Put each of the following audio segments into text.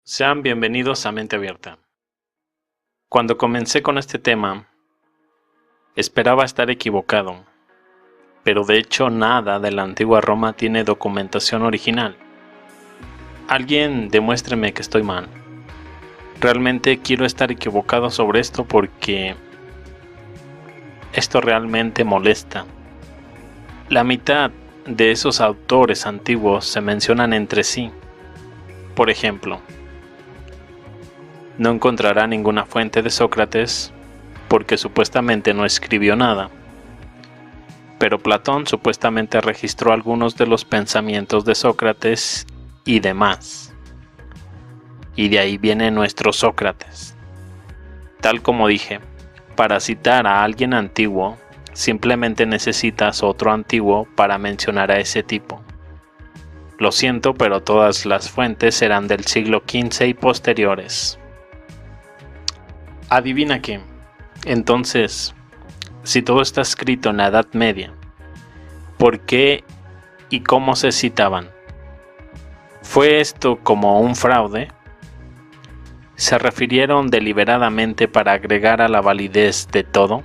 Sean bienvenidos a Mente Abierta. Cuando comencé con este tema, esperaba estar equivocado, pero de hecho nada de la antigua Roma tiene documentación original. Alguien demuéstreme que estoy mal. Realmente quiero estar equivocado sobre esto porque esto realmente molesta. La mitad de esos autores antiguos se mencionan entre sí. Por ejemplo, no encontrará ninguna fuente de Sócrates porque supuestamente no escribió nada. Pero Platón supuestamente registró algunos de los pensamientos de Sócrates y demás. Y de ahí viene nuestro Sócrates. Tal como dije, para citar a alguien antiguo, simplemente necesitas otro antiguo para mencionar a ese tipo. Lo siento, pero todas las fuentes serán del siglo XV y posteriores. Adivina qué. Entonces, si todo está escrito en la Edad Media, ¿por qué y cómo se citaban? ¿Fue esto como un fraude? ¿Se refirieron deliberadamente para agregar a la validez de todo?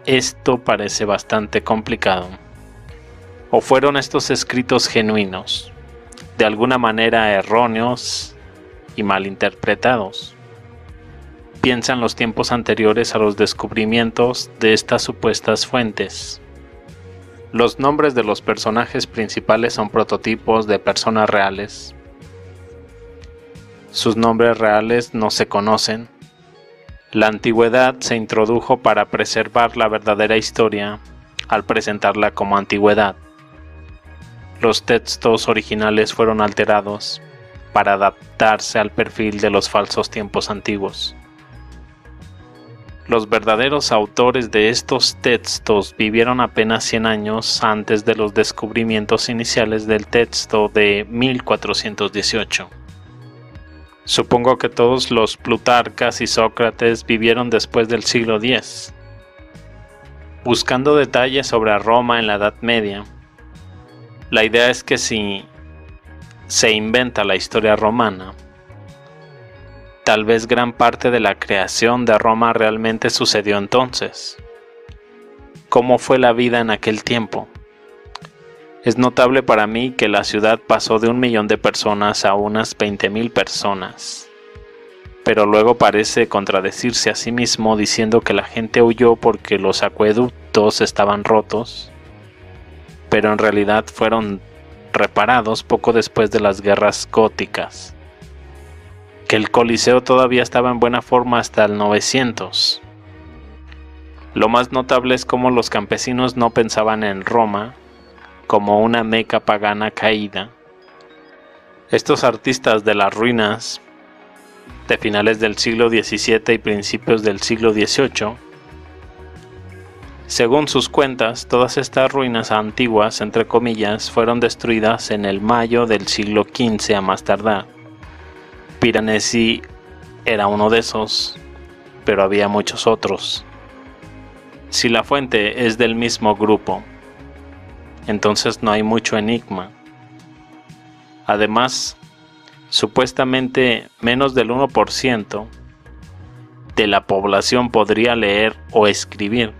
Esto parece bastante complicado. ¿O fueron estos escritos genuinos, de alguna manera erróneos y malinterpretados? Piensa en los tiempos anteriores a los descubrimientos de estas supuestas fuentes. Los nombres de los personajes principales son prototipos de personas reales. Sus nombres reales no se conocen. La antigüedad se introdujo para preservar la verdadera historia al presentarla como antigüedad. Los textos originales fueron alterados para adaptarse al perfil de los falsos tiempos antiguos. Los verdaderos autores de estos textos vivieron apenas 100 años antes de los descubrimientos iniciales del texto de 1418. Supongo que todos los Plutarcas y Sócrates vivieron después del siglo X. Buscando detalles sobre Roma en la Edad Media, la idea es que si se inventa la historia romana, tal vez gran parte de la creación de Roma realmente sucedió entonces. ¿Cómo fue la vida en aquel tiempo? Es notable para mí que la ciudad pasó de 1 millón de personas a unas 20,000 personas. Pero luego parece contradecirse a sí mismo diciendo que la gente huyó porque los acueductos estaban rotos, pero en realidad fueron reparados poco después de las guerras góticas. Que el Coliseo todavía estaba en buena forma hasta el 900. Lo más notable es cómo los campesinos no pensaban en Roma como una meca pagana caída. Estos artistas de las ruinas de finales del siglo XVII y principios del siglo XVIII, según sus cuentas, todas estas ruinas antiguas, entre comillas, fueron destruidas en el mayo del siglo XV a más tardar. Piranesi era uno de esos, pero había muchos otros. Si la fuente es del mismo grupo, entonces no hay mucho enigma. Además, supuestamente menos del 1% de la población podría leer o escribir.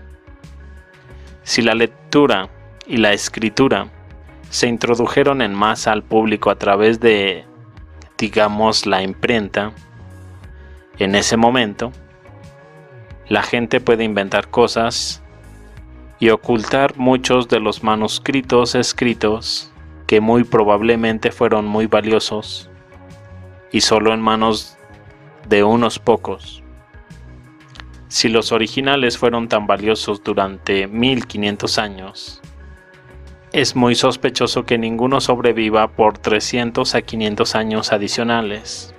Si la lectura y la escritura se introdujeron en masa al público a través de, digamos, la imprenta, en ese momento, la gente puede inventar cosas y ocultar muchos de los manuscritos escritos que muy probablemente fueron muy valiosos y solo en manos de unos pocos. Si los originales fueron tan valiosos durante 1500 años, es muy sospechoso que ninguno sobreviva por 300 a 500 años adicionales.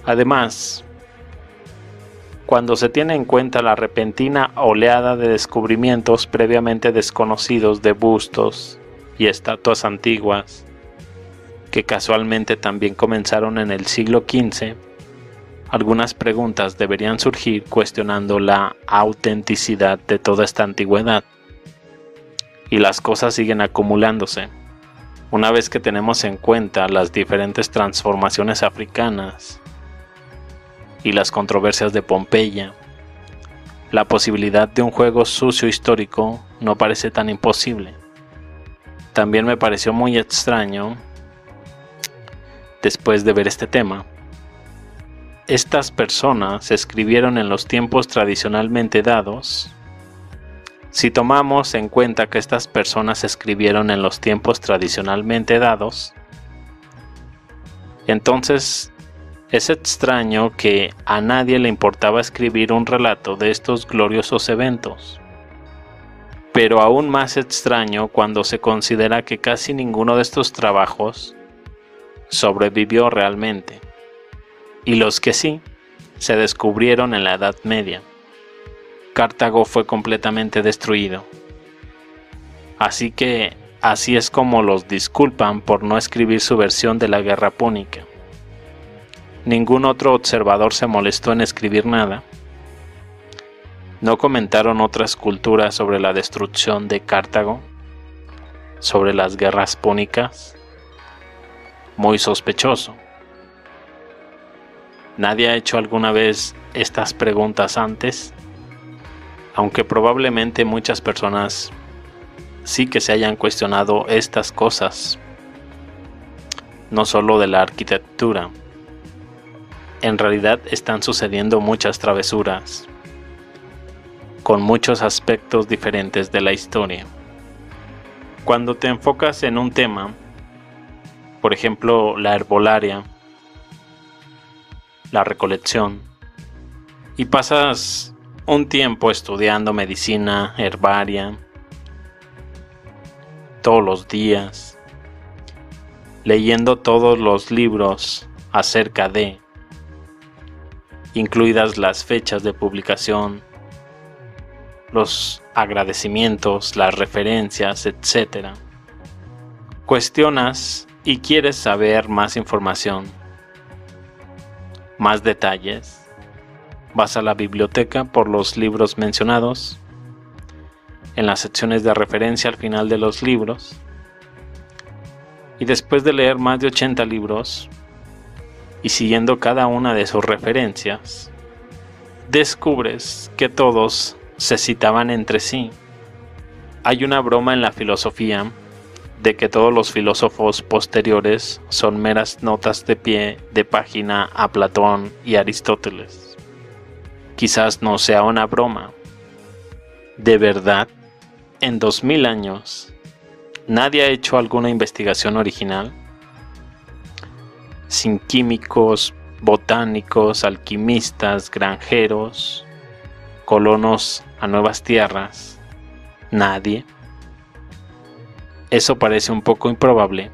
Además, cuando se tiene en cuenta la repentina oleada de descubrimientos previamente desconocidos de bustos y estatuas antiguas, que casualmente también comenzaron en el siglo XV, algunas preguntas deberían surgir cuestionando la autenticidad de toda esta antigüedad. Y las cosas siguen acumulándose. Una vez que tenemos en cuenta las diferentes transformaciones africanas y las controversias de Pompeya, la posibilidad de un juego sucio histórico no parece tan imposible. También me pareció muy extraño, después de ver este tema, estas personas escribieron en los tiempos tradicionalmente dados. Si tomamos en cuenta que estas personas escribieron en los tiempos tradicionalmente dados, entonces es extraño que a nadie le importaba escribir un relato de estos gloriosos eventos. Pero aún más extraño cuando se considera que casi ninguno de estos trabajos sobrevivió realmente, y los que sí, se descubrieron en la Edad Media. Cartago fue completamente destruido. Así es como los disculpan por no escribir su versión de la Guerra Púnica. Ningún otro observador se molestó en escribir nada. No comentaron otras culturas sobre la destrucción de Cartago, sobre las guerras púnicas. Muy sospechoso. Nadie ha hecho alguna vez estas preguntas antes, aunque probablemente muchas personas sí que se hayan cuestionado estas cosas, no solo de la arquitectura. En realidad están sucediendo muchas travesuras, con muchos aspectos diferentes de la historia. Cuando te enfocas en un tema, por ejemplo la herbolaria, la recolección, y pasas un tiempo estudiando medicina herbaria, todos los días, leyendo todos los libros acerca de, incluidas las fechas de publicación, los agradecimientos, las referencias, etc. Cuestionas y quieres saber más información, más detalles. Vas a la biblioteca por los libros mencionados, en las secciones de referencia al final de los libros, y después de leer más de 80 libros, y siguiendo cada una de sus referencias, descubres que todos se citaban entre sí. Hay una broma en la filosofía de que todos los filósofos posteriores son meras notas de pie de página a Platón y Aristóteles. Quizás no sea una broma. De verdad, en 2000 años, ¿nadie ha hecho alguna investigación original? Sin químicos, botánicos, alquimistas, granjeros, colonos a nuevas tierras, nadie. Eso parece un poco improbable,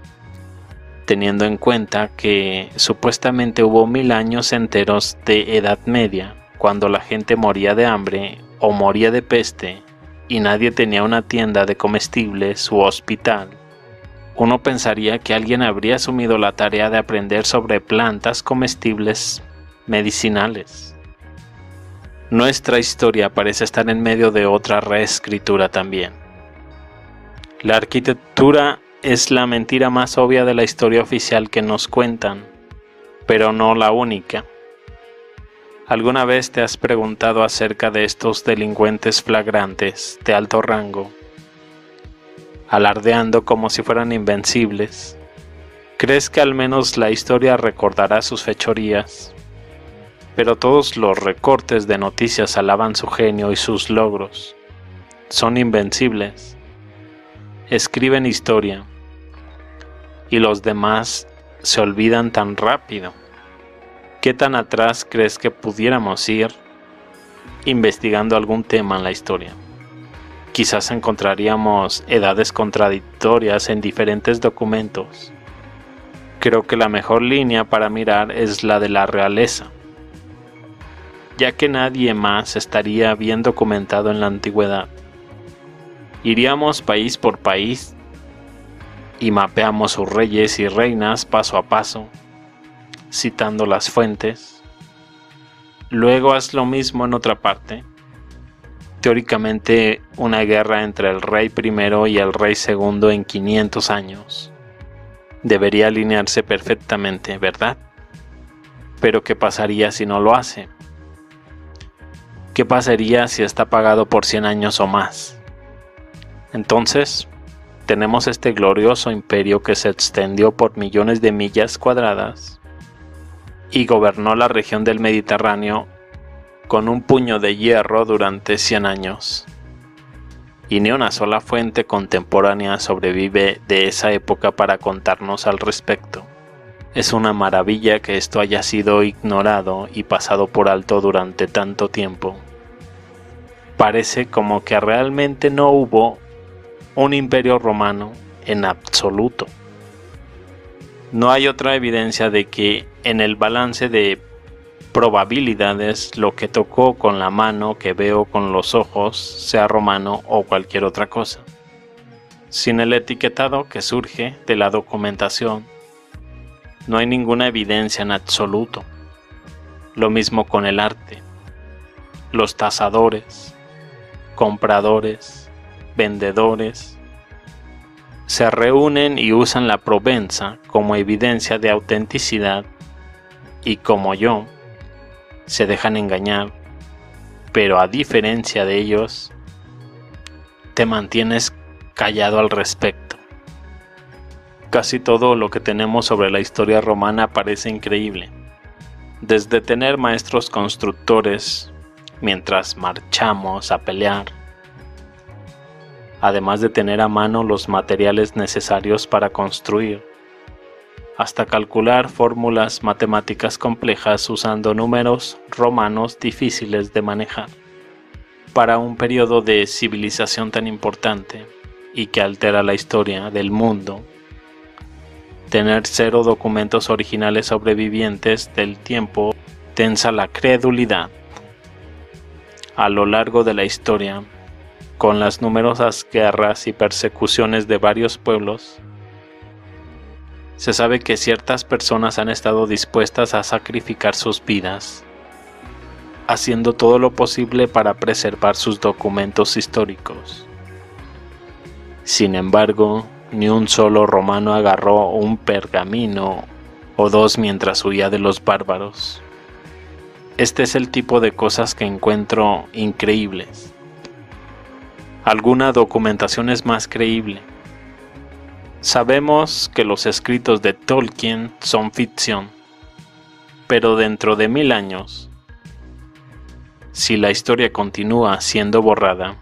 teniendo en cuenta que supuestamente hubo 1000 años enteros de Edad Media, cuando la gente moría de hambre o moría de peste y nadie tenía una tienda de comestibles u hospital. Uno pensaría que alguien habría asumido la tarea de aprender sobre plantas comestibles medicinales. Nuestra historia parece estar en medio de otra reescritura también. La arquitectura es la mentira más obvia de la historia oficial que nos cuentan, pero no la única. ¿Alguna vez te has preguntado acerca de estos delincuentes flagrantes de alto rango, alardeando como si fueran invencibles? ¿Crees que al menos la historia recordará sus fechorías? Pero todos los recortes de noticias alaban su genio y sus logros. Son invencibles. Escriben historia. Y los demás se olvidan tan rápido. ¿Qué tan atrás crees que pudiéramos ir investigando algún tema en la historia? Quizás encontraríamos edades contradictorias en diferentes documentos. Creo que la mejor línea para mirar es la de la realeza, ya que nadie más estaría bien documentado en la antigüedad. Iríamos país por país y mapeamos sus reyes y reinas paso a paso, citando las fuentes. Luego haz lo mismo en otra parte. Teóricamente una guerra entre el rey primero y el rey segundo en 500 años. Debería alinearse perfectamente, ¿verdad? Pero ¿qué pasaría si no lo hace? ¿Qué pasaría si está pagado por 100 años o más? Entonces, tenemos este glorioso imperio que se extendió por millones de millas cuadradas y gobernó la región del Mediterráneo con un puño de hierro durante 100 años. Y ni una sola fuente contemporánea sobrevive de esa época para contarnos al respecto. Es una maravilla que esto haya sido ignorado y pasado por alto durante tanto tiempo. Parece como que realmente no hubo un imperio romano en absoluto. No hay otra evidencia de que en el balance de probabilidades lo que tocó con la mano que veo con los ojos sea romano o cualquier otra cosa. Sin el etiquetado que surge de la documentación, no hay ninguna evidencia en absoluto. Lo mismo con el arte. Los tasadores, compradores, vendedores, se reúnen y usan la Provenza como evidencia de autenticidad y como yo, se dejan engañar, pero a diferencia de ellos, te mantienes callado al respecto. Casi todo lo que tenemos sobre la historia romana parece increíble, desde tener maestros constructores mientras marchamos a pelear, además de tener a mano los materiales necesarios para construir, hasta calcular fórmulas matemáticas complejas usando números romanos difíciles de manejar. Para un periodo de civilización tan importante y que altera la historia del mundo, tener 0 documentos originales sobrevivientes del tiempo tensa la credulidad. A lo largo de la historia, con las numerosas guerras y persecuciones de varios pueblos, se sabe que ciertas personas han estado dispuestas a sacrificar sus vidas, haciendo todo lo posible para preservar sus documentos históricos. Sin embargo, ni un solo romano agarró un pergamino o 2 mientras huía de los bárbaros. Este es el tipo de cosas que encuentro increíbles. Alguna documentación es más creíble. Sabemos que los escritos de Tolkien son ficción, pero dentro de 1000 años, si la historia continúa siendo borrada,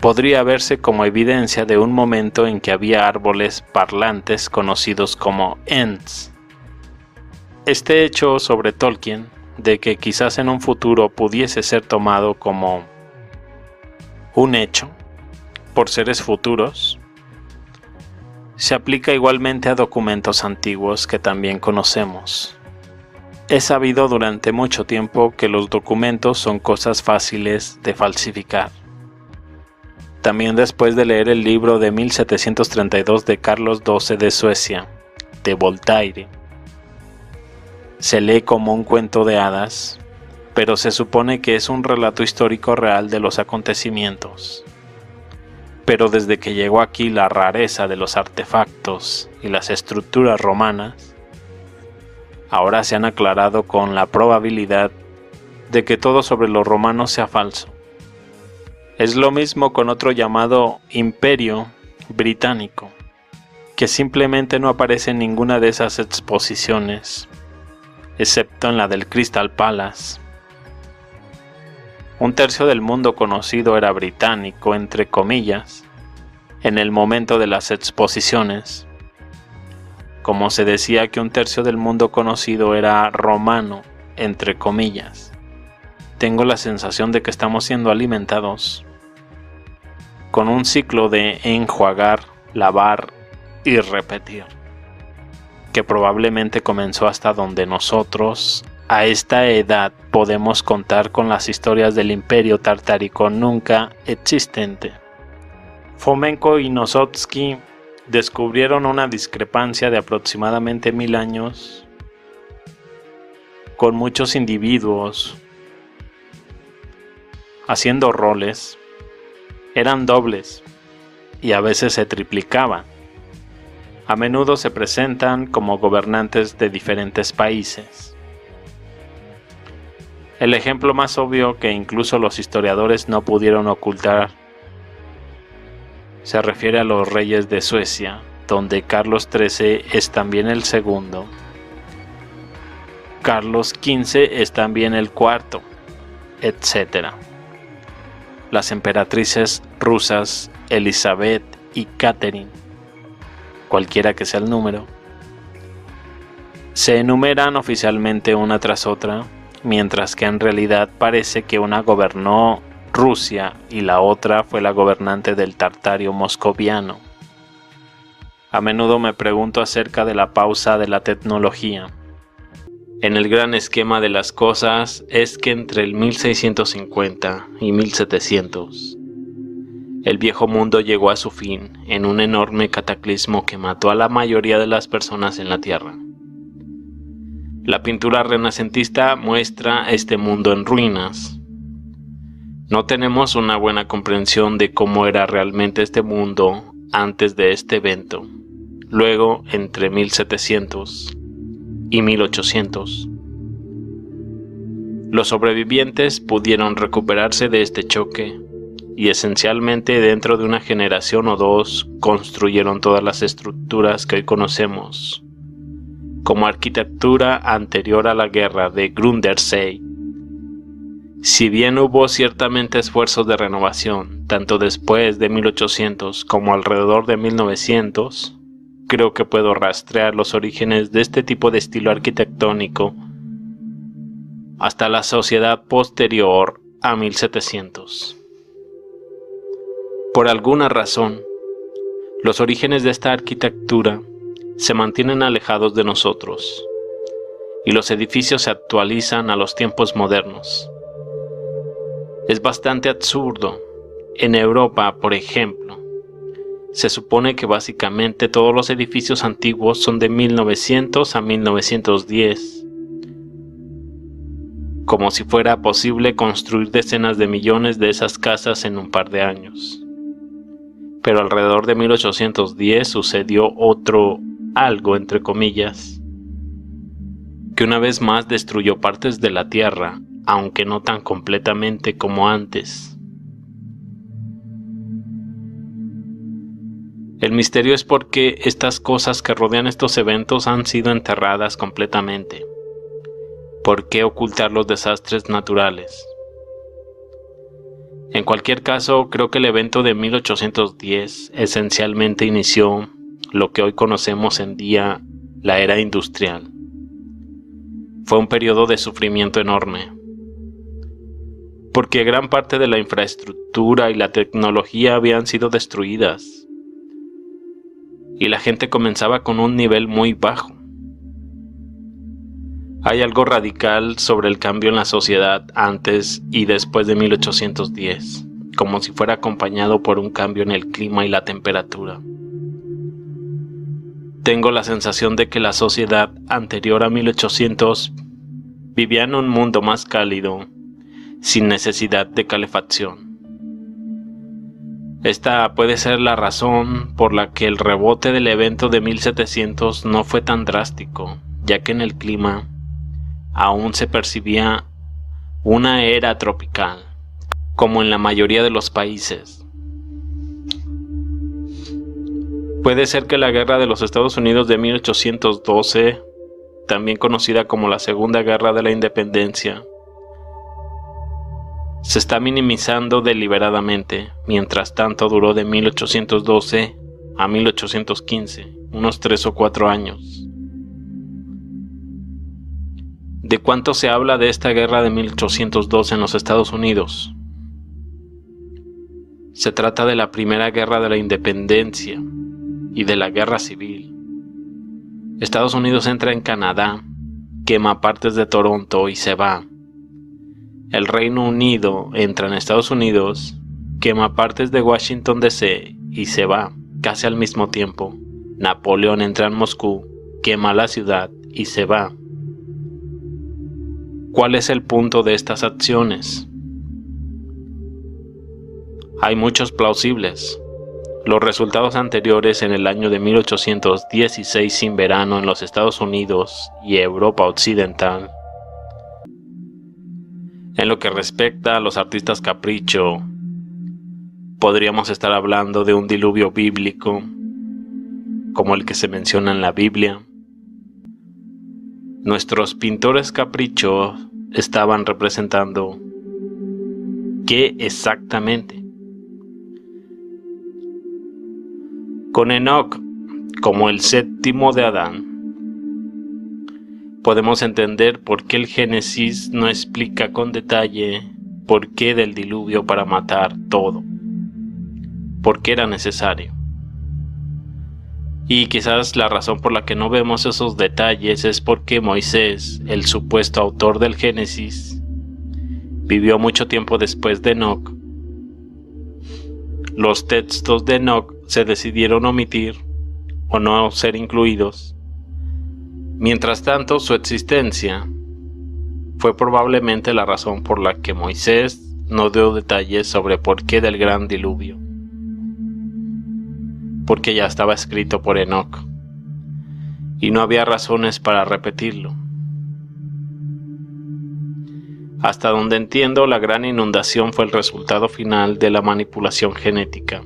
podría verse como evidencia de un momento en que había árboles parlantes conocidos como Ents. Este hecho sobre Tolkien, de que quizás en un futuro pudiese ser tomado como un hecho por seres futuros, se aplica igualmente a documentos antiguos que también conocemos. He sabido durante mucho tiempo que los documentos son cosas fáciles de falsificar. También después de leer el libro de 1732 de Carlos XII de Suecia, de Voltaire. Se lee como un cuento de hadas, pero se supone que es un relato histórico real de los acontecimientos. Pero desde que llegó aquí la rareza de los artefactos y las estructuras romanas, ahora se han aclarado con la probabilidad de que todo sobre los romanos sea falso. Es lo mismo con otro llamado Imperio Británico, que simplemente no aparece en ninguna de esas exposiciones, excepto en la del Crystal Palace. 1/3 del mundo conocido era británico, entre comillas, en el momento de las exposiciones, como se decía que 1/3 del mundo conocido era romano, entre comillas. Tengo la sensación de que estamos siendo alimentados con un ciclo de enjuagar, lavar y repetir, que probablemente comenzó hasta donde nosotros, a esta edad, podemos contar con las historias del imperio tartárico nunca existente. Fomenko y Nosotski descubrieron una discrepancia de aproximadamente 1000 años con muchos individuos haciendo roles. Eran dobles y a veces se triplicaban. A menudo se presentan como gobernantes de diferentes países. El ejemplo más obvio que incluso los historiadores no pudieron ocultar se refiere a los reyes de Suecia, donde Carlos XIII es también el segundo. Carlos XV es también el cuarto, etc. Las emperatrices rusas Elizabeth y Catherine, cualquiera que sea el número, se enumeran oficialmente una tras otra, mientras que en realidad parece que una gobernó Rusia y la otra fue la gobernante del Tartario moscoviano. A menudo me pregunto acerca de la pausa de la tecnología. En el gran esquema de las cosas es que entre el 1650 y 1700, el viejo mundo llegó a su fin en un enorme cataclismo que mató a la mayoría de las personas en la Tierra. La pintura renacentista muestra este mundo en ruinas. No tenemos una buena comprensión de cómo era realmente este mundo antes de este evento. Luego, entre 1700 y 1800, los sobrevivientes pudieron recuperarse de este choque y esencialmente dentro de una generación o dos construyeron todas las estructuras que hoy conocemos como arquitectura anterior a la guerra de Grundersee. Si bien hubo ciertamente esfuerzos de renovación, tanto después de 1800 como alrededor de 1900, creo que puedo rastrear los orígenes de este tipo de estilo arquitectónico hasta la sociedad posterior a 1700. Por alguna razón, los orígenes de esta arquitectura se mantienen alejados de nosotros, y los edificios se actualizan a los tiempos modernos. Es bastante absurdo. En Europa, por ejemplo, se supone que básicamente todos los edificios antiguos son de 1900 a 1910, como si fuera posible construir decenas de millones de esas casas en un par de años. Pero alrededor de 1810 sucedió algo entre comillas, que una vez más destruyó partes de la Tierra, aunque no tan completamente como antes. El misterio es por qué estas cosas que rodean estos eventos han sido enterradas completamente. ¿Por qué ocultar los desastres naturales? En cualquier caso, creo que el evento de 1810 esencialmente inició lo que hoy conocemos en día la era industrial. Fue un periodo de sufrimiento enorme, porque gran parte de la infraestructura y la tecnología habían sido destruidas, y la gente comenzaba con un nivel muy bajo. Hay algo radical sobre el cambio en la sociedad antes y después de 1810, como si fuera acompañado por un cambio en el clima y la temperatura. Tengo la sensación de que la sociedad anterior a 1800 vivía en un mundo más cálido, sin necesidad de calefacción. Esta puede ser la razón por la que el rebote del evento de 1700 no fue tan drástico, ya que en el clima aún se percibía una era tropical, como en la mayoría de los países. Puede ser que la guerra de los Estados Unidos de 1812, también conocida como la Segunda Guerra de la Independencia, se está minimizando deliberadamente. Mientras tanto duró de 1812 a 1815, unos 3 o 4 años. ¿De cuánto se habla de esta guerra de 1812 en los Estados Unidos? Se trata de la primera guerra de la independencia y de la guerra civil. Estados Unidos entra en Canadá, quema partes de Toronto y se va. El Reino Unido entra en Estados Unidos, quema partes de Washington DC y se va. Casi al mismo tiempo, Napoleón entra en Moscú, quema la ciudad y se va. ¿Cuál es el punto de estas acciones? Hay muchos plausibles. Los resultados anteriores en el año de 1816 sin verano en los Estados Unidos y Europa Occidental. En lo que respecta a los artistas capricho, podríamos estar hablando de un diluvio bíblico, como el que se menciona en la Biblia. Nuestros pintores capricho estaban representando ¿qué exactamente? Con Enoc como el séptimo de Adán, podemos entender por qué el Génesis no explica con detalle por qué del diluvio para matar todo, por qué era necesario. Y quizás la razón por la que no vemos esos detalles es porque Moisés, el supuesto autor del Génesis, vivió mucho tiempo después de Enoc. Los textos de Enoc se decidieron omitir o no ser incluidos. Mientras tanto, su existencia fue probablemente la razón por la que Moisés no dio detalles sobre por qué del gran diluvio, porque ya estaba escrito por Enoc y no había razones para repetirlo. Hasta donde entiendo, la gran inundación fue el resultado final de la manipulación genética.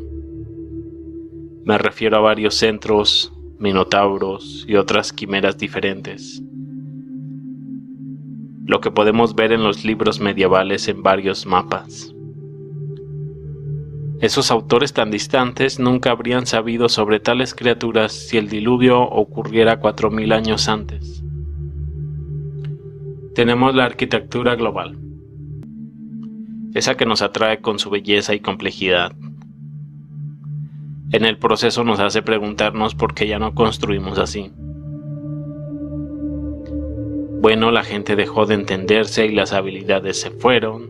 Me refiero a varios centros, minotauros y otras quimeras diferentes. Lo que podemos ver en los libros medievales en varios mapas. Esos autores tan distantes nunca habrían sabido sobre tales criaturas si el diluvio ocurriera 4000 años antes. Tenemos la arquitectura global, esa que nos atrae con su belleza y complejidad. En el proceso nos hace preguntarnos por qué ya no construimos así. Bueno, la gente dejó de entenderse y las habilidades se fueron.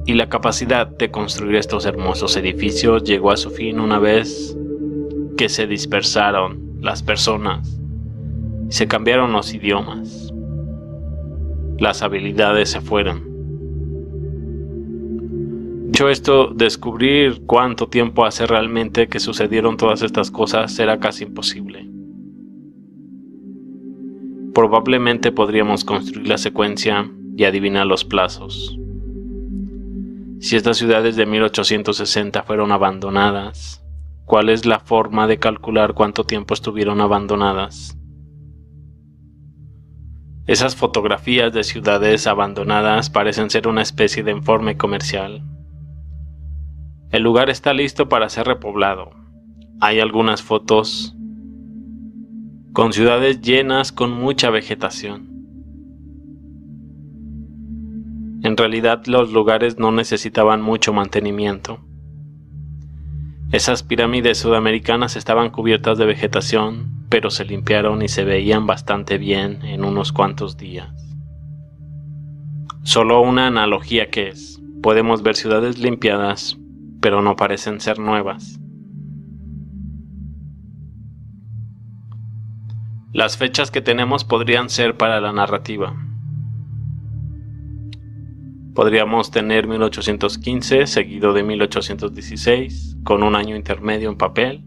Y la capacidad de construir estos hermosos edificios llegó a su fin una vez que se dispersaron las personas y se cambiaron los idiomas. Las habilidades se fueron. Dicho esto, descubrir cuánto tiempo hace realmente que sucedieron todas estas cosas era casi imposible. Probablemente podríamos construir la secuencia y adivinar los plazos. Si estas ciudades de 1860 fueron abandonadas, ¿cuál es la forma de calcular cuánto tiempo estuvieron abandonadas? Esas fotografías de ciudades abandonadas parecen ser una especie de informe comercial. El lugar está listo para ser repoblado. Hay algunas fotos con ciudades llenas con mucha vegetación. En realidad los lugares no necesitaban mucho mantenimiento. Esas pirámides sudamericanas estaban cubiertas de vegetación, pero se limpiaron y se veían bastante bien en unos cuantos días. Solo una analogía que es, podemos ver ciudades limpiadas, pero no parecen ser nuevas. Las fechas que tenemos podrían ser para la narrativa. Podríamos tener 1815 seguido de 1816, con un año intermedio en papel.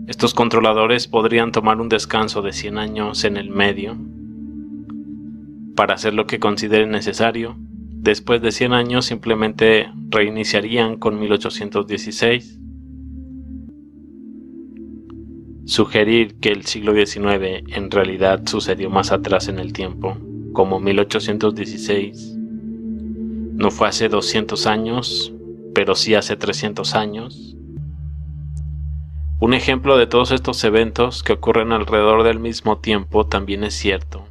Estos controladores podrían tomar un descanso de 100 años en el medio para hacer lo que consideren necesario. Después de 100 años simplemente reiniciarían con 1816. Sugerir que el siglo XIX en realidad sucedió más atrás en el tiempo, como 1816, no fue hace 200 años, pero sí hace 300 años. Un ejemplo de todos estos eventos que ocurren alrededor del mismo tiempo también es cierto.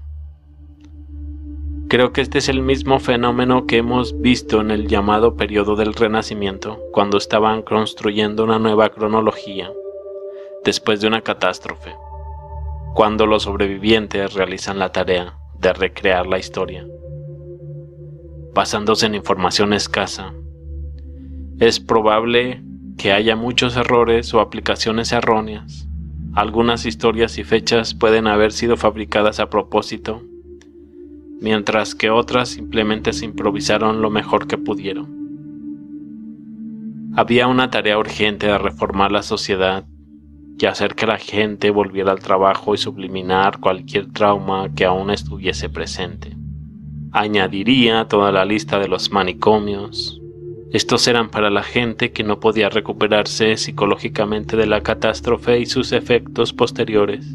Creo que este es el mismo fenómeno que hemos visto en el llamado periodo del Renacimiento, cuando estaban construyendo una nueva cronología, después de una catástrofe, cuando los sobrevivientes realizan la tarea de recrear la historia, basándose en información escasa. Es probable que haya muchos errores o aplicaciones erróneas. Algunas historias y fechas pueden haber sido fabricadas a propósito, mientras que otras simplemente se improvisaron lo mejor que pudieron. Había una tarea urgente de reformar la sociedad y hacer que la gente volviera al trabajo y subliminar cualquier trauma que aún estuviese presente. Añadiría toda la lista de los manicomios. Estos eran para la gente que no podía recuperarse psicológicamente de la catástrofe y sus efectos posteriores.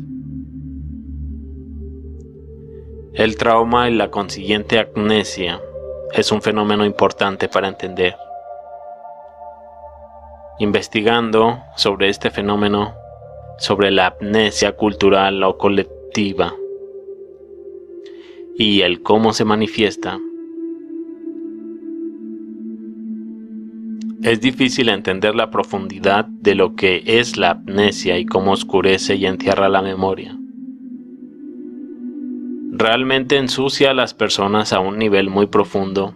El trauma y la consiguiente amnesia es un fenómeno importante para entender. Investigando sobre este fenómeno, sobre la amnesia cultural o colectiva y el cómo se manifiesta, es difícil entender la profundidad de lo que es la amnesia y cómo oscurece y entierra la memoria. Realmente ensucia a las personas a un nivel muy profundo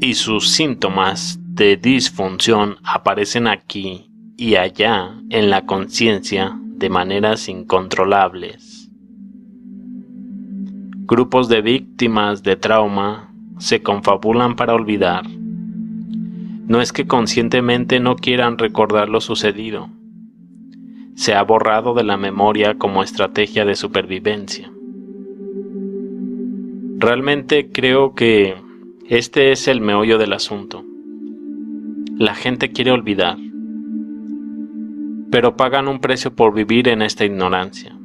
y sus síntomas de disfunción aparecen aquí y allá en la conciencia de maneras incontrolables. Grupos de víctimas de trauma se confabulan para olvidar. No es que conscientemente no quieran recordar lo sucedido. Se ha borrado de la memoria como estrategia de supervivencia. Realmente creo que este es el meollo del asunto. La gente quiere olvidar, pero pagan un precio por vivir en esta ignorancia.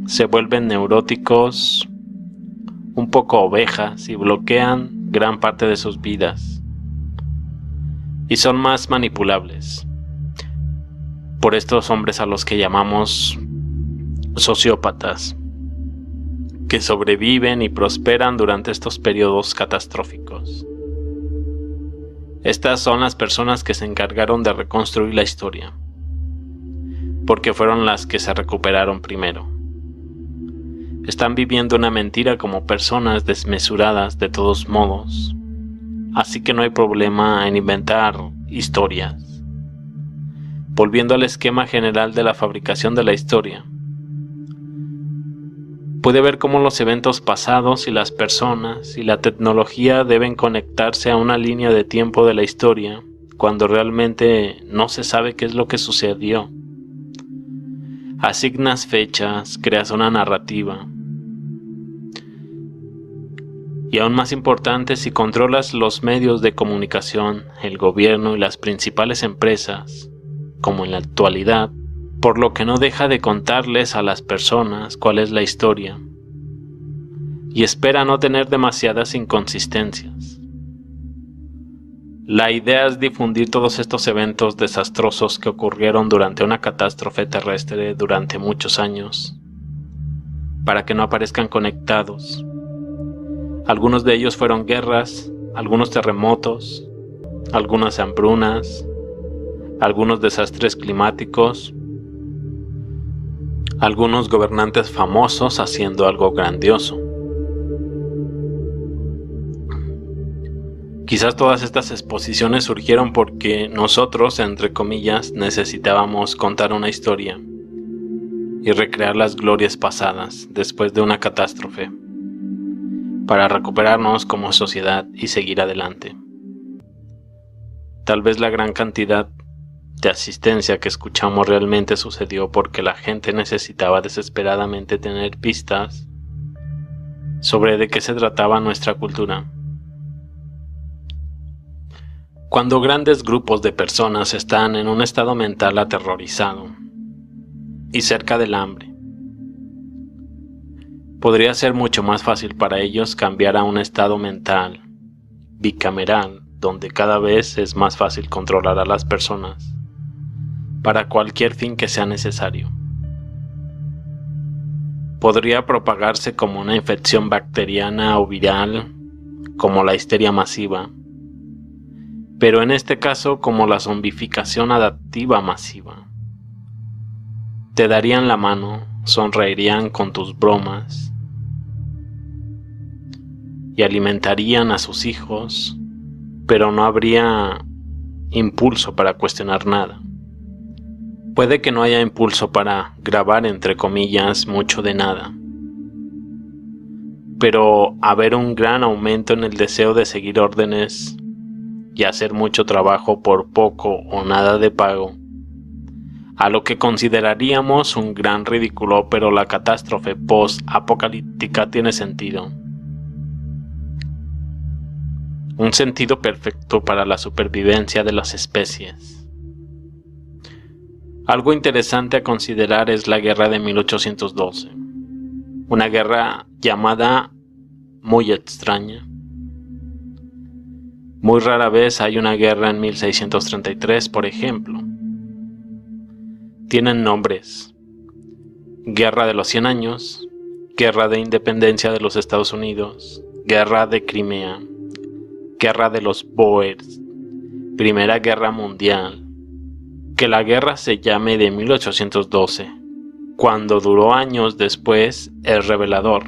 Se vuelven neuróticos, un poco ovejas y bloquean gran parte de sus vidas. Y son más manipulables por estos hombres a los que llamamos sociópatas, que sobreviven y prosperan durante estos periodos catastróficos. Estas son las personas que se encargaron de reconstruir la historia, porque fueron las que se recuperaron primero. Están viviendo una mentira como personas desmesuradas de todos modos, así que no hay problema en inventar historias. Volviendo al esquema general de la fabricación de la historia, puede ver cómo los eventos pasados y las personas y la tecnología deben conectarse a una línea de tiempo de la historia cuando realmente no se sabe qué es lo que sucedió. Asignas fechas, creas una narrativa. Y aún más importante, si controlas los medios de comunicación, el gobierno y las principales empresas, como en la actualidad, por lo que no deja de contarles a las personas cuál es la historia, y espera no tener demasiadas inconsistencias. La idea es difundir todos estos eventos desastrosos que ocurrieron durante una catástrofe terrestre durante muchos años, para que no aparezcan conectados. Algunos de ellos fueron guerras, algunos terremotos, algunas hambrunas, algunos desastres climáticos, algunos gobernantes famosos haciendo algo grandioso. Quizás todas estas exposiciones surgieron porque nosotros, entre comillas, necesitábamos contar una historia y recrear las glorias pasadas después de una catástrofe, para recuperarnos como sociedad y seguir adelante. Tal vez la gran cantidad de asistencia que escuchamos realmente sucedió porque la gente necesitaba desesperadamente tener pistas sobre de qué se trataba nuestra cultura. Cuando grandes grupos de personas están en un estado mental aterrorizado y cerca del hambre, podría ser mucho más fácil para ellos cambiar a un estado mental bicameral, donde cada vez es más fácil controlar a las personas para cualquier fin que sea necesario. Podría propagarse como una infección bacteriana o viral, como la histeria masiva, pero en este caso como la zombificación adaptiva masiva. Te darían la mano, sonreirían con tus bromas y alimentarían a sus hijos, pero no habría impulso para cuestionar nada. Puede que no haya impulso para grabar, entre comillas, mucho de nada, pero haber un gran aumento en el deseo de seguir órdenes y hacer mucho trabajo por poco o nada de pago, a lo que consideraríamos un gran ridículo, pero la catástrofe post-apocalíptica tiene sentido. Un sentido perfecto para la supervivencia de las especies. Algo interesante a considerar es la guerra de 1812, una guerra llamada muy extraña. Muy rara vez hay una guerra en 1633, por ejemplo. Tienen nombres: Guerra de los 100 años, Guerra de Independencia de los Estados Unidos, Guerra de Crimea, Guerra de los Bóers, Primera Guerra Mundial. Que la guerra se llame de 1812, cuando duró años después, es revelador.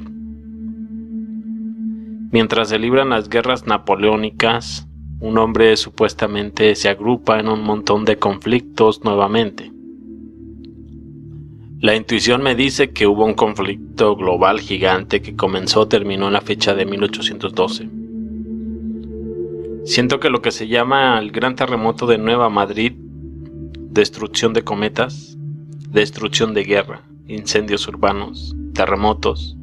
Mientras se libran las guerras napoleónicas, un hombre supuestamente se agrupa en un montón de conflictos nuevamente. La intuición me dice que hubo un conflicto global gigante que terminó en la fecha de 1812. Siento que lo que se llama el Gran Terremoto de Nueva Madrid, destrucción de cometas, destrucción de guerra, incendios urbanos, terremotos,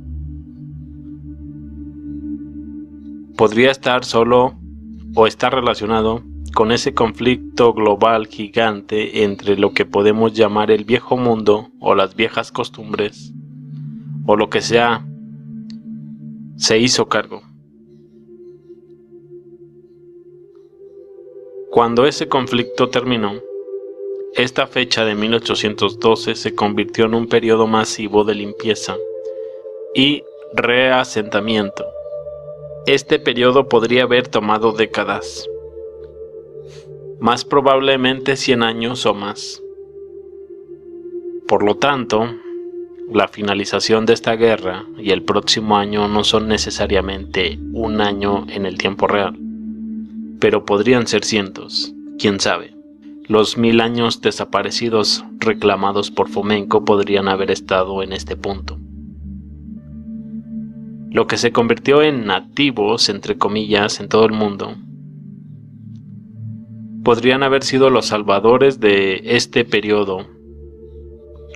podría estar solo o estar relacionado con ese conflicto global gigante entre lo que podemos llamar el viejo mundo o las viejas costumbres, o lo que sea, se hizo cargo. Cuando ese conflicto terminó, esta fecha de 1812 se convirtió en un periodo masivo de limpieza y reasentamiento. Este periodo podría haber tomado décadas, más probablemente 100 años o más. Por lo tanto, la finalización de esta guerra y el próximo año no son necesariamente un año en el tiempo real, pero podrían ser cientos, quién sabe. Los 1000 años desaparecidos reclamados por Fomenko podrían haber estado en este punto. Lo que se convirtió en nativos, entre comillas, en todo el mundo, podrían haber sido los salvadores de este periodo,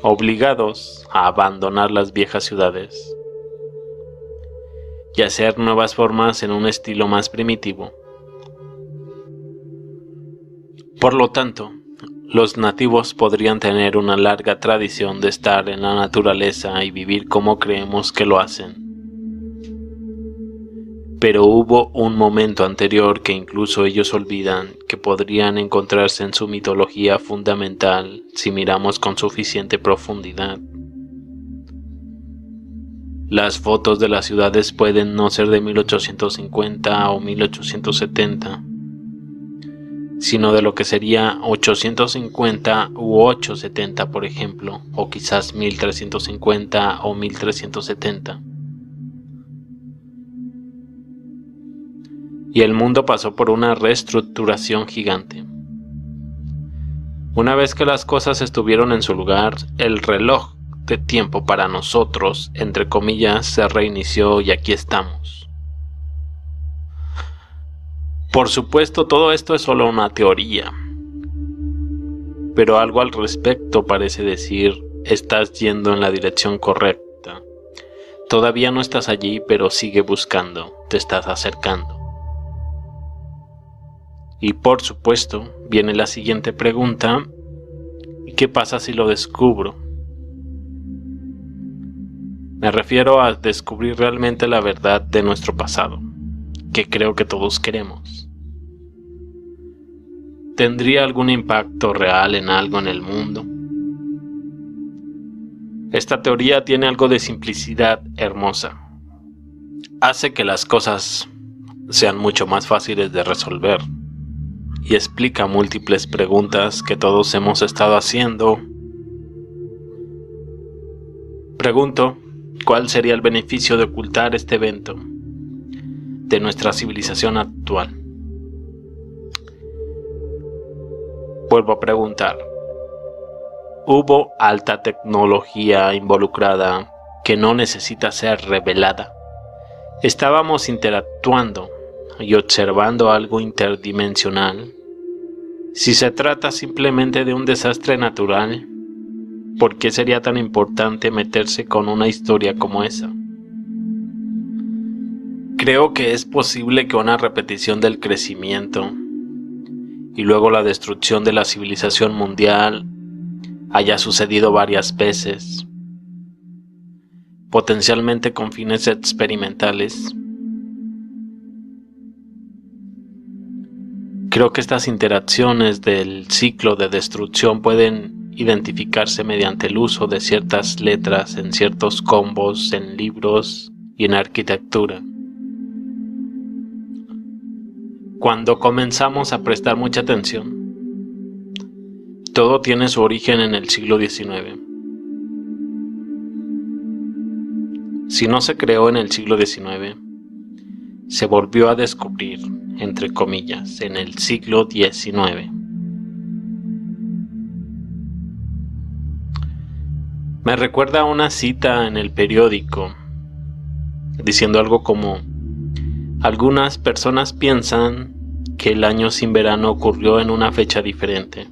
obligados a abandonar las viejas ciudades y hacer nuevas formas en un estilo más primitivo. Por lo tanto, los nativos podrían tener una larga tradición de estar en la naturaleza y vivir como creemos que lo hacen. Pero hubo un momento anterior que incluso ellos olvidan que podrían encontrarse en su mitología fundamental si miramos con suficiente profundidad. Las fotos de las ciudades pueden no ser de 1850 o 1870, sino de lo que sería 850 u 870, por ejemplo, o quizás 1350 o 1370. Y el mundo pasó por una reestructuración gigante. Una vez que las cosas estuvieron en su lugar, el reloj de tiempo para nosotros, entre comillas, se reinició y aquí estamos. Por supuesto, todo esto es solo una teoría, pero algo al respecto parece decir: estás yendo en la dirección correcta. Todavía no estás allí, pero sigue buscando, te estás acercando. Y por supuesto, viene la siguiente pregunta: ¿y qué pasa si lo descubro? Me refiero a descubrir realmente la verdad de nuestro pasado, que creo que todos queremos. ¿Tendría algún impacto real en algo en el mundo? Esta teoría tiene algo de simplicidad hermosa. Hace que las cosas sean mucho más fáciles de resolver y explica múltiples preguntas que todos hemos estado haciendo. Pregunto, ¿cuál sería el beneficio de ocultar este evento de nuestra civilización actual? Vuelvo a preguntar, ¿hubo alta tecnología involucrada que no necesita ser revelada? ¿Estábamos interactuando y observando algo interdimensional. Si se trata simplemente de un desastre natural, ¿por qué sería tan importante meterse con una historia como esa? Creo que es posible que una repetición del crecimiento y luego la destrucción de la civilización mundial haya sucedido varias veces, potencialmente con fines experimentales. Creo que estas interacciones del ciclo de destrucción pueden identificarse mediante el uso de ciertas letras en ciertos combos en libros y en arquitectura. Cuando comenzamos a prestar mucha atención, todo tiene su origen en el siglo XIX. Si no se creó en el siglo XIX, se volvió a descubrir, entre comillas, en el siglo XIX. Me recuerda a una cita en el periódico, diciendo algo como: algunas personas piensan que el año sin verano ocurrió en una fecha diferente,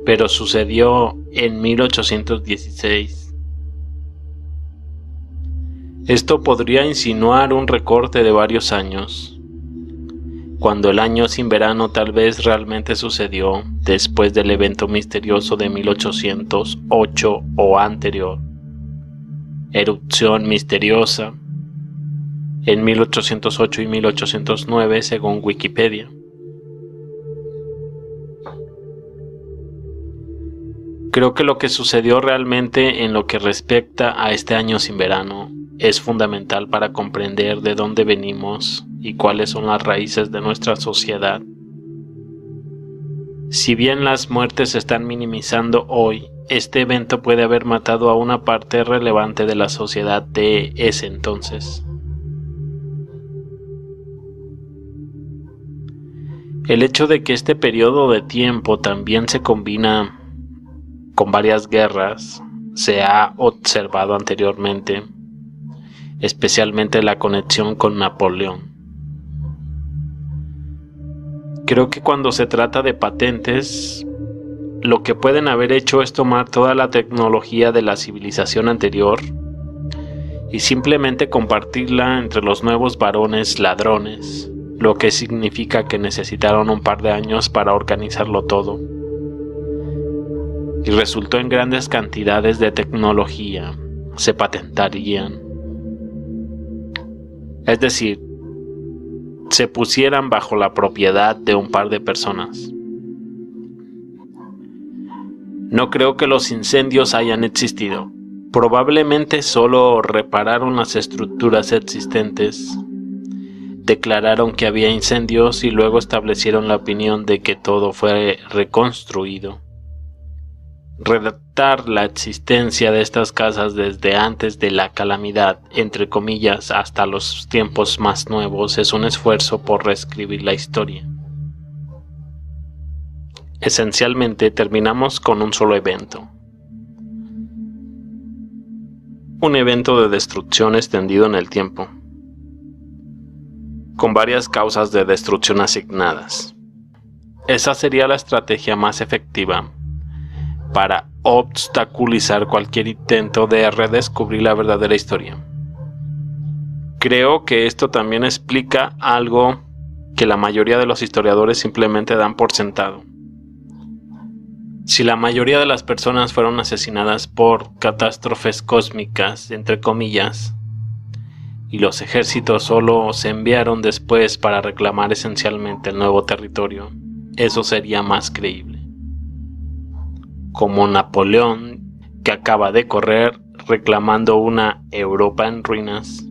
pero sucedió en 1816. Esto podría insinuar un recorte de varios años, cuando el año sin verano tal vez realmente sucedió después del evento misterioso de 1808 o anterior. Erupción misteriosa en 1808 y 1809 según Wikipedia. Creo que lo que sucedió realmente en lo que respecta a este año sin verano es fundamental para comprender de dónde venimos y cuáles son las raíces de nuestra sociedad. Si bien las muertes se están minimizando hoy, este evento puede haber matado a una parte relevante de la sociedad de ese entonces. El hecho de que este periodo de tiempo también se combina con varias guerras se ha observado anteriormente, especialmente la conexión con Napoleón. Creo que cuando se trata de patentes, lo que pueden haber hecho es tomar toda la tecnología de la civilización anterior y simplemente compartirla entre los nuevos varones ladrones, lo que significa que necesitaron un par de años para organizarlo todo. Y resultó en grandes cantidades de tecnología se patentarían. Es decir, se pusieran bajo la propiedad de un par de personas. No creo que los incendios hayan existido. Probablemente solo repararon las estructuras existentes, declararon que había incendios y luego establecieron la opinión de que todo fue reconstruido. Redactar la existencia de estas casas desde antes de la calamidad, entre comillas, hasta los tiempos más nuevos es un esfuerzo por reescribir la historia. Esencialmente terminamos con un solo evento. Un evento de destrucción extendido en el tiempo, con varias causas de destrucción asignadas. Esa sería la estrategia más efectiva para obstaculizar cualquier intento de redescubrir la verdadera historia. Creo que esto también explica algo que la mayoría de los historiadores simplemente dan por sentado. Si la mayoría de las personas fueron asesinadas por catástrofes cósmicas, entre comillas, y los ejércitos solo se enviaron después para reclamar esencialmente el nuevo territorio, eso sería más creíble. Como Napoleón, que acaba de correr reclamando una Europa en ruinas.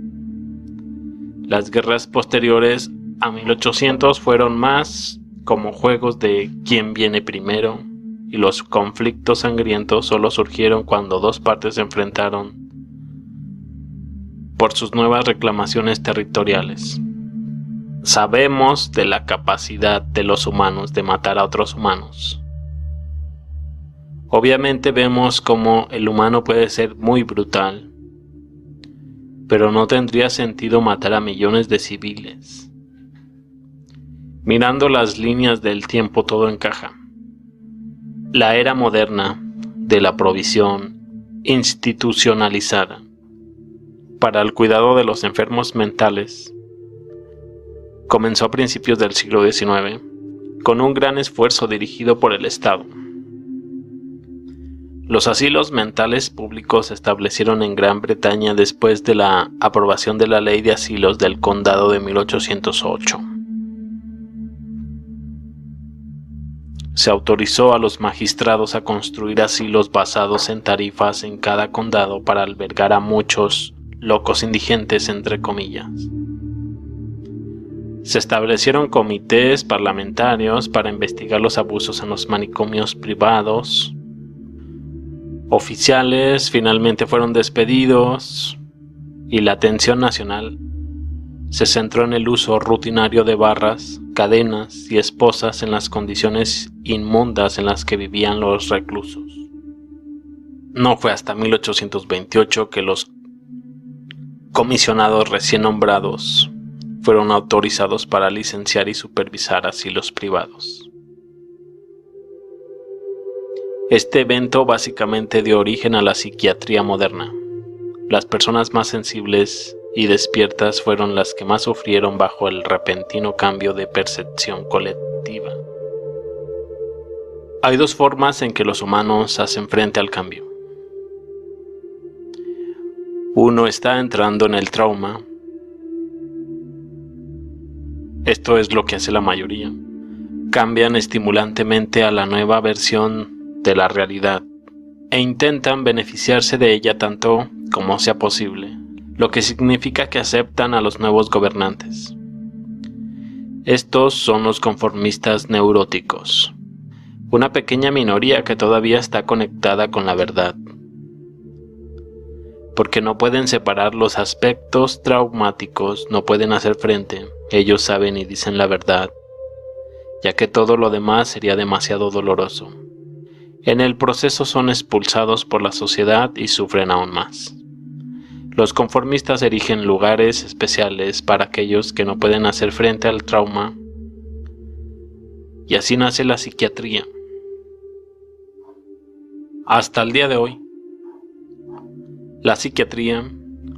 Las guerras posteriores a 1800 fueron más como juegos de quién viene primero, y los conflictos sangrientos solo surgieron cuando dos partes se enfrentaron por sus nuevas reclamaciones territoriales. Sabemos de la capacidad de los humanos de matar a otros humanos. Obviamente vemos cómo el humano puede ser muy brutal, pero no tendría sentido matar a millones de civiles, Mirando las líneas del tiempo todo encaja. La era moderna de la provisión institucionalizada para el cuidado de los enfermos mentales comenzó a principios del siglo XIX con un gran esfuerzo dirigido por el Estado. Los asilos mentales públicos se establecieron en Gran Bretaña después de la aprobación de la Ley de Asilos del Condado de 1808. Se autorizó a los magistrados a construir asilos basados en tarifas en cada condado para albergar a muchos locos indigentes, entre comillas. Se establecieron comités parlamentarios para investigar los abusos en los manicomios privados. Oficiales finalmente fueron despedidos y la atención nacional se centró en el uso rutinario de barras, cadenas y esposas en las condiciones inmundas en las que vivían los reclusos. No fue hasta 1828 que los comisionados recién nombrados fueron autorizados para licenciar y supervisar asilos privados. Este evento básicamente dio origen a la psiquiatría moderna. Las personas más sensibles y despiertas fueron las que más sufrieron bajo el repentino cambio de percepción colectiva. Hay dos formas en que los humanos hacen frente al cambio. Uno está entrando en el trauma. Esto es lo que hace la mayoría. Cambian estimulantemente a la nueva versión de la realidad e intentan beneficiarse de ella tanto como sea posible, lo que significa que aceptan a los nuevos gobernantes. Estos son los conformistas neuróticos, una pequeña minoría que todavía está conectada con la verdad, porque no pueden separar los aspectos traumáticos, no pueden hacer frente, ellos saben y dicen la verdad, ya que todo lo demás sería demasiado doloroso. En el proceso son expulsados por la sociedad y sufren aún más. Los conformistas erigen lugares especiales para aquellos que no pueden hacer frente al trauma, y así nace la psiquiatría. Hasta el día de hoy, la psiquiatría,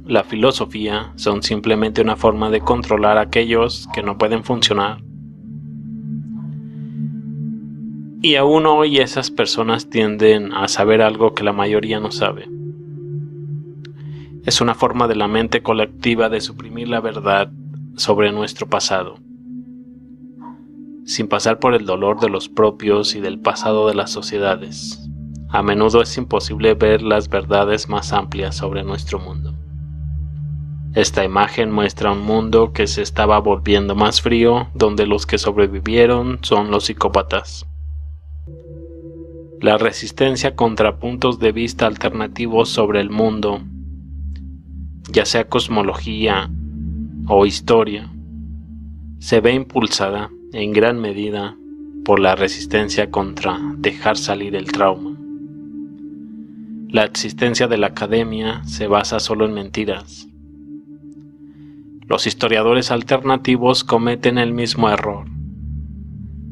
la filosofía son simplemente una forma de controlar a aquellos que no pueden funcionar. Y aún hoy esas personas tienden a saber algo que la mayoría no sabe. Es una forma de la mente colectiva de suprimir la verdad sobre nuestro pasado, sin pasar por el dolor de los propios y del pasado de las sociedades. A menudo es imposible ver las verdades más amplias sobre nuestro mundo. Esta imagen muestra un mundo que se estaba volviendo más frío, donde los que sobrevivieron son los psicópatas. La resistencia contra puntos de vista alternativos sobre el mundo, ya sea cosmología o historia, se ve impulsada en gran medida por la resistencia contra dejar salir el trauma. La existencia de la academia se basa solo en mentiras. Los historiadores alternativos cometen el mismo error.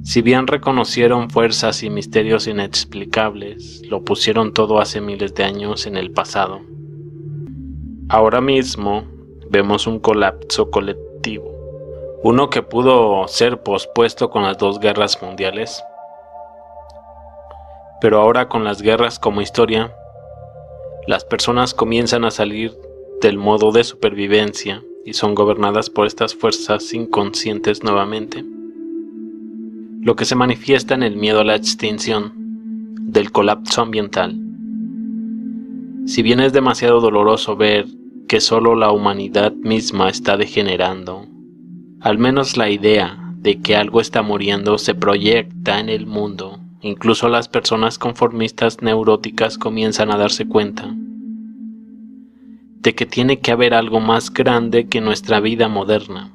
Si bien reconocieron fuerzas y misterios inexplicables, lo pusieron todo hace miles de años en el pasado. Ahora mismo vemos un colapso colectivo, uno que pudo ser pospuesto con las dos guerras mundiales, pero ahora con las guerras como historia, las personas comienzan a salir del modo de supervivencia y son gobernadas por estas fuerzas inconscientes nuevamente, lo que se manifiesta en el miedo a la extinción, del colapso ambiental. Si bien es demasiado doloroso ver que solo la humanidad misma está degenerando, al menos la idea de que algo está muriendo se proyecta en el mundo. Incluso las personas conformistas neuróticas comienzan a darse cuenta de que tiene que haber algo más grande que nuestra vida moderna.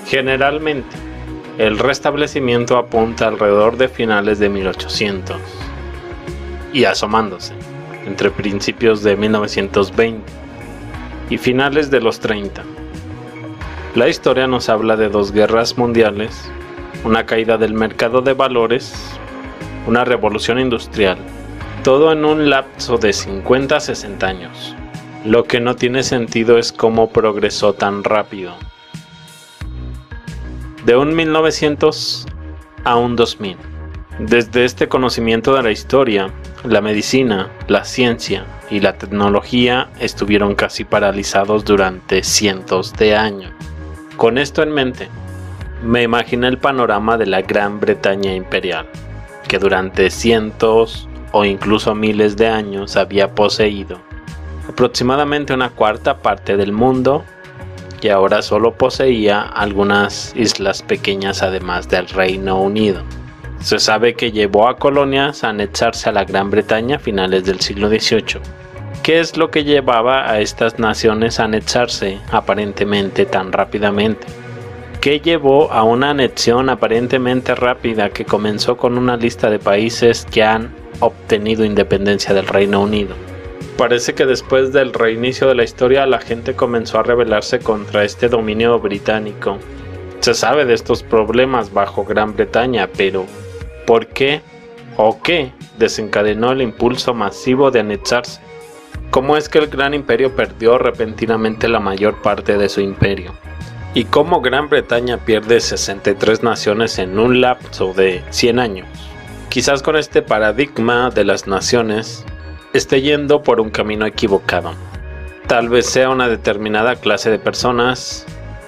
Generalmente, El restablecimiento apunta alrededor de finales de 1800 y asomándose entre principios de 1920 y finales de los 30. La historia nos habla de 2 guerras mundiales, una caída del mercado de valores, una revolución industrial, todo en un lapso de 50 a 60 años. Lo que no tiene sentido es cómo progresó tan rápido. De un 1900 a un 2000. Desde este conocimiento de la historia, la medicina, la ciencia y la tecnología estuvieron casi paralizados durante cientos de años. Con esto en mente, me imaginé el panorama de la Gran Bretaña imperial, que durante cientos o incluso miles de años había poseído aproximadamente una cuarta parte del mundo y ahora solo poseía algunas islas pequeñas además del Reino Unido. Se sabe que llevó a colonias a anexarse a la Gran Bretaña a finales del siglo XVIII. ¿Qué es lo que llevaba a estas naciones a anexarse aparentemente tan rápidamente? ¿Qué llevó a una anexión aparentemente rápida que comenzó con una lista de países que han obtenido independencia del Reino Unido? Parece que después del reinicio de la historia la gente comenzó a rebelarse contra este dominio británico. Se sabe de estos problemas bajo Gran Bretaña, pero ¿por qué o qué desencadenó el impulso masivo de anexarse? ¿Cómo es que el Gran Imperio perdió repentinamente la mayor parte de su imperio? ¿Y cómo Gran Bretaña pierde 63 naciones en un lapso de 100 años? Quizás con este paradigma de las naciones esté yendo por un camino equivocado. Tal vez sea una determinada clase de personas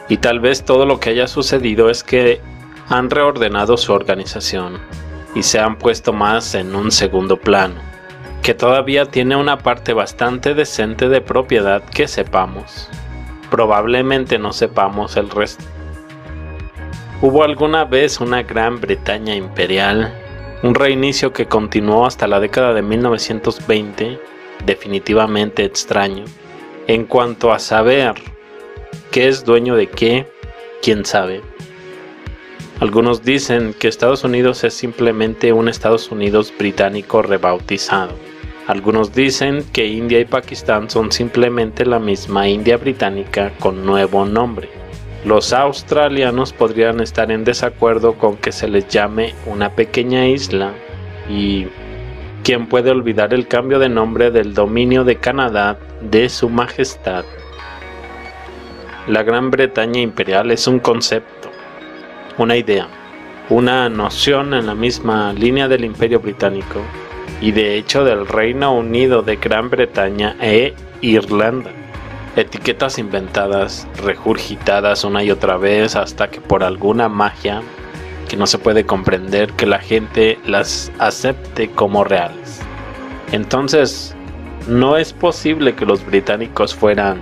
y tal vez todo lo que haya sucedido es que han reordenado su organización y se han puesto más en un segundo plano, que todavía tiene una parte bastante decente de propiedad que sepamos. Probablemente no sepamos el resto. ¿Hubo alguna vez una Gran Bretaña imperial? Un reinicio que continuó hasta la década de 1920, definitivamente extraño. En cuanto a saber qué es dueño de qué, quién sabe. Algunos dicen que Estados Unidos es simplemente un Estados Unidos británico rebautizado. Algunos dicen que India y Pakistán son simplemente la misma India británica con nuevo nombre. Los australianos podrían estar en desacuerdo con que se les llame una pequeña isla y ¿quién puede olvidar el cambio de nombre del dominio de Canadá de Su Majestad? La Gran Bretaña imperial es un concepto, una idea, una noción en la misma línea del Imperio Británico y de hecho del Reino Unido de Gran Bretaña e Irlanda. Etiquetas inventadas, regurgitadas una y otra vez hasta que por alguna magia que no se puede comprender que la gente las acepte como reales. Entonces, no es posible que los británicos fueran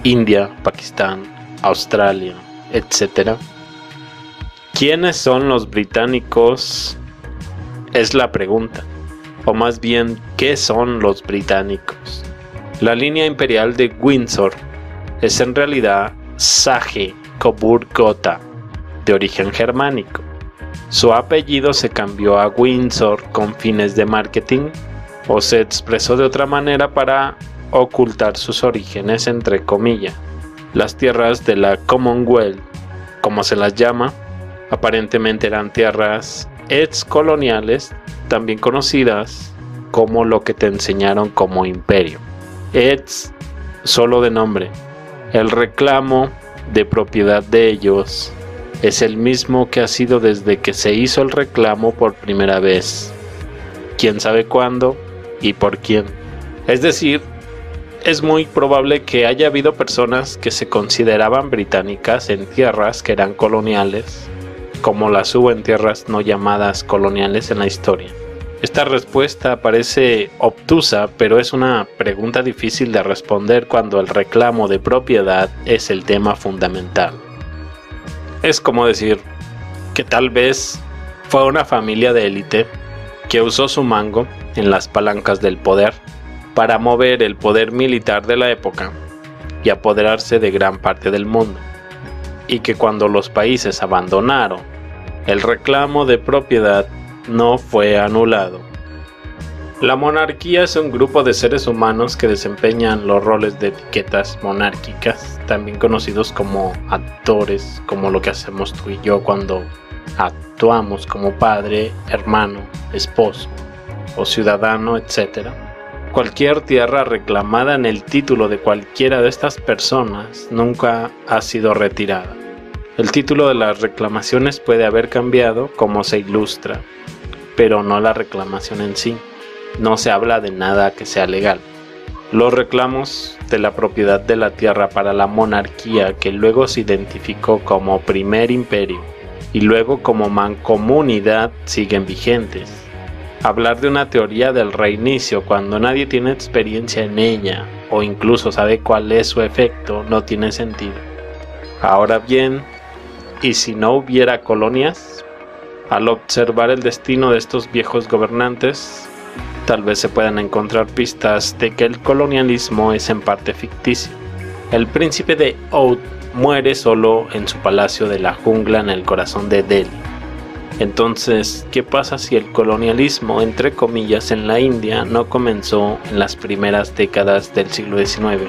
India, Pakistán, Australia, etc. ¿Quiénes son los británicos? Es la pregunta. O más bien, ¿qué son los británicos? La línea imperial de Windsor es en realidad Sage-Coburg-Gotha, de origen germánico. Su apellido se cambió a Windsor con fines de marketing o se expresó de otra manera para ocultar sus orígenes entre comillas. Las tierras de la Commonwealth, como se las llama, aparentemente eran tierras excoloniales, también conocidas como lo que te enseñaron como imperio. Ex solo de nombre. El reclamo de propiedad de ellos es el mismo que ha sido desde que se hizo el reclamo por primera vez. ¿Quién sabe cuándo y por quién? Es decir, es muy probable que haya habido personas que se consideraban británicas en tierras que eran coloniales, como las hubo en tierras no llamadas coloniales en la historia. Esta respuesta parece obtusa, pero es una pregunta difícil de responder cuando el reclamo de propiedad es el tema fundamental. Es como decir que tal vez fue una familia de élite que usó su mango en las palancas del poder para mover el poder militar de la época y apoderarse de gran parte del mundo, y que cuando los países abandonaron El reclamo de propiedad no fue anulado. La monarquía es un grupo de seres humanos que desempeñan los roles de etiquetas monárquicas, también conocidos como actores, como lo que hacemos tú y yo cuando actuamos como padre, hermano, esposo o ciudadano, etc. Cualquier tierra reclamada en el título de cualquiera de estas personas nunca ha sido retirada. El título de las reclamaciones puede haber cambiado, como se ilustra, pero no la reclamación en sí. No se habla de nada que sea legal. Los reclamos de la propiedad de la tierra para la monarquía, que luego se identificó como Primer Imperio y luego como Mancomunidad, siguen vigentes. Hablar de una teoría del reinicio cuando nadie tiene experiencia en ella o incluso sabe cuál es su efecto no tiene sentido. Ahora bien, ¿y si no hubiera colonias? Al observar el destino de estos viejos gobernantes, tal vez se puedan encontrar pistas de que el colonialismo es en parte ficticio. El príncipe de Oudh muere solo en su palacio de la jungla en el corazón de Delhi. Entonces, ¿qué pasa si el colonialismo, entre comillas, en la India no comenzó en las primeras décadas del siglo XIX?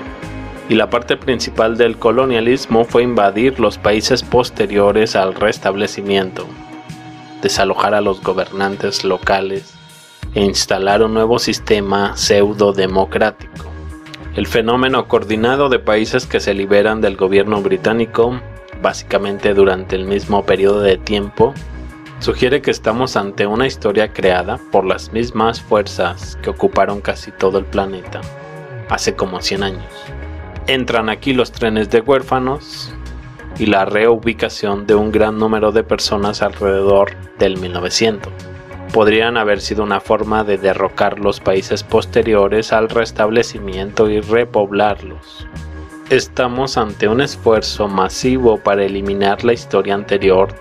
Y la parte principal del colonialismo fue invadir los países posteriores al restablecimiento, desalojar a los gobernantes locales e instalar un nuevo sistema pseudo-democrático. El fenómeno coordinado de países que se liberan del gobierno británico, básicamente durante el mismo periodo de tiempo, sugiere que estamos ante una historia creada por las mismas fuerzas que ocuparon casi todo el planeta hace como 100 años. Entran aquí los trenes de huérfanos y la reubicación de un gran número de personas alrededor del 1900. Podrían haber sido una forma de derrocar los países posteriores al restablecimiento y repoblarlos. Estamos ante un esfuerzo masivo para eliminar la historia anterior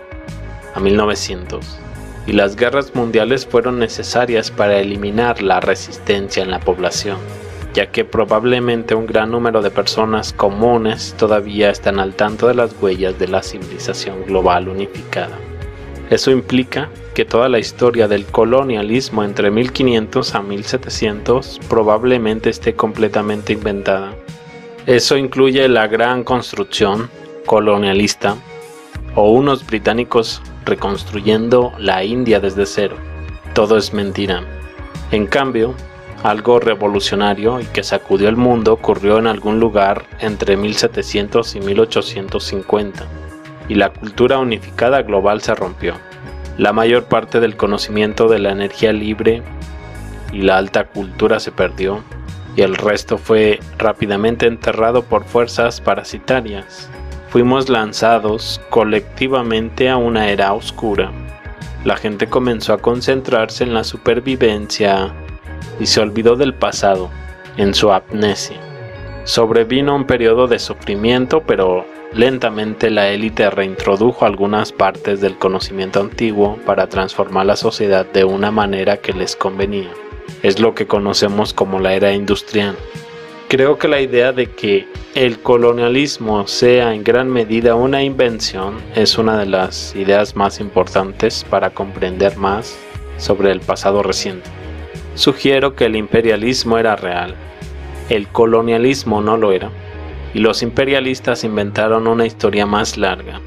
a 1900, y las guerras mundiales fueron necesarias para eliminar la resistencia en la población, ya que probablemente un gran número de personas comunes todavía están al tanto de las huellas de la civilización global unificada. Eso implica que toda la historia del colonialismo entre 1500 a 1700 probablemente esté completamente inventada. Eso incluye la gran construcción colonialista o unos británicos reconstruyendo la India desde cero. Todo es mentira. En cambio, algo revolucionario y que sacudió el mundo ocurrió en algún lugar entre 1700 y 1850, y la cultura unificada global se rompió. La mayor parte del conocimiento de la energía libre y la alta cultura se perdió, y el resto fue rápidamente enterrado por fuerzas parasitarias. Fuimos lanzados colectivamente a una era oscura. La gente comenzó a concentrarse en la supervivencia y se olvidó del pasado, en su amnesia. Sobrevino un periodo de sufrimiento, pero lentamente la élite reintrodujo algunas partes del conocimiento antiguo para transformar la sociedad de una manera que les convenía. Es lo que conocemos como la era industrial. Creo que la idea de que el colonialismo sea en gran medida una invención es una de las ideas más importantes para comprender más sobre el pasado reciente. Sugiero que el imperialismo era real, el colonialismo no lo era, y los imperialistas inventaron una historia más larga.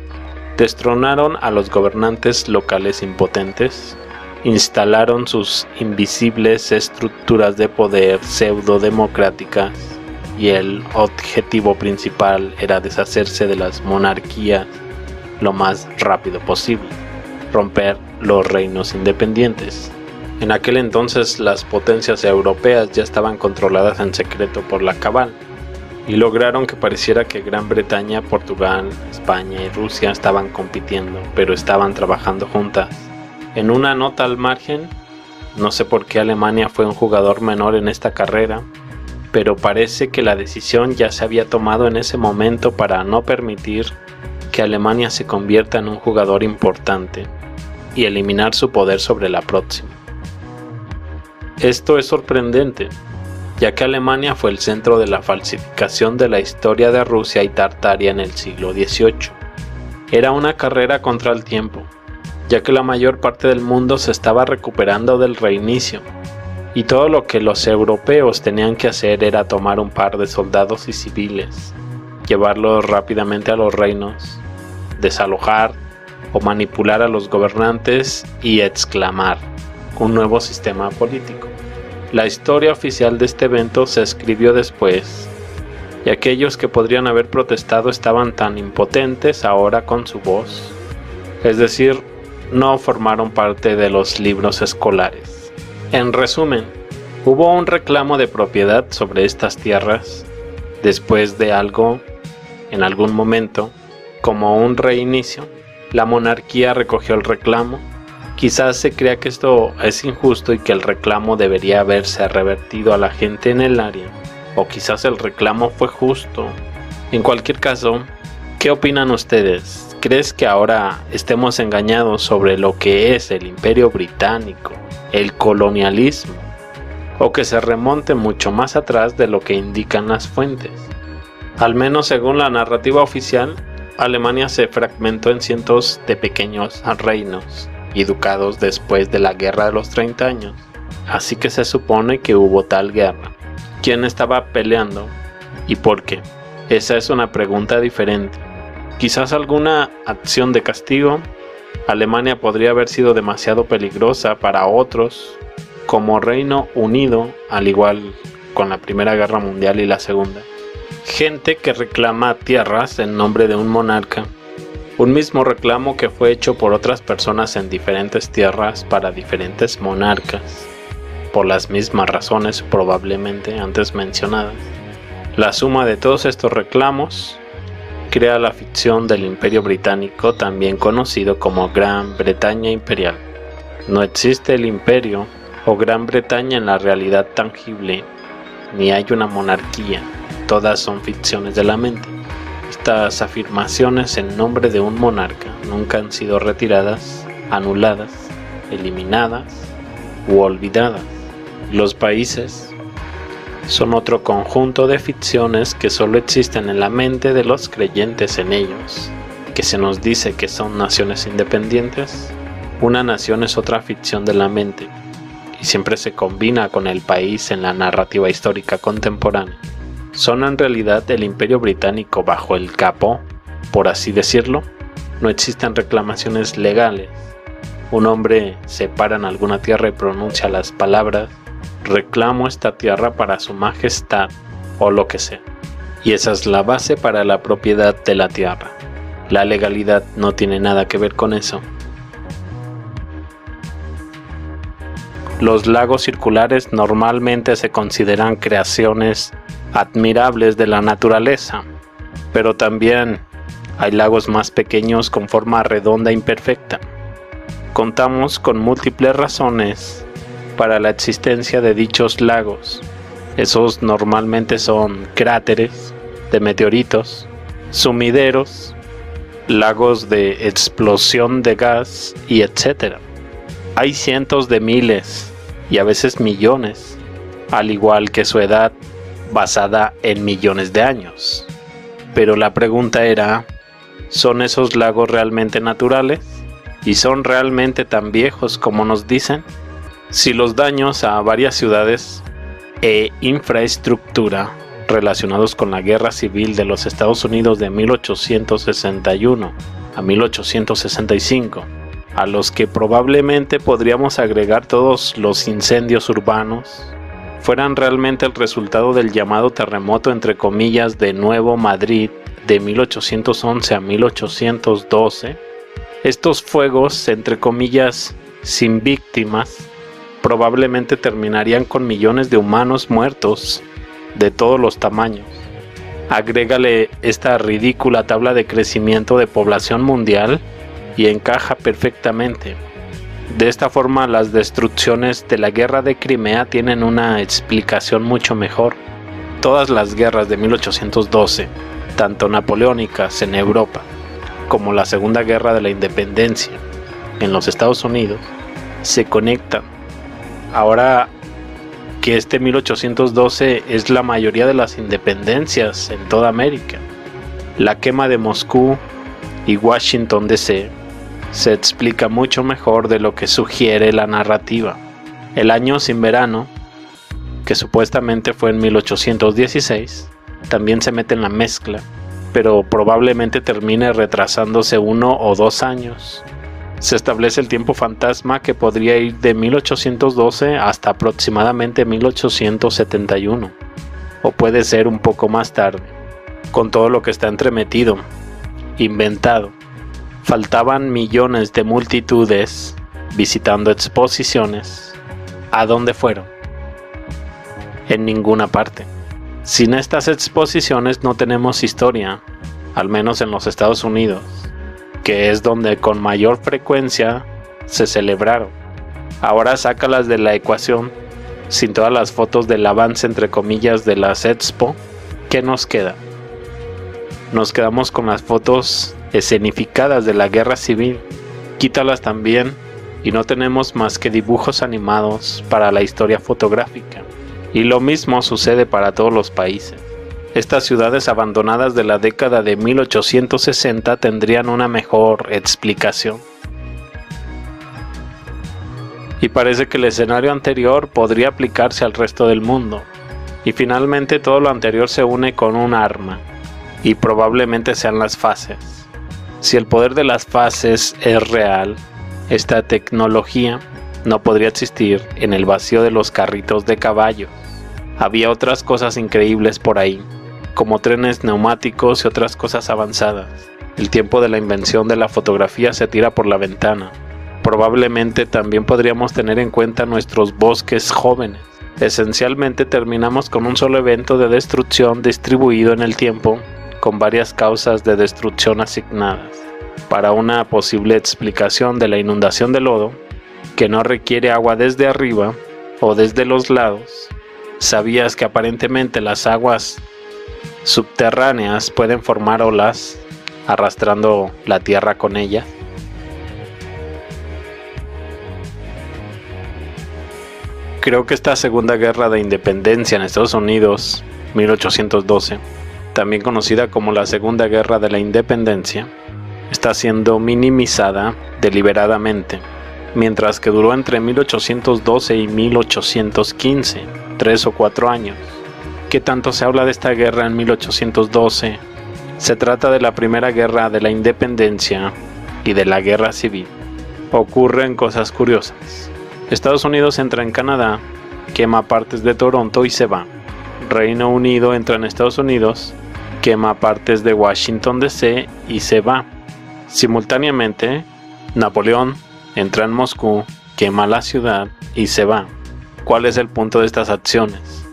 Destronaron a los gobernantes locales impotentes, instalaron sus invisibles estructuras de poder pseudo-democráticas, y el objetivo principal era deshacerse de las monarquías lo más rápido posible, romper los reinos independientes. En aquel entonces las potencias europeas ya estaban controladas en secreto por la Cabal, y lograron que pareciera que Gran Bretaña, Portugal, España y Rusia estaban compitiendo, pero estaban trabajando juntas. En una nota al margen, no sé por qué Alemania fue un jugador menor en esta carrera, pero parece que la decisión ya se había tomado en ese momento para no permitir que Alemania se convierta en un jugador importante y eliminar su poder sobre la próxima. Esto es sorprendente, ya que Alemania fue el centro de la falsificación de la historia de Rusia y Tartaria en el siglo XVIII. Era una carrera contra el tiempo. ya que la mayor parte del mundo se estaba recuperando del reinicio, y todo lo que los europeos tenían que hacer era tomar un par de soldados y civiles, llevarlos rápidamente a los reinos, desalojar o manipular a los gobernantes y exclamar un nuevo sistema político. La historia oficial de este evento se escribió después, y aquellos que podrían haber protestado estaban tan impotentes ahora con su voz, es decir, no formaron parte de los libros escolares. En resumen, hubo un reclamo de propiedad sobre estas tierras después de algo, en algún momento, como un reinicio. La monarquía recogió el reclamo. Quizás se crea que esto es injusto y que el reclamo debería haberse revertido a la gente en el área, o quizás el reclamo fue justo. En cualquier caso, ¿qué opinan ustedes? ¿Crees que ahora estemos engañados sobre lo que es el Imperio Británico, el colonialismo, o que se remonte mucho más atrás de lo que indican las fuentes? Al menos según la narrativa oficial, Alemania se fragmentó en cientos de pequeños reinos y ducados después de la Guerra de los 30 años, así que se supone que hubo tal guerra. ¿Quién estaba peleando y por qué? Esa es una pregunta diferente. Quizás alguna acción de castigo. Alemania podría haber sido demasiado peligrosa para otros, como Reino Unido, al igual con la Primera Guerra Mundial y la Segunda. Gente que reclama tierras en nombre de un monarca. Un mismo reclamo que fue hecho por otras personas en diferentes tierras para diferentes monarcas, por las mismas razones probablemente antes mencionadas. La suma de todos estos reclamos crea la ficción del Imperio Británico, también conocido como Gran Bretaña Imperial. No existe el imperio o Gran Bretaña en la realidad tangible, ni hay una monarquía, todas son ficciones de la mente. Estas afirmaciones en nombre de un monarca nunca han sido retiradas, anuladas, eliminadas u olvidadas. Los países son otro conjunto de ficciones que solo existen en la mente de los creyentes en ellos, que se nos dice que son naciones independientes. Una nación es otra ficción de la mente, y siempre se combina con el país en la narrativa histórica contemporánea. Son en realidad el Imperio Británico bajo el capó, por así decirlo. No existen reclamaciones legales. Un hombre se para en alguna tierra y pronuncia las palabras: reclamo esta tierra para su majestad, o lo que sea. Y esa es la base para la propiedad de la tierra. La legalidad no tiene nada que ver con eso. Los lagos circulares normalmente se consideran creaciones admirables de la naturaleza, pero también hay lagos más pequeños con forma redonda e imperfecta. Contamos con múltiples razones para la existencia de dichos lagos. Esos normalmente son cráteres de meteoritos, sumideros, lagos de explosión de gas y etc. Hay cientos de miles y a veces millones, al igual que su edad basada en millones de años. Pero la pregunta era, ¿son esos lagos realmente naturales? ¿Y son realmente tan viejos como nos dicen? Si los daños a varias ciudades e infraestructura relacionados con la Guerra Civil de los Estados Unidos de 1861 a 1865, a los que probablemente podríamos agregar todos los incendios urbanos, fueran realmente el resultado del llamado terremoto entre comillas de Nuevo Madrid de 1811 a 1812, estos fuegos entre comillas sin víctimas probablemente terminarían con millones de humanos muertos de todos los tamaños. Agrégale esta ridícula tabla de crecimiento de población mundial y encaja perfectamente. De esta forma, las destrucciones de la guerra de Crimea tienen una explicación mucho mejor. Todas las guerras de 1812, tanto napoleónicas en Europa como la Segunda Guerra de la Independencia en los Estados Unidos, se conectan. Ahora que este 1812 es la mayoría de las independencias en toda América, la quema de Moscú y Washington DC se explica mucho mejor de lo que sugiere la narrativa. El año sin verano, que supuestamente fue en 1816, también se mete en la mezcla, pero probablemente termine retrasándose 1 o 2 años. Se establece el tiempo fantasma que podría ir de 1812 hasta aproximadamente 1871, o puede ser un poco más tarde, con todo lo que está entremetido, inventado. Faltaban millones de multitudes visitando exposiciones. ¿A dónde fueron? En ninguna parte. Sin estas exposiciones no tenemos historia, al menos en los Estados Unidos, que es donde con mayor frecuencia se celebraron. Ahora sácalas de la ecuación, sin todas las fotos del avance entre comillas de las Expo, ¿qué nos queda? Nos quedamos con las fotos escenificadas de la guerra civil. Quítalas también y no tenemos más que dibujos animados para la historia fotográfica. Y lo mismo sucede para todos los países. Estas ciudades abandonadas de la década de 1860 tendrían una mejor explicación. Y parece que el escenario anterior podría aplicarse al resto del mundo. Y finalmente todo lo anterior se une con un arma. Y probablemente sean las fases. Si el poder de las fases es real, esta tecnología no podría existir en el vacío de los carritos de caballo. Había otras cosas increíbles por ahí, como trenes neumáticos y otras cosas avanzadas. El tiempo de la invención de la fotografía se tira por la ventana. Probablemente también podríamos tener en cuenta nuestros bosques jóvenes. Esencialmente terminamos con un solo evento de destrucción distribuido en el tiempo, con varias causas de destrucción asignadas. Para una posible explicación de la inundación de lodo, que no requiere agua desde arriba o desde los lados, ¿sabías que aparentemente las aguas subterráneas pueden formar olas arrastrando la tierra con ellas? Creo que esta Segunda Guerra de Independencia en Estados Unidos, 1812, también conocida como la Segunda Guerra de la Independencia, está siendo minimizada deliberadamente, mientras que duró entre 1812 y 1815, 3 o 4 años. ¿Qué tanto se habla de esta guerra en 1812? Se trata de la primera guerra de la independencia y de la guerra civil. Ocurren cosas curiosas. Estados Unidos entra en Canadá, quema partes de Toronto y se va. Reino Unido entra en Estados Unidos, quema partes de Washington DC y se va. Simultáneamente, Napoleón entra en Moscú, quema la ciudad y se va. ¿Cuál es el punto de estas acciones?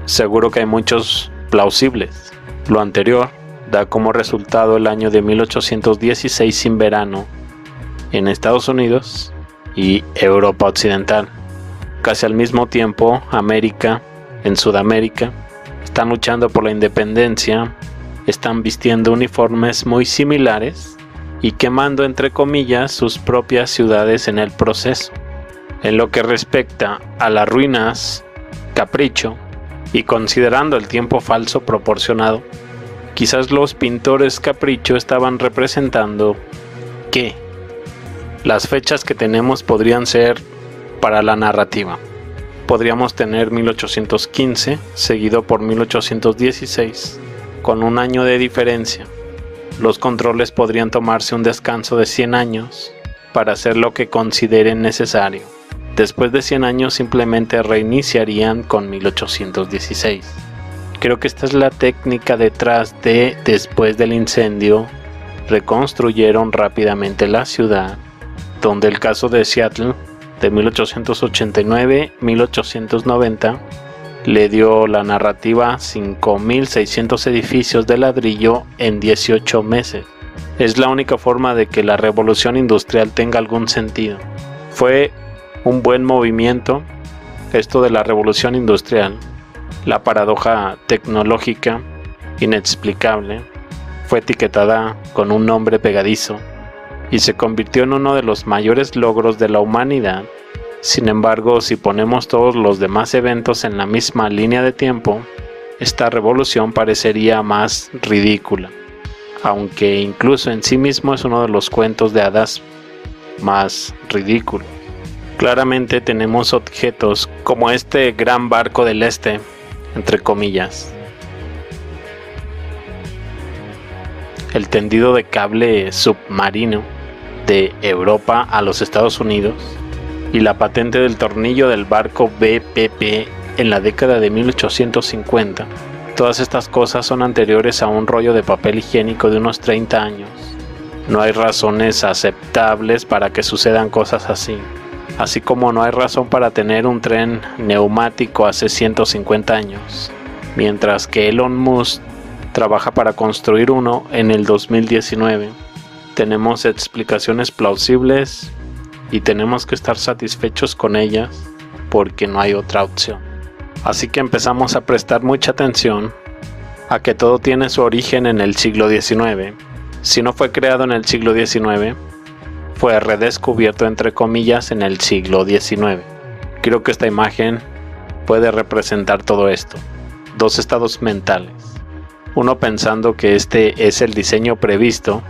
Seguro que hay muchos plausibles. Lo anterior da como resultado el año de 1816 sin verano en Estados Unidos y Europa Occidental. Casi al mismo tiempo, América, en Sudamérica, están luchando por la independencia, están vistiendo uniformes muy similares y quemando entre comillas sus propias ciudades en el proceso. En lo que respecta a las ruinas, capricho, y considerando el tiempo falso proporcionado, quizás los pintores capricho estaban representando que las fechas que tenemos podrían ser para la narrativa. Podríamos tener 1815 seguido por 1816, con un año de diferencia. Los controles podrían tomarse un descanso de 100 años para hacer lo que consideren necesario. Después de 100 años simplemente reiniciarían con 1816. Creo que esta es la técnica detrás de después del incendio, reconstruyeron rápidamente la ciudad, donde el caso de Seattle de 1889-1890 le dio la narrativa 5.600 edificios de ladrillo en 18 meses. Es la única forma de que la revolución industrial tenga algún sentido. Fue un buen movimiento esto de la revolución industrial. La paradoja tecnológica inexplicable fue etiquetada con un nombre pegadizo y se convirtió en uno de los mayores logros de la humanidad. Sin embargo, si ponemos todos los demás eventos en la misma línea de tiempo, esta revolución parecería más ridícula, aunque incluso en sí mismo es uno de los cuentos de hadas más ridículo. Claramente tenemos objetos como este gran barco del este, entre comillas, el tendido de cable submarino de Europa a los Estados Unidos y la patente del tornillo del barco BPP en la década de 1850. Todas estas cosas son anteriores a un rollo de papel higiénico de unos 30 años. No hay razones aceptables para que sucedan cosas así como no hay razón para tener un tren neumático hace 150 años, mientras que Elon Musk trabaja para construir uno en el 2019. Tenemos explicaciones plausibles y tenemos que estar satisfechos con ellas porque no hay otra opción. Así que empezamos a prestar mucha atención a que todo tiene su origen en el siglo XIX. Si no fue creado en el siglo XIX, fue redescubierto entre comillas en el siglo XIX. Creo que esta imagen puede representar todo esto. Dos estados mentales. Uno pensando que este es el diseño previsto,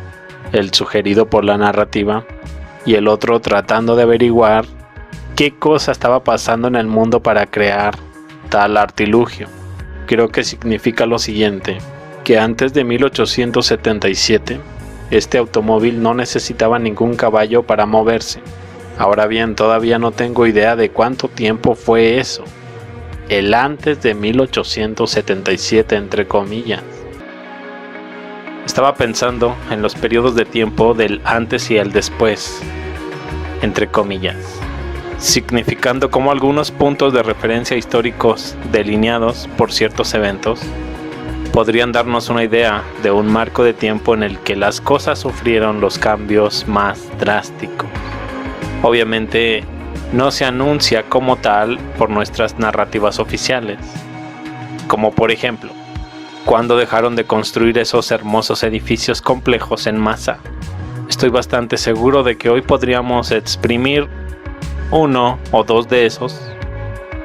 el sugerido por la narrativa, y el otro tratando de averiguar qué cosa estaba pasando en el mundo para crear tal artilugio. Creo que significa lo siguiente, que antes de 1877, este automóvil no necesitaba ningún caballo para moverse. Ahora bien, todavía no tengo idea de cuánto tiempo fue eso. El antes de 1877, entre comillas. Estaba pensando en los periodos de tiempo del antes y el después, entre comillas, significando como algunos puntos de referencia históricos delineados por ciertos eventos podrían darnos una idea de un marco de tiempo en el que las cosas sufrieron los cambios más drásticos. Obviamente no se anuncia como tal por nuestras narrativas oficiales, como por ejemplo, cuando dejaron de construir esos hermosos edificios complejos en masa. Estoy bastante seguro de que hoy podríamos exprimir uno o dos de esos,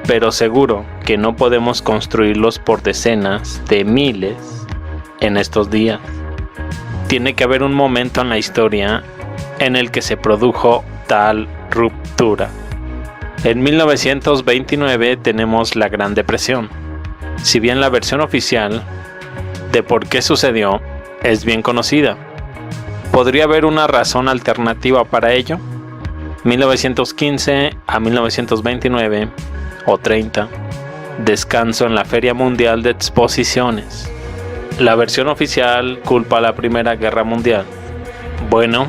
pero seguro que no podemos construirlos por decenas de miles en estos días. Tiene que haber un momento en la historia en el que se produjo tal ruptura. En 1929 tenemos la Gran Depresión. Si bien la versión oficial de por qué sucedió es bien conocida, ¿podría haber una razón alternativa para ello? 1915 a 1929 o 30, descanso en la Feria Mundial de Exposiciones. La versión oficial culpa a la Primera Guerra Mundial. Bueno,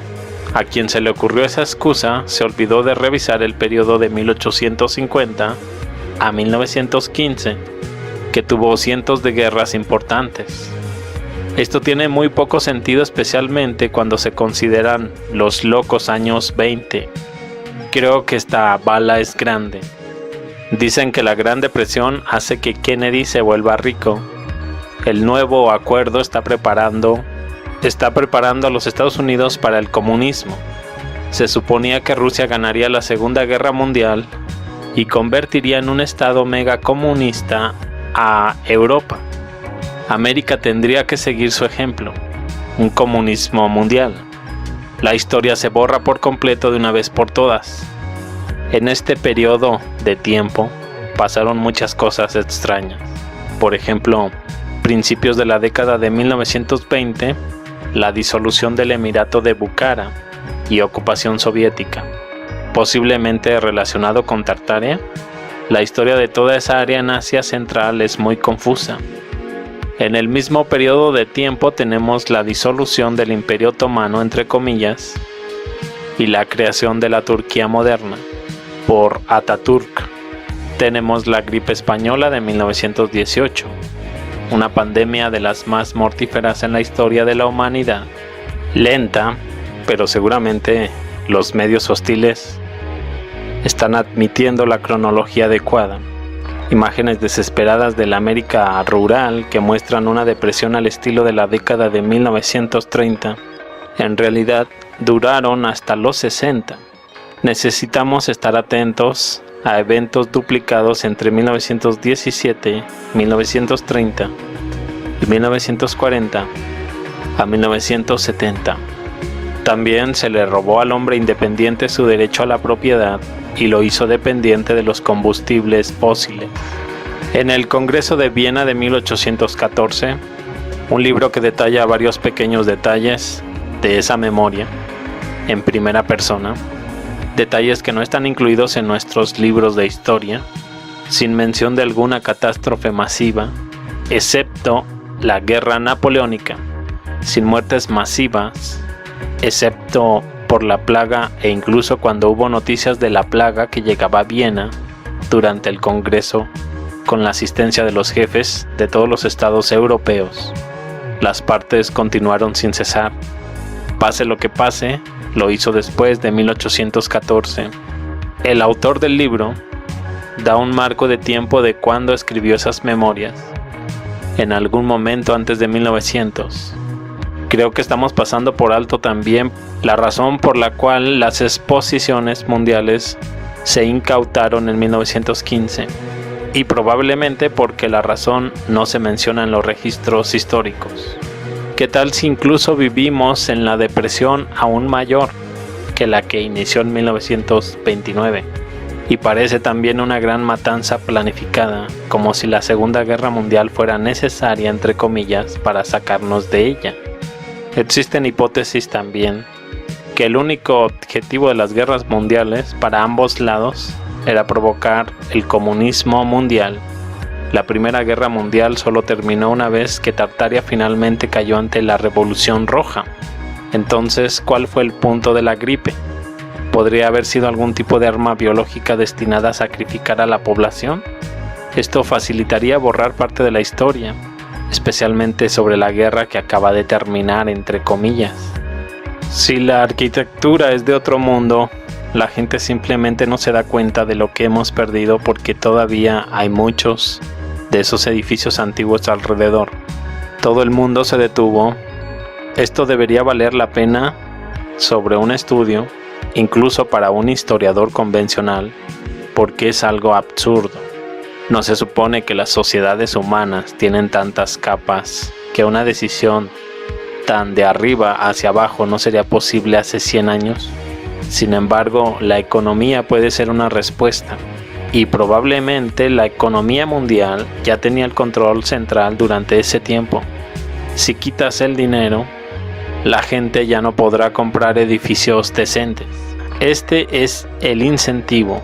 a quien se le ocurrió esa excusa se olvidó de revisar el periodo de 1850 a 1915, que tuvo cientos de guerras importantes. Esto tiene muy poco sentido, especialmente cuando se consideran los locos años 20. Creo que esta bala es grande. Dicen que la Gran Depresión hace que Kennedy se vuelva rico. El nuevo acuerdo está preparando a los Estados Unidos para el comunismo. Se suponía que Rusia ganaría la Segunda Guerra Mundial y convertiría en un estado megacomunista a Europa. América tendría que seguir su ejemplo, un comunismo mundial. La historia se borra por completo de una vez por todas. En este periodo de tiempo pasaron muchas cosas extrañas. Por ejemplo, principios de la década de 1920, la disolución del Emirato de Bukhara y ocupación soviética, posiblemente relacionado con Tartaria. La historia de toda esa área en Asia Central es muy confusa. En el mismo periodo de tiempo tenemos la disolución del Imperio Otomano, entre comillas, y la creación de la Turquía moderna por Atatürk. Tenemos la gripe española de 1918, una pandemia de las más mortíferas en la historia de la humanidad. Lenta, pero seguramente los medios hostiles están admitiendo la cronología adecuada. Imágenes desesperadas de la América rural que muestran una depresión al estilo de la década de 1930. En realidad, duraron hasta los 60. Necesitamos estar atentos a eventos duplicados entre 1917, 1930 y 1940 a 1970. También se le robó al hombre independiente su derecho a la propiedad y lo hizo dependiente de los combustibles fósiles. En el Congreso de Viena de 1814, un libro que detalla varios pequeños detalles de esa memoria, en primera persona, detalles que no están incluidos en nuestros libros de historia, sin mención de alguna catástrofe masiva, excepto la guerra napoleónica, sin muertes masivas, excepto por la plaga e incluso cuando hubo noticias de la plaga que llegaba a Viena durante el Congreso con la asistencia de los jefes de todos los estados europeos. Las partes continuaron sin cesar. Pase lo que pase, lo hizo después de 1814. El autor del libro da un marco de tiempo de cuándo escribió esas memorias, en algún momento antes de 1900. Creo que estamos pasando por alto también la razón por la cual las exposiciones mundiales se incautaron en 1915, y probablemente porque la razón no se menciona en los registros históricos. ¿Qué tal si incluso vivimos en la depresión aún mayor que la que inició en 1929? Y parece también una gran matanza planificada, como si la Segunda Guerra Mundial fuera necesaria, entre comillas, para sacarnos de ella. Existen hipótesis también que el único objetivo de las guerras mundiales para ambos lados era provocar el comunismo mundial. La Primera Guerra Mundial solo terminó una vez que Tartaria finalmente cayó ante la Revolución Roja. Entonces, ¿cuál fue el punto de la gripe? ¿Podría haber sido algún tipo de arma biológica destinada a sacrificar a la población? Esto facilitaría borrar parte de la historia, especialmente sobre la guerra que acaba de terminar, entre comillas. Si la arquitectura es de otro mundo, la gente simplemente no se da cuenta de lo que hemos perdido porque todavía hay muchos de esos edificios antiguos alrededor. Todo el mundo se detuvo. Esto debería valer la pena sobre un estudio, incluso para un historiador convencional, porque es algo absurdo. No se supone que las sociedades humanas tienen tantas capas que una decisión tan de arriba hacia abajo no sería posible hace 100 años. Sin embargo, la economía puede ser una respuesta, y probablemente la economía mundial ya tenía el control central durante ese tiempo. Si quitas el dinero, la gente ya no podrá comprar edificios decentes. Este es el incentivo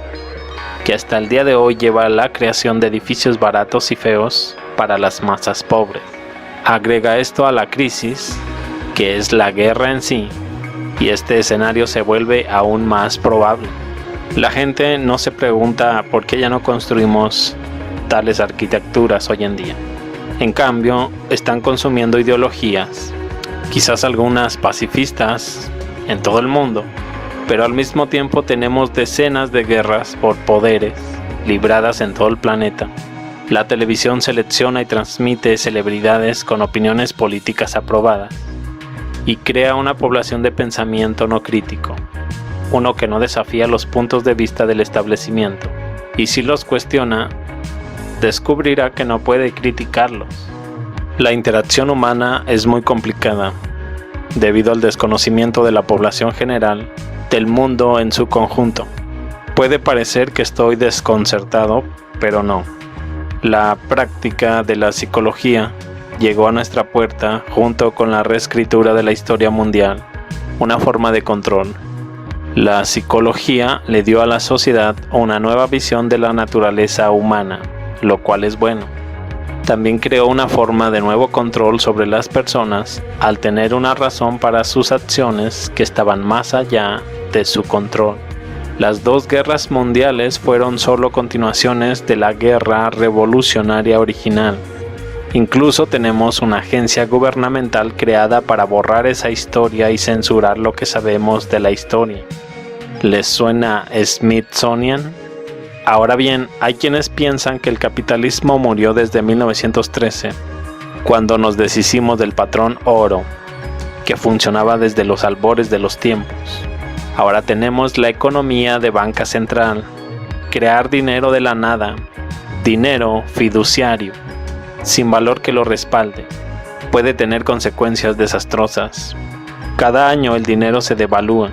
que hasta el día de hoy lleva a la creación de edificios baratos y feos para las masas pobres. Agrega esto a la crisis, que es la guerra en sí, y este escenario se vuelve aún más probable. La gente no se pregunta por qué ya no construimos tales arquitecturas hoy en día. En cambio, están consumiendo ideologías, quizás algunas pacifistas en todo el mundo, pero al mismo tiempo tenemos decenas de guerras por poderes libradas en todo el planeta. La televisión selecciona y transmite celebridades con opiniones políticas aprobadas y crea una población de pensamiento no crítico, uno que no desafía los puntos de vista del establecimiento, y si los cuestiona, descubrirá que no puede criticarlos. La interacción humana es muy complicada, debido al desconocimiento de la población general del mundo en su conjunto. Puede parecer que estoy desconcertado, pero no. La práctica de la psicología llegó a nuestra puerta junto con la reescritura de la historia mundial, una forma de control. La psicología le dio a la sociedad una nueva visión de la naturaleza humana, lo cual es bueno. También creó una forma de nuevo control sobre las personas al tener una razón para sus acciones que estaban más allá de su control. Las dos guerras mundiales fueron solo continuaciones de la guerra revolucionaria original. Incluso tenemos una agencia gubernamental creada para borrar esa historia y censurar lo que sabemos de la historia. ¿Les suena Smithsonian? Ahora bien, hay quienes piensan que el capitalismo murió desde 1913, cuando nos deshicimos del patrón oro, que funcionaba desde los albores de los tiempos. Ahora tenemos la economía de banca central, crear dinero de la nada, dinero fiduciario, sin valor que lo respalde. Puede tener consecuencias desastrosas. Cada año el dinero se devalúa.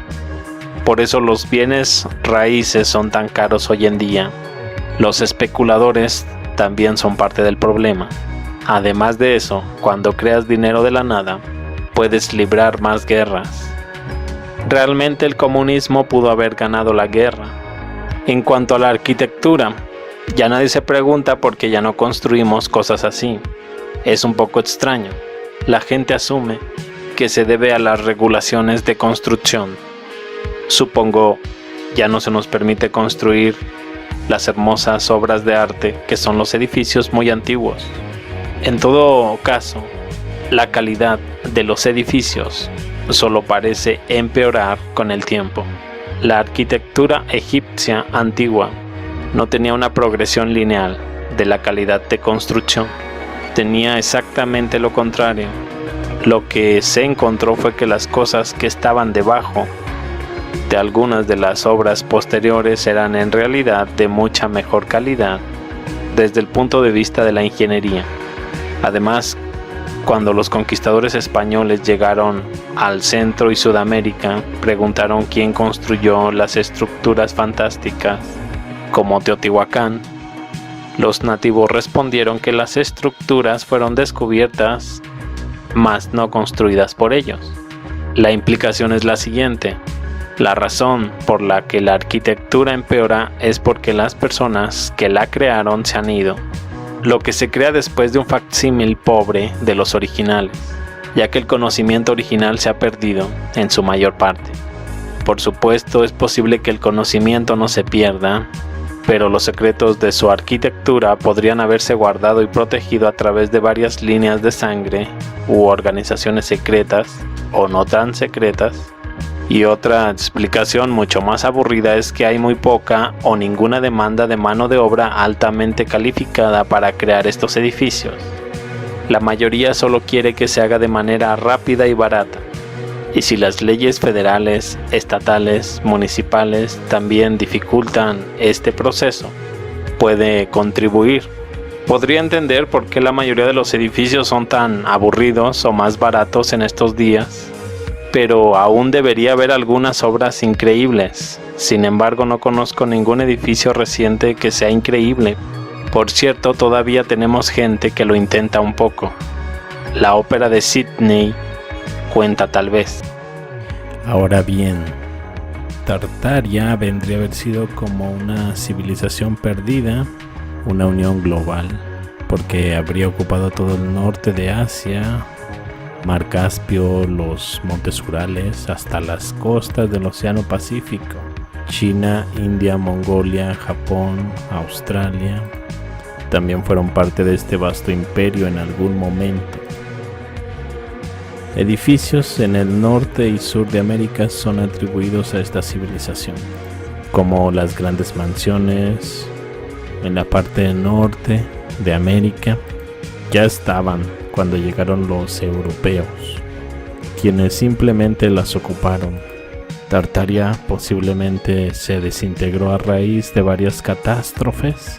Por eso los bienes raíces son tan caros hoy en día. Los especuladores también son parte del problema. Además de eso, cuando creas dinero de la nada, puedes librar más guerras. Realmente el comunismo pudo haber ganado la guerra. En cuanto a la arquitectura, ya nadie se pregunta por qué ya no construimos cosas así. Es un poco extraño. La gente asume que se debe a las regulaciones de construcción. Supongo, ya no se nos permite construir las hermosas obras de arte que son los edificios muy antiguos. En todo caso, la calidad de los edificios solo parece empeorar con el tiempo. La arquitectura egipcia antigua no tenía una progresión lineal de la calidad de construcción. Tenía exactamente lo contrario. Lo que se encontró fue que las cosas que estaban debajo de algunas de las obras posteriores eran en realidad de mucha mejor calidad desde el punto de vista de la ingeniería. Además, cuando los conquistadores españoles llegaron al Centro y Sudamérica, preguntaron quién construyó las estructuras fantásticas como Teotihuacán. Los nativos respondieron que las estructuras fueron descubiertas, mas no construidas por ellos. La implicación es la siguiente: la razón por la que la arquitectura empeora es porque las personas que la crearon se han ido. Lo que se crea después de un facsímil pobre de los originales, ya que el conocimiento original se ha perdido en su mayor parte. Por supuesto, es posible que el conocimiento no se pierda, pero los secretos de su arquitectura podrían haberse guardado y protegido a través de varias líneas de sangre u organizaciones secretas o no tan secretas. Y otra explicación mucho más aburrida es que hay muy poca o ninguna demanda de mano de obra altamente calificada para crear estos edificios. La mayoría solo quiere que se haga de manera rápida y barata. Y si las leyes federales, estatales, municipales también dificultan este proceso, puede contribuir. Podría entender por qué la mayoría de los edificios son tan aburridos o más baratos en estos días, pero aún debería haber algunas obras increíbles. Sin embargo, no conozco ningún edificio reciente que sea increíble. Por cierto, todavía tenemos gente que lo intenta un poco. La ópera de Sydney cuenta tal vez. Ahora bien, Tartaria vendría a haber sido como una civilización perdida, una unión global, porque habría ocupado todo el norte de Asia, Mar Caspio, los montes Urales, hasta las costas del Océano Pacífico, China, India, Mongolia, Japón, Australia. También fueron parte de este vasto imperio en algún momento. Edificios en el norte y sur de América son atribuidos a esta civilización, como las grandes mansiones en la parte norte de América. Ya estaban cuando llegaron los europeos, quienes simplemente las ocuparon. Tartaria posiblemente se desintegró a raíz de varias catástrofes,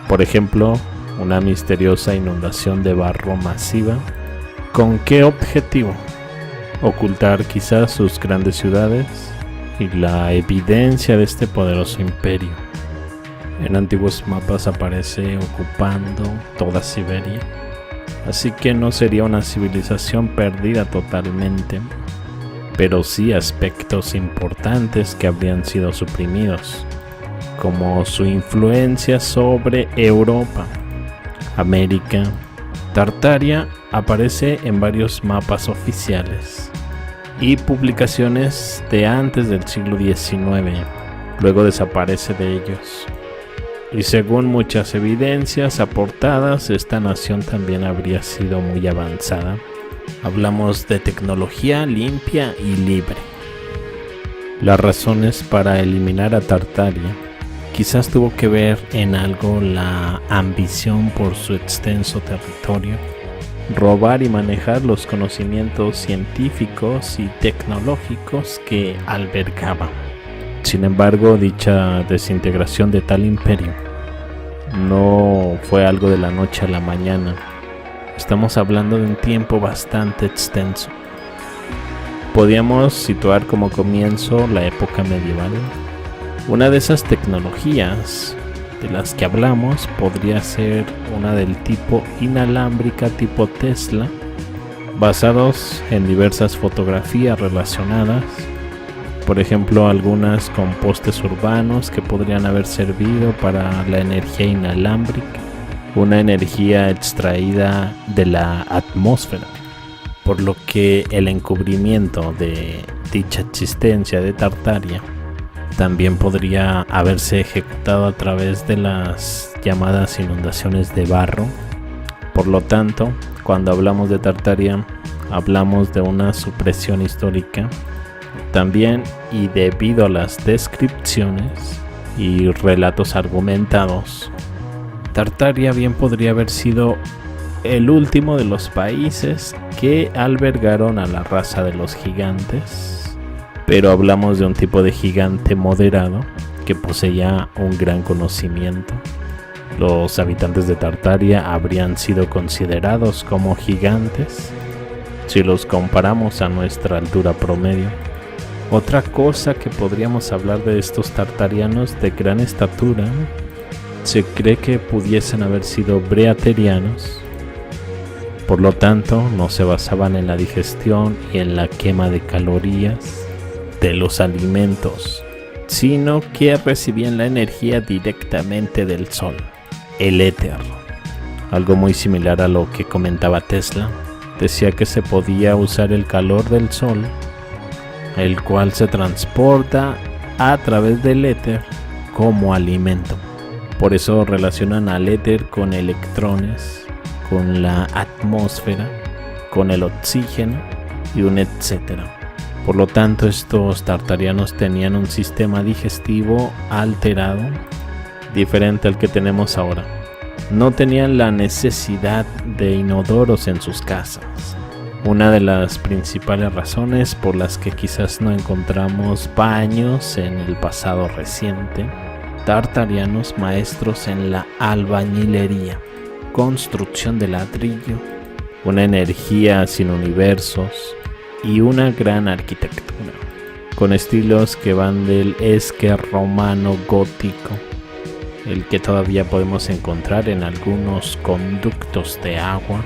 por ejemplo, una misteriosa inundación de barro masiva. ¿Con qué objetivo? Ocultar quizás sus grandes ciudades y la evidencia de este poderoso imperio. En antiguos mapas aparece ocupando toda Siberia, así que no sería una civilización perdida totalmente, pero sí aspectos importantes que habrían sido suprimidos, como su influencia sobre Europa, América. Tartaria aparece en varios mapas oficiales y publicaciones de antes del siglo XIX, luego desaparece de ellos. Y según muchas evidencias aportadas, esta nación también habría sido muy avanzada. Hablamos de tecnología limpia y libre. Las razones para eliminar a Tartaria quizás tuvo que ver en algo la ambición por su extenso territorio, robar y manejar los conocimientos científicos y tecnológicos que albergaba. Sin embargo, dicha desintegración de tal imperio no fue algo de la noche a la mañana. Estamos hablando de un tiempo bastante extenso. Podríamos situar como comienzo la época medieval. Una de esas tecnologías de las que hablamos podría ser una del tipo inalámbrica tipo Tesla, basados en diversas fotografías relacionadas, por ejemplo algunas con postes urbanos que podrían haber servido para la energía inalámbrica, una energía extraída de la atmósfera, por lo que el encubrimiento de dicha existencia de Tartaria también podría haberse ejecutado a través de las llamadas inundaciones de barro. Por lo tanto, cuando hablamos de Tartaria, hablamos de una supresión histórica. También, y debido a las descripciones y relatos argumentados, Tartaria bien podría haber sido el último de los países que albergaron a la raza de los gigantes, pero hablamos de un tipo de gigante moderado que poseía un gran conocimiento. Los habitantes de Tartaria habrían sido considerados como gigantes si los comparamos a nuestra altura promedio. Otra cosa que podríamos hablar de estos tartarianos de gran estatura, se cree que pudiesen haber sido breaterianos. Por lo tanto, no se basaban en la digestión y en la quema de calorías de los alimentos, sino que recibían la energía directamente del sol, el éter. Algo muy similar a lo que comentaba Tesla. Decía que se podía usar el calor del sol, el cual se transporta a través del éter como alimento. Por eso relacionan al éter con electrones, con la atmósfera, con el oxígeno y un etcétera. Por lo tanto, estos tartarianos tenían un sistema digestivo alterado, diferente al que tenemos ahora. No tenían la necesidad de inodoros en sus casas. Una de las principales razones por las que quizás no encontramos baños en el pasado reciente, tartarianos maestros en la albañilería, construcción de ladrillo, una energía sin universos y una gran arquitectura, con estilos que van del esque romano gótico, el que todavía podemos encontrar en algunos conductos de agua,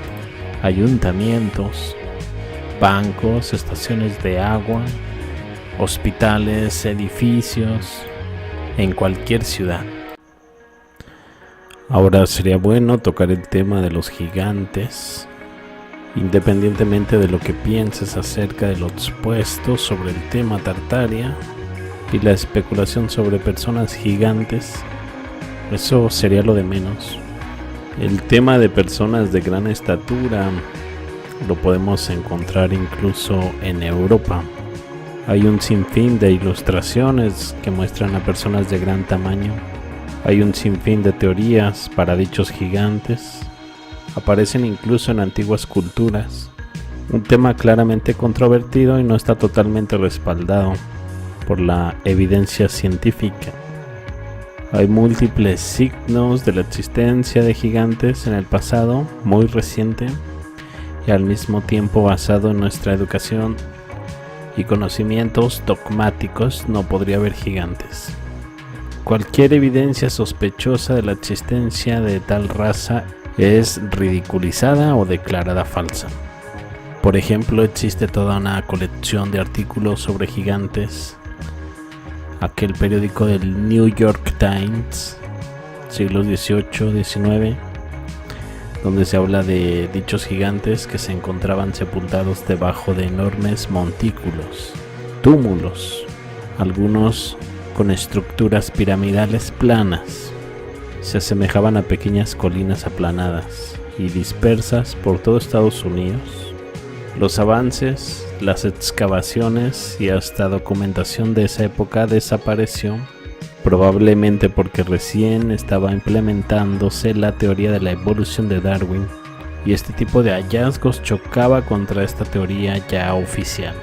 ayuntamientos, bancos, estaciones de agua, hospitales, edificios, en cualquier ciudad. Ahora sería bueno tocar el tema de los gigantes, independientemente de lo que pienses acerca de lo expuesto sobre el tema Tartaria y la especulación sobre personas gigantes. Eso sería lo de menos. El tema de personas de gran estatura lo podemos encontrar incluso en Europa. Hay un sinfín de ilustraciones que muestran a personas de gran tamaño. Hay un sinfín de teorías para dichos gigantes. Aparecen incluso en antiguas culturas. Un tema claramente controvertido y no está totalmente respaldado por la evidencia científica. Hay múltiples signos de la existencia de gigantes en el pasado muy reciente y al mismo tiempo basado en nuestra educación y conocimientos dogmáticos no podría haber gigantes. Cualquier evidencia sospechosa de la existencia de tal raza es ridiculizada o declarada falsa. Por ejemplo, existe toda una colección de artículos sobre gigantes. Aquel periódico del New York Times, siglos XVIII-XIX, donde se habla de dichos gigantes que se encontraban sepultados debajo de enormes montículos, túmulos, algunos con estructuras piramidales planas. Se asemejaban a pequeñas colinas aplanadas y dispersas por todo Estados Unidos. Los avances, las excavaciones y hasta documentación de esa época desapareció, probablemente porque recién estaba implementándose la teoría de la evolución de Darwin, y este tipo de hallazgos chocaba contra esta teoría ya oficial.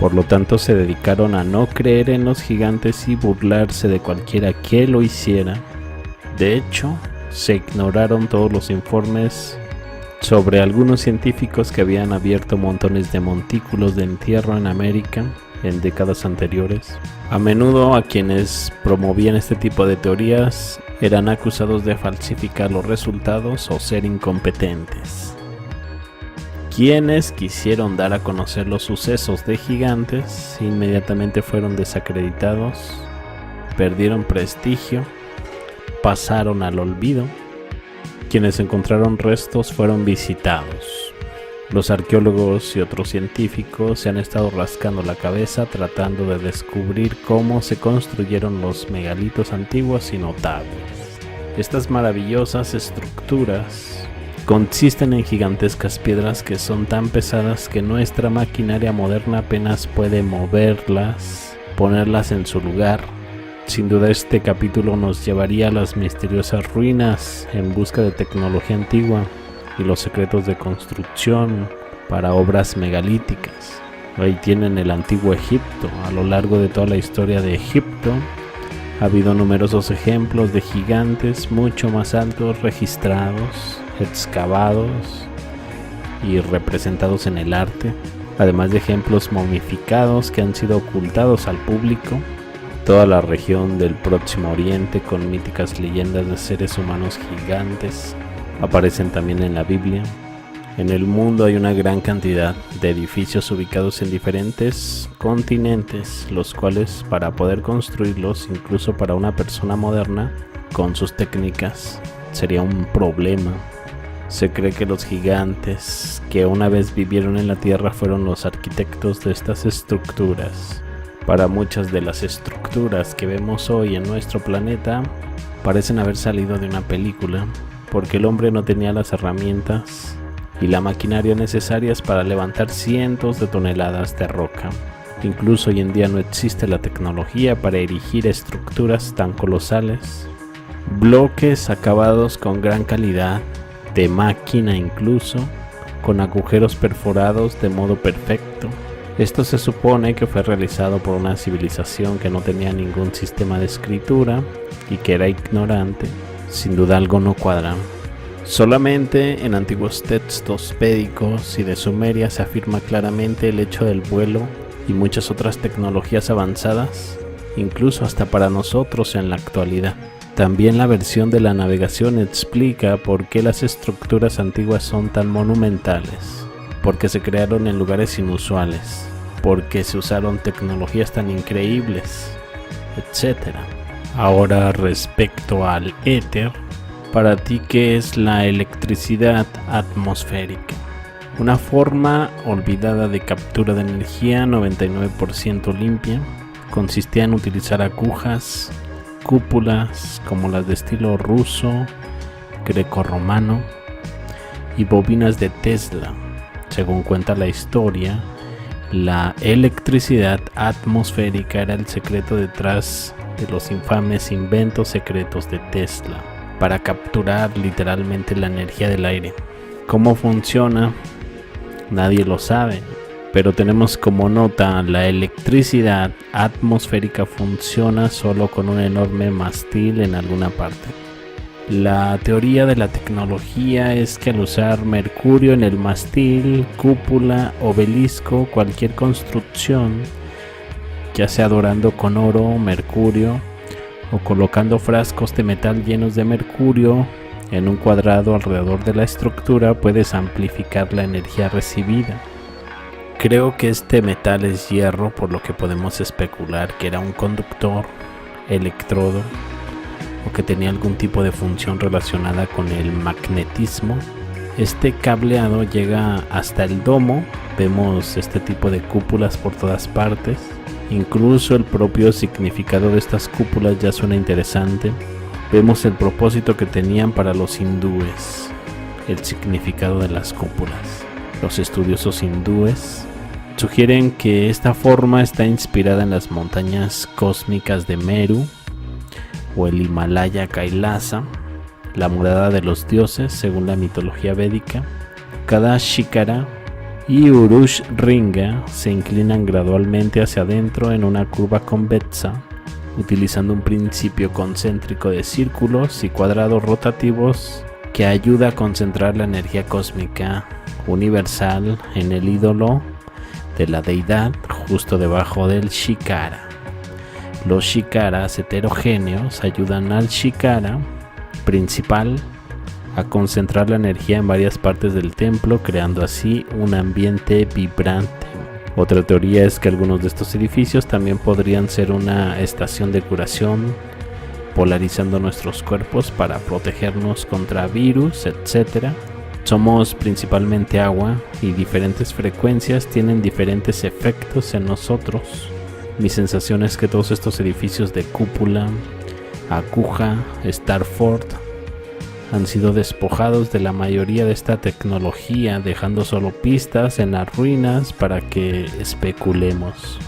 Por lo tanto, se dedicaron a no creer en los gigantes y burlarse de cualquiera que lo hiciera. De hecho, se ignoraron todos los informes sobre algunos científicos que habían abierto montones de montículos de entierro en América en décadas anteriores. A menudo a quienes promovían este tipo de teorías eran acusados de falsificar los resultados o ser incompetentes. Quienes quisieron dar a conocer los sucesos de gigantes inmediatamente fueron desacreditados, perdieron prestigio, pasaron al olvido. Quienes encontraron restos fueron visitados. Los arqueólogos y otros científicos se han estado rascando la cabeza tratando de descubrir cómo se construyeron los megalitos antiguos y notables. Estas maravillosas estructuras consisten en gigantescas piedras que son tan pesadas que nuestra maquinaria moderna apenas puede moverlas, ponerlas en su lugar. Sin duda este capítulo nos llevaría a las misteriosas ruinas en busca de tecnología antigua y los secretos de construcción para obras megalíticas. Ahí tienen el antiguo Egipto. A lo largo de toda la historia de Egipto ha habido numerosos ejemplos de gigantes mucho más altos registrados, excavados y representados en el arte, además de ejemplos momificados que han sido ocultados al público. Toda la región del Próximo Oriente con míticas leyendas de seres humanos gigantes aparecen también en la Biblia. En el mundo hay una gran cantidad de edificios ubicados en diferentes continentes, los cuales para poder construirlos, incluso para una persona moderna, con sus técnicas, sería un problema. Se cree que los gigantes que una vez vivieron en la Tierra fueron los arquitectos de estas estructuras. Para muchas de las estructuras que vemos hoy en nuestro planeta parecen haber salido de una película, porque el hombre no tenía las herramientas y la maquinaria necesarias para levantar cientos de toneladas de roca. Incluso hoy en día no existe la tecnología para erigir estructuras tan colosales, bloques acabados con gran calidad, de máquina incluso, con agujeros perforados de modo perfecto. Esto se supone que fue realizado por una civilización que no tenía ningún sistema de escritura y que era ignorante. Sin duda algo no cuadra. Solamente en antiguos textos védicos y de Sumeria se afirma claramente el hecho del vuelo y muchas otras tecnologías avanzadas, incluso hasta para nosotros en la actualidad. También la versión de la navegación explica por qué las estructuras antiguas son tan monumentales, porque se crearon en lugares inusuales, porque se usaron tecnologías tan increíbles, etc. Ahora, respecto al éter, para ti, ¿qué es la electricidad atmosférica? Una forma olvidada de captura de energía 99% limpia. Consistía en utilizar agujas, cúpulas como las de estilo ruso, grecorromano y bobinas de Tesla. Según cuenta la historia, la electricidad atmosférica era el secreto detrás de los infames inventos secretos de Tesla, para capturar literalmente la energía del aire. ¿Cómo funciona? Nadie lo sabe, pero tenemos como nota: la electricidad atmosférica funciona solo con un enorme mástil en alguna parte. La teoría de la tecnología es que al usar mercurio en el mástil, cúpula, obelisco, cualquier construcción, ya sea dorando con oro, mercurio, o colocando frascos de metal llenos de mercurio en un cuadrado alrededor de la estructura, puedes amplificar la energía recibida. Creo que este metal es hierro, por lo que podemos especular que era un conductor, electrodo, o que tenía algún tipo de función relacionada con el magnetismo. Este cableado llega hasta el domo. Vemos este tipo de cúpulas por todas partes. Incluso el propio significado de estas cúpulas ya suena interesante. Vemos el propósito que tenían para los hindúes, el significado de las cúpulas. Los estudiosos hindúes sugieren que esta forma está inspirada en las montañas cósmicas de Meru o el Himalaya Kailasa, la morada de los dioses según la mitología védica. Cada Shikara y Urush Ringa se inclinan gradualmente hacia adentro en una curva convexa, utilizando un principio concéntrico de círculos y cuadrados rotativos que ayuda a concentrar la energía cósmica universal en el ídolo de la deidad justo debajo del Shikara. Los Shikaras heterogéneos ayudan al Shikara principal a concentrar la energía en varias partes del templo, creando así un ambiente vibrante. Otra teoría es que algunos de estos edificios también podrían ser una estación de curación, polarizando nuestros cuerpos para protegernos contra virus, etc. Somos principalmente agua y diferentes frecuencias tienen diferentes efectos en nosotros. Mi sensación es que todos estos edificios de cúpula, aguja, Starford han sido despojados de la mayoría de esta tecnología, dejando solo pistas en las ruinas para que especulemos.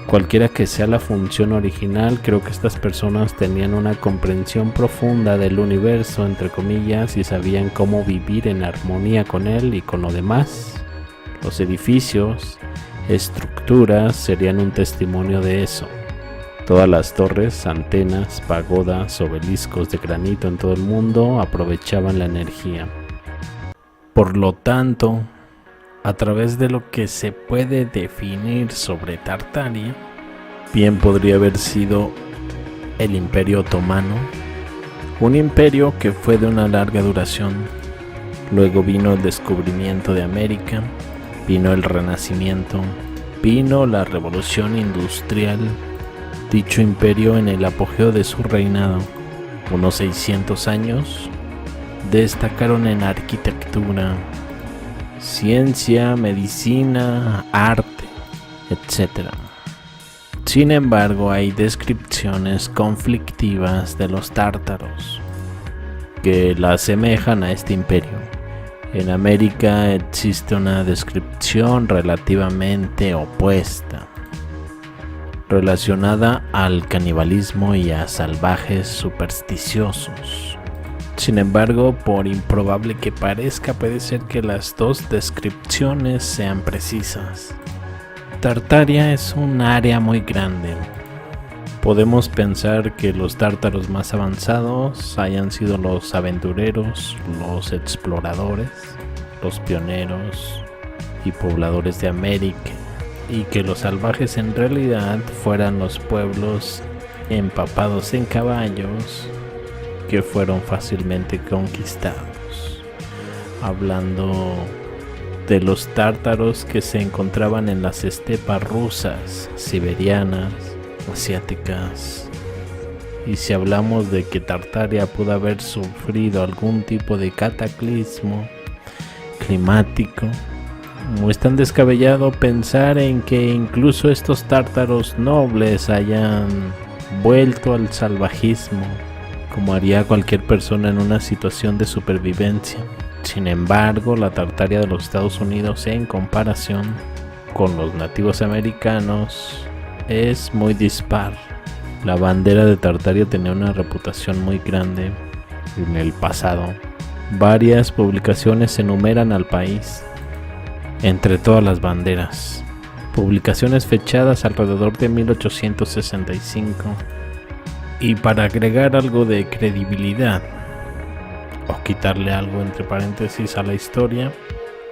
Cualquiera que sea la función original, creo que estas personas tenían una comprensión profunda del universo, entre comillas, y sabían cómo vivir en armonía con él y con lo demás. Los edificios, estructuras serían un testimonio de eso. Todas las torres, antenas, pagodas, obeliscos de granito en todo el mundo aprovechaban la energía. Por lo tanto, a través de lo que se puede definir sobre Tartaria, bien podría haber sido el Imperio Otomano, un imperio que fue de una larga duración. Luego vino el descubrimiento de América, vino el Renacimiento, vino la Revolución Industrial. Dicho imperio, en el apogeo de su reinado, unos 600 años, destacaron en arquitectura, ciencia, medicina, arte, etc. Sin embargo, hay descripciones conflictivas de los tártaros que la asemejan a este imperio. En América existe una descripción relativamente opuesta, relacionada al canibalismo y a salvajes supersticiosos. Sin embargo, por improbable que parezca, puede ser que las dos descripciones sean precisas. Tartaria es un área muy grande. Podemos pensar que los tártaros más avanzados hayan sido los aventureros, los exploradores, los pioneros y pobladores de América, y que los salvajes en realidad fueran los pueblos empapados en caballos que fueron fácilmente conquistados. Hablando de los tártaros que se encontraban en las estepas rusas, siberianas, asiáticas. Y si hablamos de que Tartaria pudo haber sufrido algún tipo de cataclismo climático, no es tan descabellado pensar en que incluso estos tártaros nobles hayan vuelto al salvajismo, como haría cualquier persona en una situación de supervivencia. Sin embargo, la Tartaria de los Estados Unidos, en comparación con los nativos americanos, es muy dispar. La bandera de Tartaria tenía una reputación muy grande en el pasado. Varias publicaciones enumeran al país entre todas las banderas. Publicaciones fechadas alrededor de 1865. Y para agregar algo de credibilidad, o quitarle algo entre paréntesis a la historia,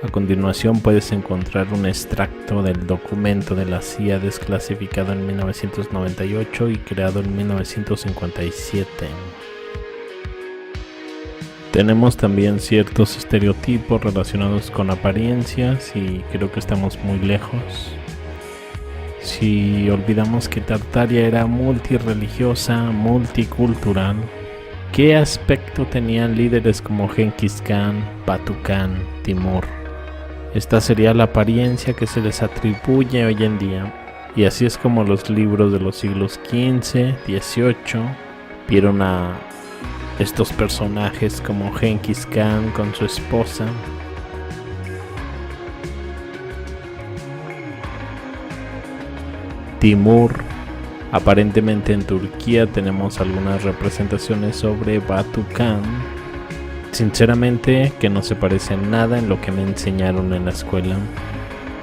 a continuación puedes encontrar un extracto del documento de la CIA desclasificado en 1998 y creado en 1957. Tenemos también ciertos estereotipos relacionados con apariencias y creo que estamos muy lejos. Si olvidamos que Tartaria era multirreligiosa, multicultural, ¿qué aspecto tenían líderes como Genghis Khan, Batu Khan, Timur? Esta sería la apariencia que se les atribuye hoy en día, y así es como los libros de los siglos XV, XVIII vieron a estos personajes como Genghis Khan con su esposa, Timur. Aparentemente en Turquía tenemos algunas representaciones sobre Batu Khan. Sinceramente que no se parece en nada en lo que me enseñaron en la escuela.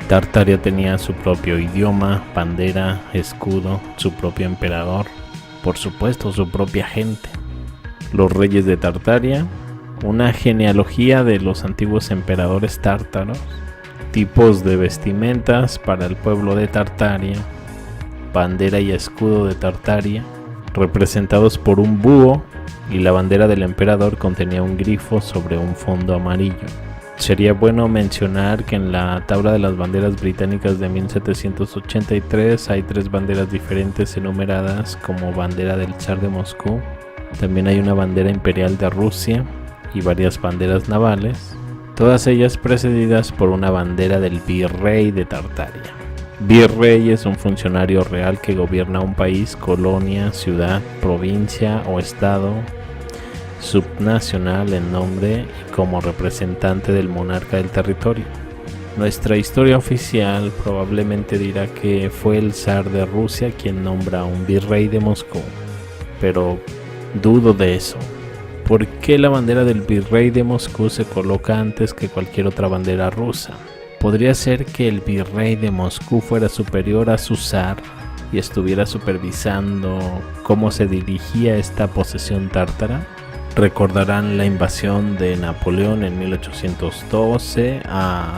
Tartaria tenía su propio idioma, bandera, escudo, su propio emperador, por supuesto su propia gente. Los reyes de Tartaria una genealogía de los antiguos emperadores tártaros, tipos de vestimentas para el pueblo de Tartaria, bandera y escudo de Tartaria, representados por un búho, y la bandera del emperador contenía un grifo sobre un fondo amarillo. Sería bueno mencionar que en la tabla de las banderas británicas de 1783 hay 3 banderas diferentes enumeradas como bandera del zar de Moscú. También hay una bandera imperial de Rusia y varias banderas navales, todas ellas precedidas por una bandera del virrey de Tartaria. Virrey es un funcionario real que gobierna un país, colonia, ciudad, provincia o estado subnacional en nombre y como representante del monarca del territorio. Nuestra historia oficial probablemente dirá que fue el zar de Rusia quien nombra a un virrey de Moscú, pero dudo de eso. ¿Por qué la bandera del virrey de Moscú se coloca antes que cualquier otra bandera rusa? ¿Podría ser que el virrey de Moscú fuera superior a su zar y estuviera supervisando cómo se dirigía esta posesión tártara? Recordarán la invasión de Napoleón en 1812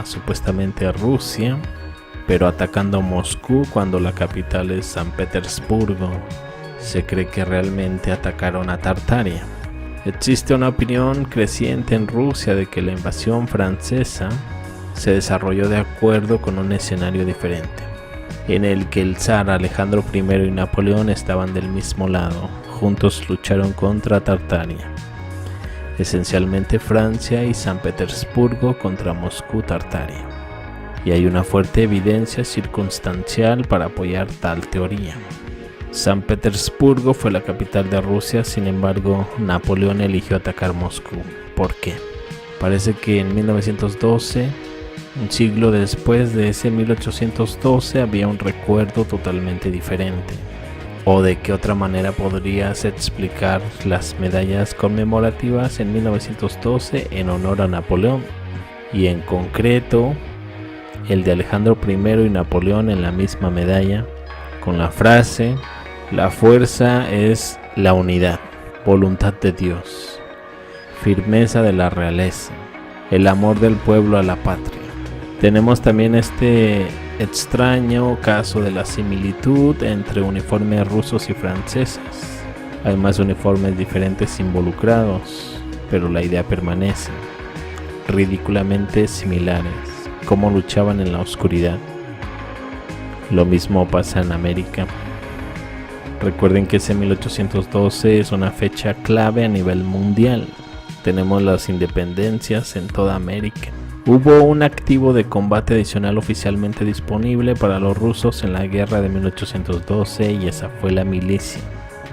supuestamente a Rusia, pero atacando Moscú cuando la capital es San Petersburgo. Se cree que realmente atacaron a Tartaria. Existe una opinión creciente en Rusia de que la invasión francesa se desarrolló de acuerdo con un escenario diferente, en el que el zar Alejandro I y Napoleón estaban del mismo lado, juntos lucharon contra Tartaria. Esencialmente Francia y San Petersburgo contra Moscú Tartaria, y hay una fuerte evidencia circunstancial para apoyar tal teoría. San Petersburgo fue la capital de Rusia, sin embargo, Napoleón eligió atacar Moscú. ¿Por qué? Parece que en 1912, un siglo después de ese 1812, había un recuerdo totalmente diferente. ¿O de qué otra manera podrías explicar las medallas conmemorativas en 1912 en honor a Napoleón? Y en concreto, el de Alejandro I y Napoleón en la misma medalla, con la frase: la fuerza es la unidad, voluntad de Dios, firmeza de la realeza, el amor del pueblo a la patria. Tenemos también este extraño caso de la similitud entre uniformes rusos y franceses. Hay más uniformes diferentes involucrados, pero la idea permanece. Ridículamente similares, cómo luchaban en la oscuridad. Lo mismo pasa en América. Recuerden que ese 1812 es una fecha clave a nivel mundial. Tenemos las independencias en toda América. Hubo un activo de combate adicional oficialmente disponible para los rusos en la guerra de 1812 y esa fue la milicia.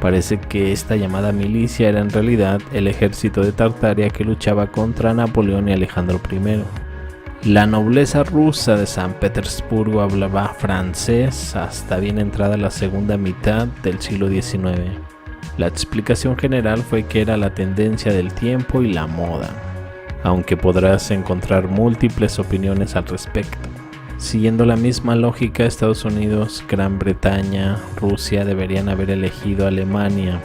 Parece que esta llamada milicia era en realidad el ejército de Tartaria que luchaba contra Napoleón y Alejandro I. La nobleza rusa de San Petersburgo hablaba francés hasta bien entrada la segunda mitad del siglo XIX. La explicación general fue que era la tendencia del tiempo y la moda, aunque podrás encontrar múltiples opiniones al respecto. Siguiendo la misma lógica, Estados Unidos, Gran Bretaña, Rusia deberían haber elegido a Alemania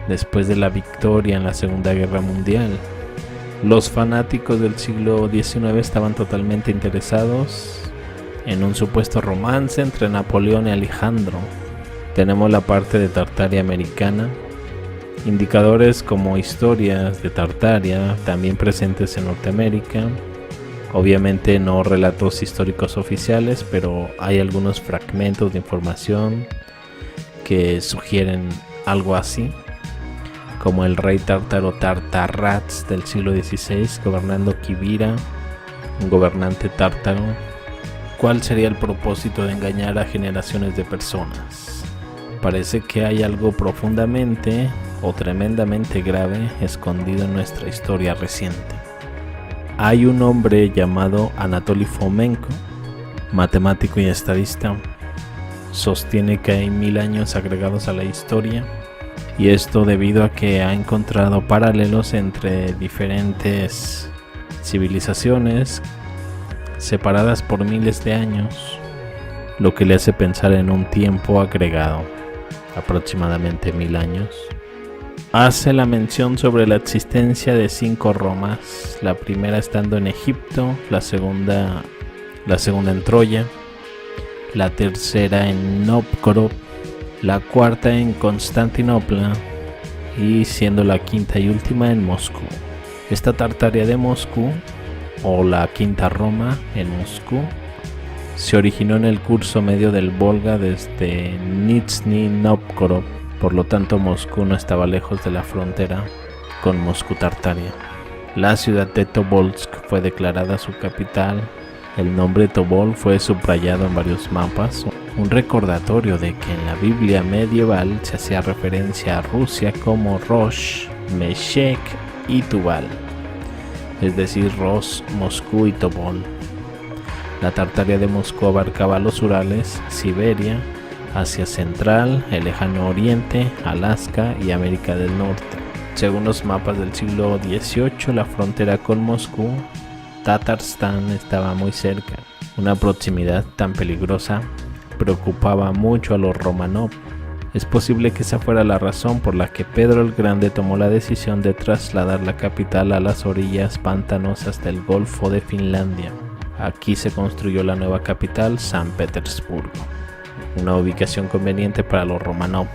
después de la victoria en la Segunda Guerra Mundial. Los fanáticos del siglo XIX estaban totalmente interesados en un supuesto romance entre Napoleón y Alejandro. Tenemos la parte de Tartaria americana, indicadores como historias de Tartaria también presentes en Norteamérica. Obviamente no relatos históricos oficiales, pero hay algunos fragmentos de información que sugieren algo así, como el rey tártaro Tartarrats del siglo XVI gobernando Kivira, un gobernante tártaro. ¿Cuál sería el propósito de engañar a generaciones de personas? Parece que hay algo profundamente o tremendamente grave escondido en nuestra historia reciente. Hay un hombre llamado Anatoly Fomenko, matemático y estadista. Sostiene que hay 1000 años agregados a la historia, y esto debido a que ha encontrado paralelos entre diferentes civilizaciones separadas por miles de años, lo que le hace pensar en un tiempo agregado, aproximadamente 1000 años. hace la mención sobre la existencia de 5 Romas, la primera estando en Egipto, la segunda en Troya, la tercera en Nóvgorod, la cuarta en Constantinopla y siendo la quinta y última en Moscú. Esta Tartaria de Moscú, o la quinta Roma en Moscú, se originó en el curso medio del Volga desde Nizhny Nóvgorod, por lo tanto Moscú no estaba lejos de la frontera con Moscú Tartaria. La ciudad de Tobolsk fue declarada su capital. El nombre Tobol fue subrayado en varios mapas, un recordatorio de que en la Biblia medieval se hacía referencia a Rusia como Rosh, Meshech y Tubal, es decir, Ros, Moscú y Tobol. La Tartaria de Moscú abarcaba los Urales, Siberia, Asia Central, el Lejano Oriente, Alaska y América del Norte. Según los mapas del siglo XVIII, la frontera con Moscú, Tatarstán, estaba muy cerca. Una proximidad tan peligrosa preocupaba mucho a los Románov. Es posible que esa fuera la razón por la que Pedro el Grande tomó la decisión de trasladar la capital a las orillas pantanosas del Golfo de Finlandia. Aquí se construyó la nueva capital, San Petersburgo, una ubicación conveniente para los Románov.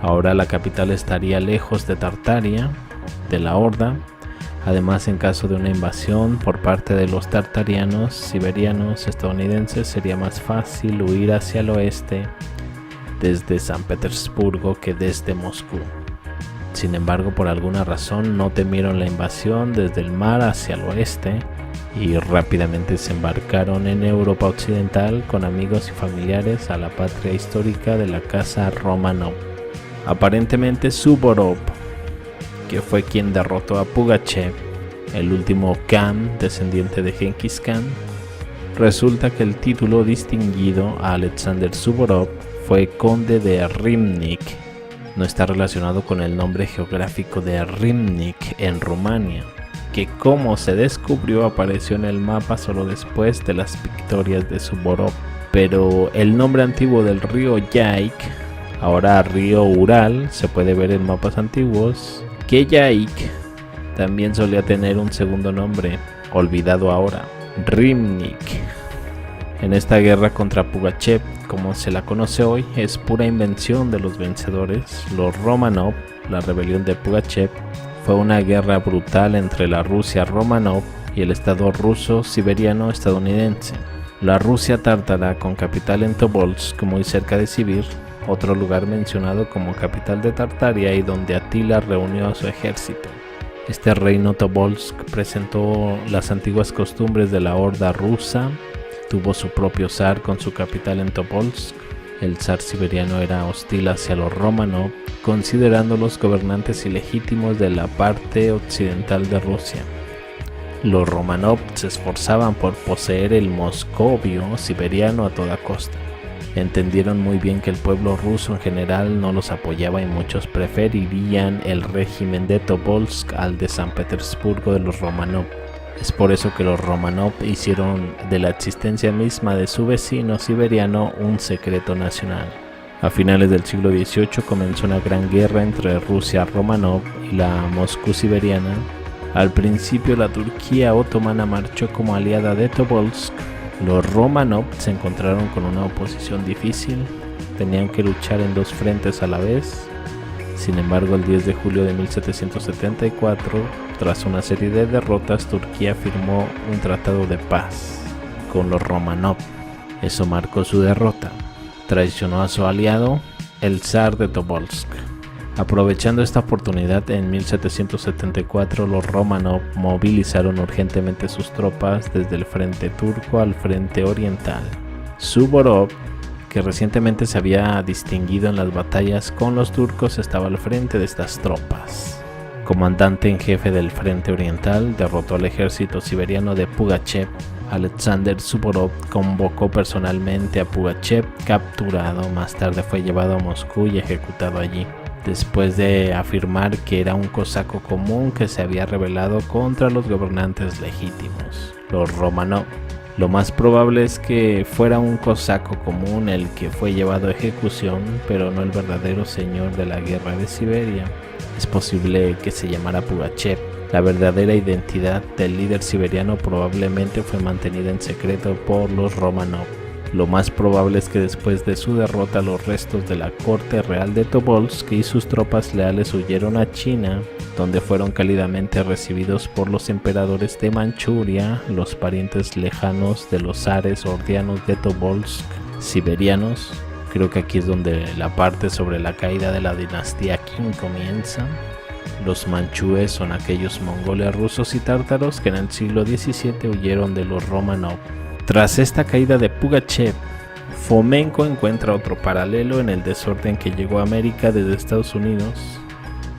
Ahora la capital estaría lejos de Tartaria, de la Horda. Además, en caso de una invasión por parte de los tartarianos, siberianos, estadounidenses, sería más fácil huir hacia el oeste desde San Petersburgo que desde Moscú. Sin embargo, por alguna razón no temieron la invasión desde el mar hacia el oeste y rápidamente se embarcaron en Europa Occidental con amigos y familiares a la patria histórica de la casa Románov. Aparentemente Suvorov, que fue quien derrotó a Pugachev, el último Khan descendiente de Genghis Khan. Resulta que el título distinguido a Alexander Suvorov fue conde de Rymnik. No está relacionado con el nombre geográfico de Rymnik en Rumania, que como se descubrió apareció en el mapa solo después de las victorias de Suvorov. Pero el nombre antiguo del río Yaik, ahora río Ural, se puede ver en mapas antiguos, que Yaik también solía tener un segundo nombre, olvidado ahora, Rymnik. En esta guerra contra Pugachev, como se la conoce hoy, es pura invención de los vencedores, los Románov. La rebelión de Pugachev fue una guerra brutal entre la Rusia Románov y el estado ruso siberiano estadounidense. La Rusia tártara, con capital en Tobolsk, muy cerca de Sibir, otro lugar mencionado como capital de Tartaria y donde Atila reunió a su ejército. Este reino Tobolsk presentó las antiguas costumbres de la horda rusa, tuvo su propio zar con su capital en Tobolsk. El zar siberiano era hostil hacia los Románov, considerándolos gobernantes ilegítimos de la parte occidental de Rusia. Los Románov se esforzaban por poseer el moscovio siberiano a toda costa. Entendieron muy bien que el pueblo ruso en general no los apoyaba y muchos preferirían el régimen de Tobolsk al de San Petersburgo de los Románov. Es por eso que los Románov hicieron de la existencia misma de su vecino siberiano un secreto nacional. A finales del siglo XVIII comenzó una gran guerra entre Rusia Románov y la Moscú siberiana. Al principio la Turquía otomana marchó como aliada de Tobolsk. Los Románov se encontraron con una oposición difícil, tenían que luchar en dos frentes a la vez. Sin embargo, el 10 de julio de 1774, tras una serie de derrotas, Turquía firmó un tratado de paz con los Románov. Eso marcó su derrota. Traicionó a su aliado, el zar de Tobolsk. Aprovechando esta oportunidad, en 1774 los Románov movilizaron urgentemente sus tropas desde el frente turco al frente oriental. Suvorov, que recientemente se había distinguido en las batallas con los turcos, estaba al frente de estas tropas. Comandante en jefe del frente oriental, derrotó al ejército siberiano de Pugachev. Alexander Suvorov convocó personalmente a Pugachev, capturado. Más tarde fue llevado a Moscú y ejecutado allí, después de afirmar que era un cosaco común que se había rebelado contra los gobernantes legítimos, los Románov. Lo más probable es que fuera un cosaco común el que fue llevado a ejecución, pero no el verdadero señor de la guerra de Siberia. Es posible que se llamara Pugachev. La verdadera identidad del líder siberiano probablemente fue mantenida en secreto por los Romanov. Lo más probable es que después de su derrota los restos de la corte real de Tobolsk y sus tropas leales huyeron a China, donde fueron cálidamente recibidos por los emperadores de Manchuria, los parientes lejanos de los zares ordianos de Tobolsk, siberianos. Creo que aquí es donde la parte sobre la caída de la dinastía Qin comienza. Los manchúes son aquellos mongoles rusos y tártaros que en el siglo XVII huyeron de los Romanov. Tras esta caída de Pugachev, Fomenko encuentra otro paralelo en el desorden que llegó a América desde Estados Unidos.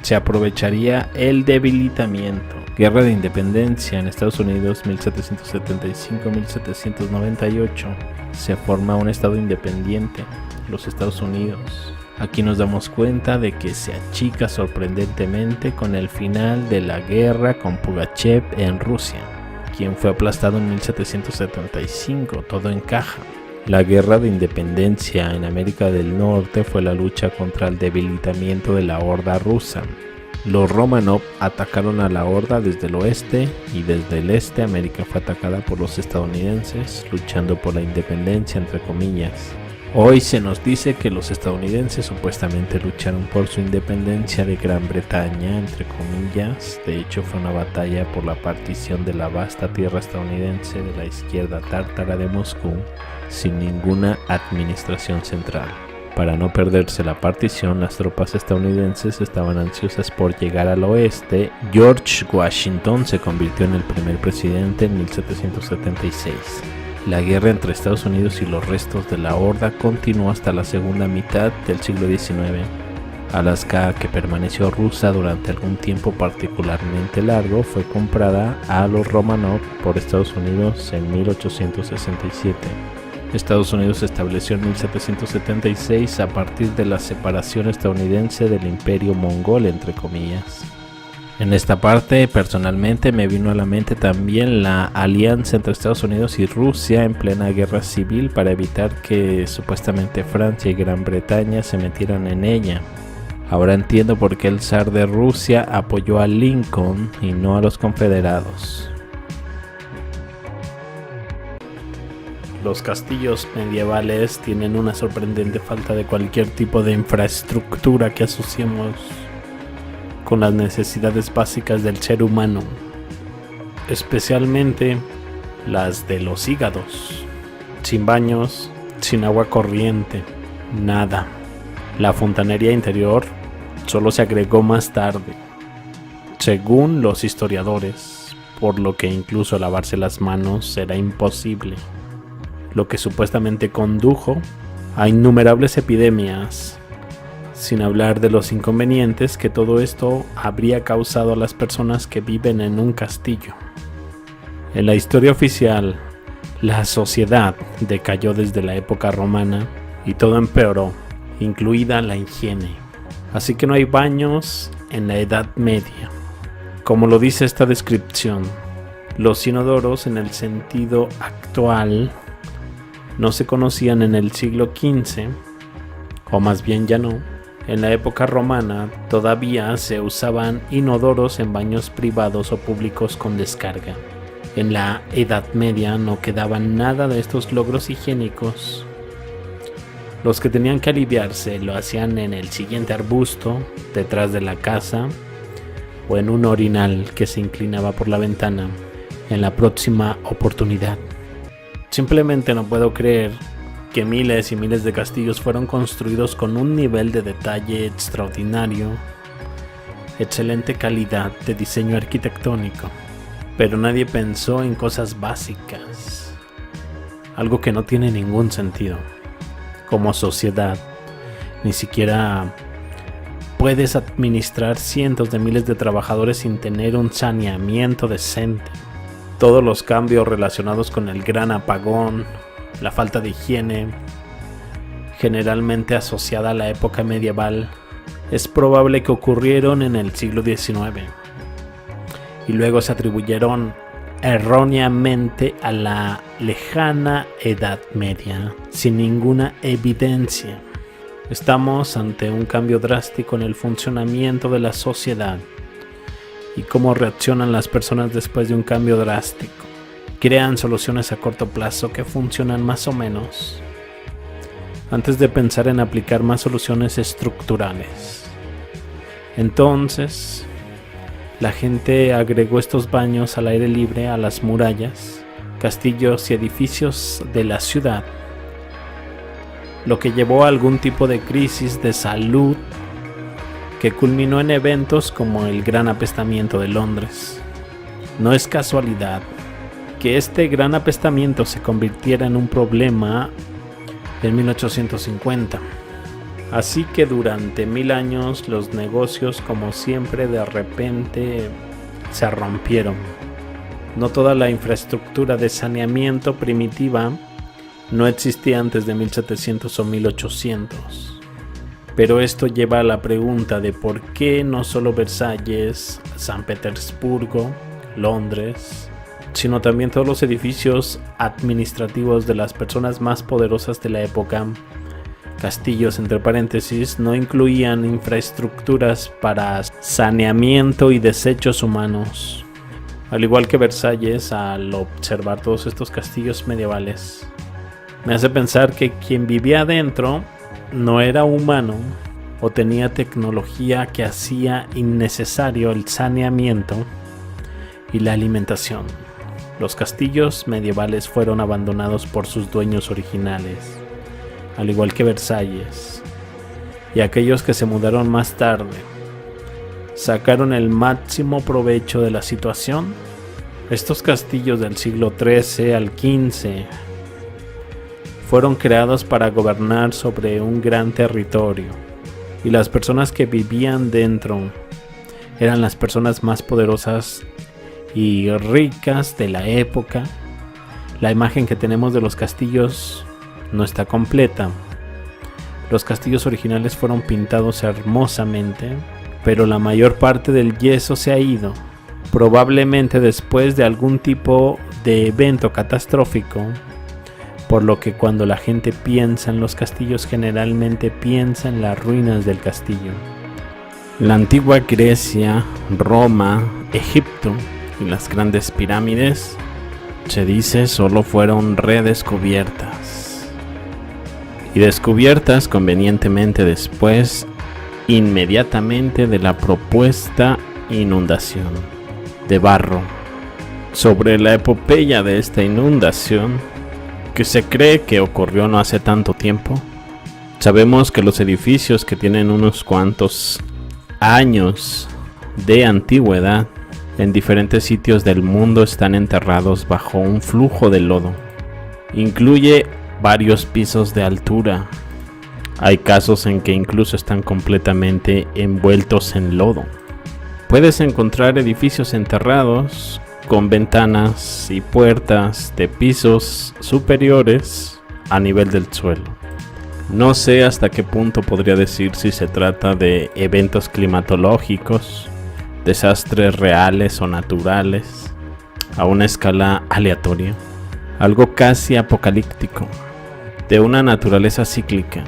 Se aprovecharía el debilitamiento. Guerra de Independencia en Estados Unidos 1775-1798. Se forma un estado independiente, los Estados Unidos. Aquí nos damos cuenta de que se achica sorprendentemente con el final de la guerra con Pugachev en Rusia, quien fue aplastado en 1775. Todo encaja. La guerra de independencia en América del Norte fue la lucha contra el debilitamiento de la horda rusa. Los Romanov atacaron a la horda desde el oeste y desde el este América fue atacada por los estadounidenses, luchando por la independencia entre comillas. Hoy se nos dice que los estadounidenses supuestamente lucharon por su independencia de Gran Bretaña, entre comillas. De hecho, fue una batalla por la partición de la vasta tierra estadounidense de la izquierda tártara de Moscú, sin ninguna administración central. Para no perderse la partición, las tropas estadounidenses estaban ansiosas por llegar al oeste. George Washington se convirtió en el primer presidente en 1776. La guerra entre Estados Unidos y los restos de la horda continuó hasta la segunda mitad del siglo XIX. Alaska, que permaneció rusa durante algún tiempo particularmente largo, fue comprada a los Romanov por Estados Unidos en 1867. Estados Unidos se estableció en 1776 a partir de la separación estadounidense del imperio mongol, entre comillas. En esta parte, personalmente, me vino a la mente también la alianza entre Estados Unidos y Rusia en plena guerra civil para evitar que supuestamente Francia y Gran Bretaña se metieran en ella. Ahora entiendo por qué el zar de Rusia apoyó a Lincoln y no a los confederados. Los castillos medievales tienen una sorprendente falta de cualquier tipo de infraestructura que asociemos con las necesidades básicas del ser humano, especialmente las de los hígados. Sin baños, sin agua corriente, nada. La fontanería interior solo se agregó más tarde, según los historiadores, por lo que incluso lavarse las manos era imposible, lo que supuestamente condujo a innumerables epidemias, sin hablar de los inconvenientes que todo esto habría causado a las personas que viven en un castillo. En la historia oficial, la sociedad decayó desde la época romana y todo empeoró, incluida la higiene. Así que no hay baños en la Edad Media. Como lo dice esta descripción, los inodoros en el sentido actual no se conocían en el siglo XV, o más bien ya no. En la época romana todavía se usaban inodoros en baños privados o públicos con descarga. En la Edad Media no quedaban nada de estos logros higiénicos. Los que tenían que aliviarse lo hacían en el siguiente arbusto, detrás de la casa, o en un orinal que se inclinaba por la ventana, en la próxima oportunidad. Simplemente no puedo creer que miles y miles de castillos fueron construidos con un nivel de detalle extraordinario, excelente calidad de diseño arquitectónico, pero nadie pensó en cosas básicas, algo que no tiene ningún sentido. Como sociedad, ni siquiera puedes administrar cientos de miles de trabajadores sin tener un saneamiento decente. Todos los cambios relacionados con el gran apagón, la falta de higiene, generalmente asociada a la época medieval, es probable que ocurrieron en el siglo XIX y luego se atribuyeron erróneamente a la lejana Edad Media, sin ninguna evidencia. Estamos ante un cambio drástico en el funcionamiento de la sociedad y cómo reaccionan las personas después de un cambio drástico. Crean soluciones a corto plazo que funcionan más o menos, antes de pensar en aplicar más soluciones estructurales. Entonces, la gente agregó estos baños al aire libre a las murallas, castillos y edificios de la ciudad, lo que llevó a algún tipo de crisis de salud que culminó en eventos como el Gran Apestamiento de Londres. No es casualidad que este gran apestamiento se convirtiera en un problema en 1850. Así que durante 1000 años los negocios, como siempre, de repente se rompieron. No toda la infraestructura de saneamiento primitiva no existía antes de 1700 o 1800. Pero esto lleva a la pregunta de por qué no solo Versalles, San Petersburgo, Londres, sino también todos los edificios administrativos de las personas más poderosas de la época, castillos entre paréntesis, no incluían infraestructuras para saneamiento y desechos humanos. Al igual que Versalles, al observar todos estos castillos medievales, me hace pensar que quien vivía adentro no era humano o tenía tecnología que hacía innecesario el saneamiento y la alimentación. Los castillos medievales fueron abandonados por sus dueños originales, al igual que Versalles, y aquellos que se mudaron más tarde sacaron el máximo provecho de la situación. Estos castillos del siglo XIII al XV fueron creados para gobernar sobre un gran territorio, y las personas que vivían dentro eran las personas más poderosas y ricas de la época. La imagen que tenemos de los castillos no está completa. Los castillos originales fueron pintados hermosamente, pero la mayor parte del yeso se ha ido, probablemente después de algún tipo de evento catastrófico, por lo que cuando la gente piensa en los castillos generalmente piensa en las ruinas del castillo. La antigua Grecia, Roma, Egipto y las grandes pirámides, se dice, solo fueron redescubiertas. Y descubiertas convenientemente después, inmediatamente de la propuesta inundación de barro. Sobre la epopeya de esta inundación, que se cree que ocurrió no hace tanto tiempo, sabemos que los edificios que tienen unos cuantos años de antigüedad en diferentes sitios del mundo están enterrados bajo un flujo de lodo. Incluye varios pisos de altura. Hay casos en que incluso están completamente envueltos en lodo. Puedes encontrar edificios enterrados con ventanas y puertas de pisos superiores a nivel del suelo. No sé hasta qué punto podría decir si se trata de eventos climatológicos, desastres reales o naturales, a una escala aleatoria, algo casi apocalíptico, de una naturaleza cíclica,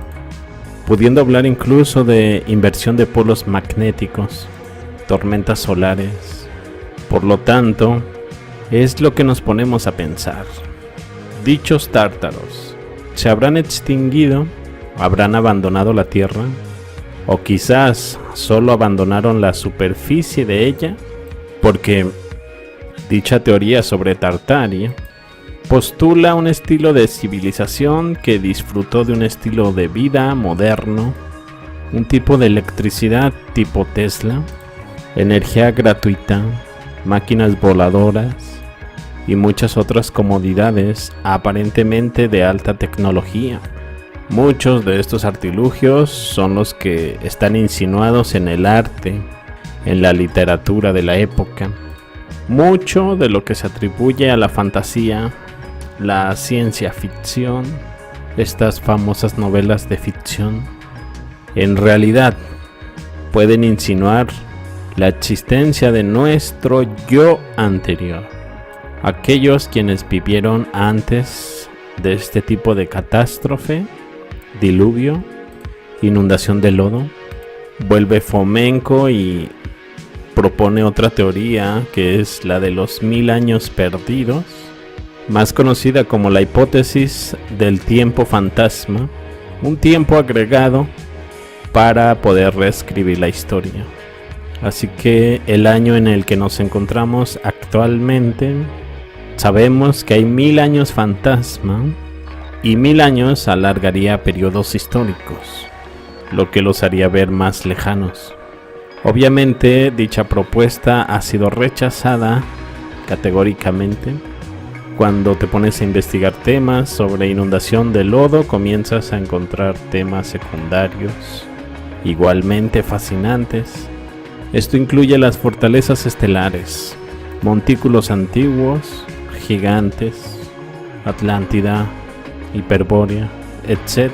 pudiendo hablar incluso de inversión de polos magnéticos, tormentas solares. Por lo tanto, es lo que nos ponemos a pensar. Dichos tártaros, ¿se habrán extinguido? ¿Habrán abandonado la Tierra? ¿O quizás solo abandonaron la superficie de ella? Porque dicha teoría sobre Tartaria postula un estilo de civilización que disfrutó de un estilo de vida moderno, un tipo de electricidad tipo Tesla, energía gratuita, máquinas voladoras y muchas otras comodidades aparentemente de alta tecnología. Muchos de estos artilugios son los que están insinuados en el arte, en la literatura de la época. Mucho de lo que se atribuye a la fantasía, la ciencia ficción, estas famosas novelas de ficción, en realidad pueden insinuar la existencia de nuestro yo anterior, Aquellos quienes vivieron antes de este tipo de catástrofe, diluvio, inundación de lodo, vuelve Fomenko y propone otra teoría que es la de los 1000 años perdidos, más conocida como la hipótesis del tiempo fantasma, un tiempo agregado para poder reescribir la historia. Así que el año en el que nos encontramos actualmente, sabemos que hay 1000 años fantasma y 1000 años alargaría periodos históricos, lo que los haría ver más lejanos. Obviamente dicha propuesta ha sido rechazada categóricamente. Cuando te pones a investigar temas sobre inundación de lodo, comienzas a encontrar temas secundarios igualmente fascinantes. Esto incluye las fortalezas estelares, montículos antiguos, gigantes, Atlántida, Hiperbórea, etc.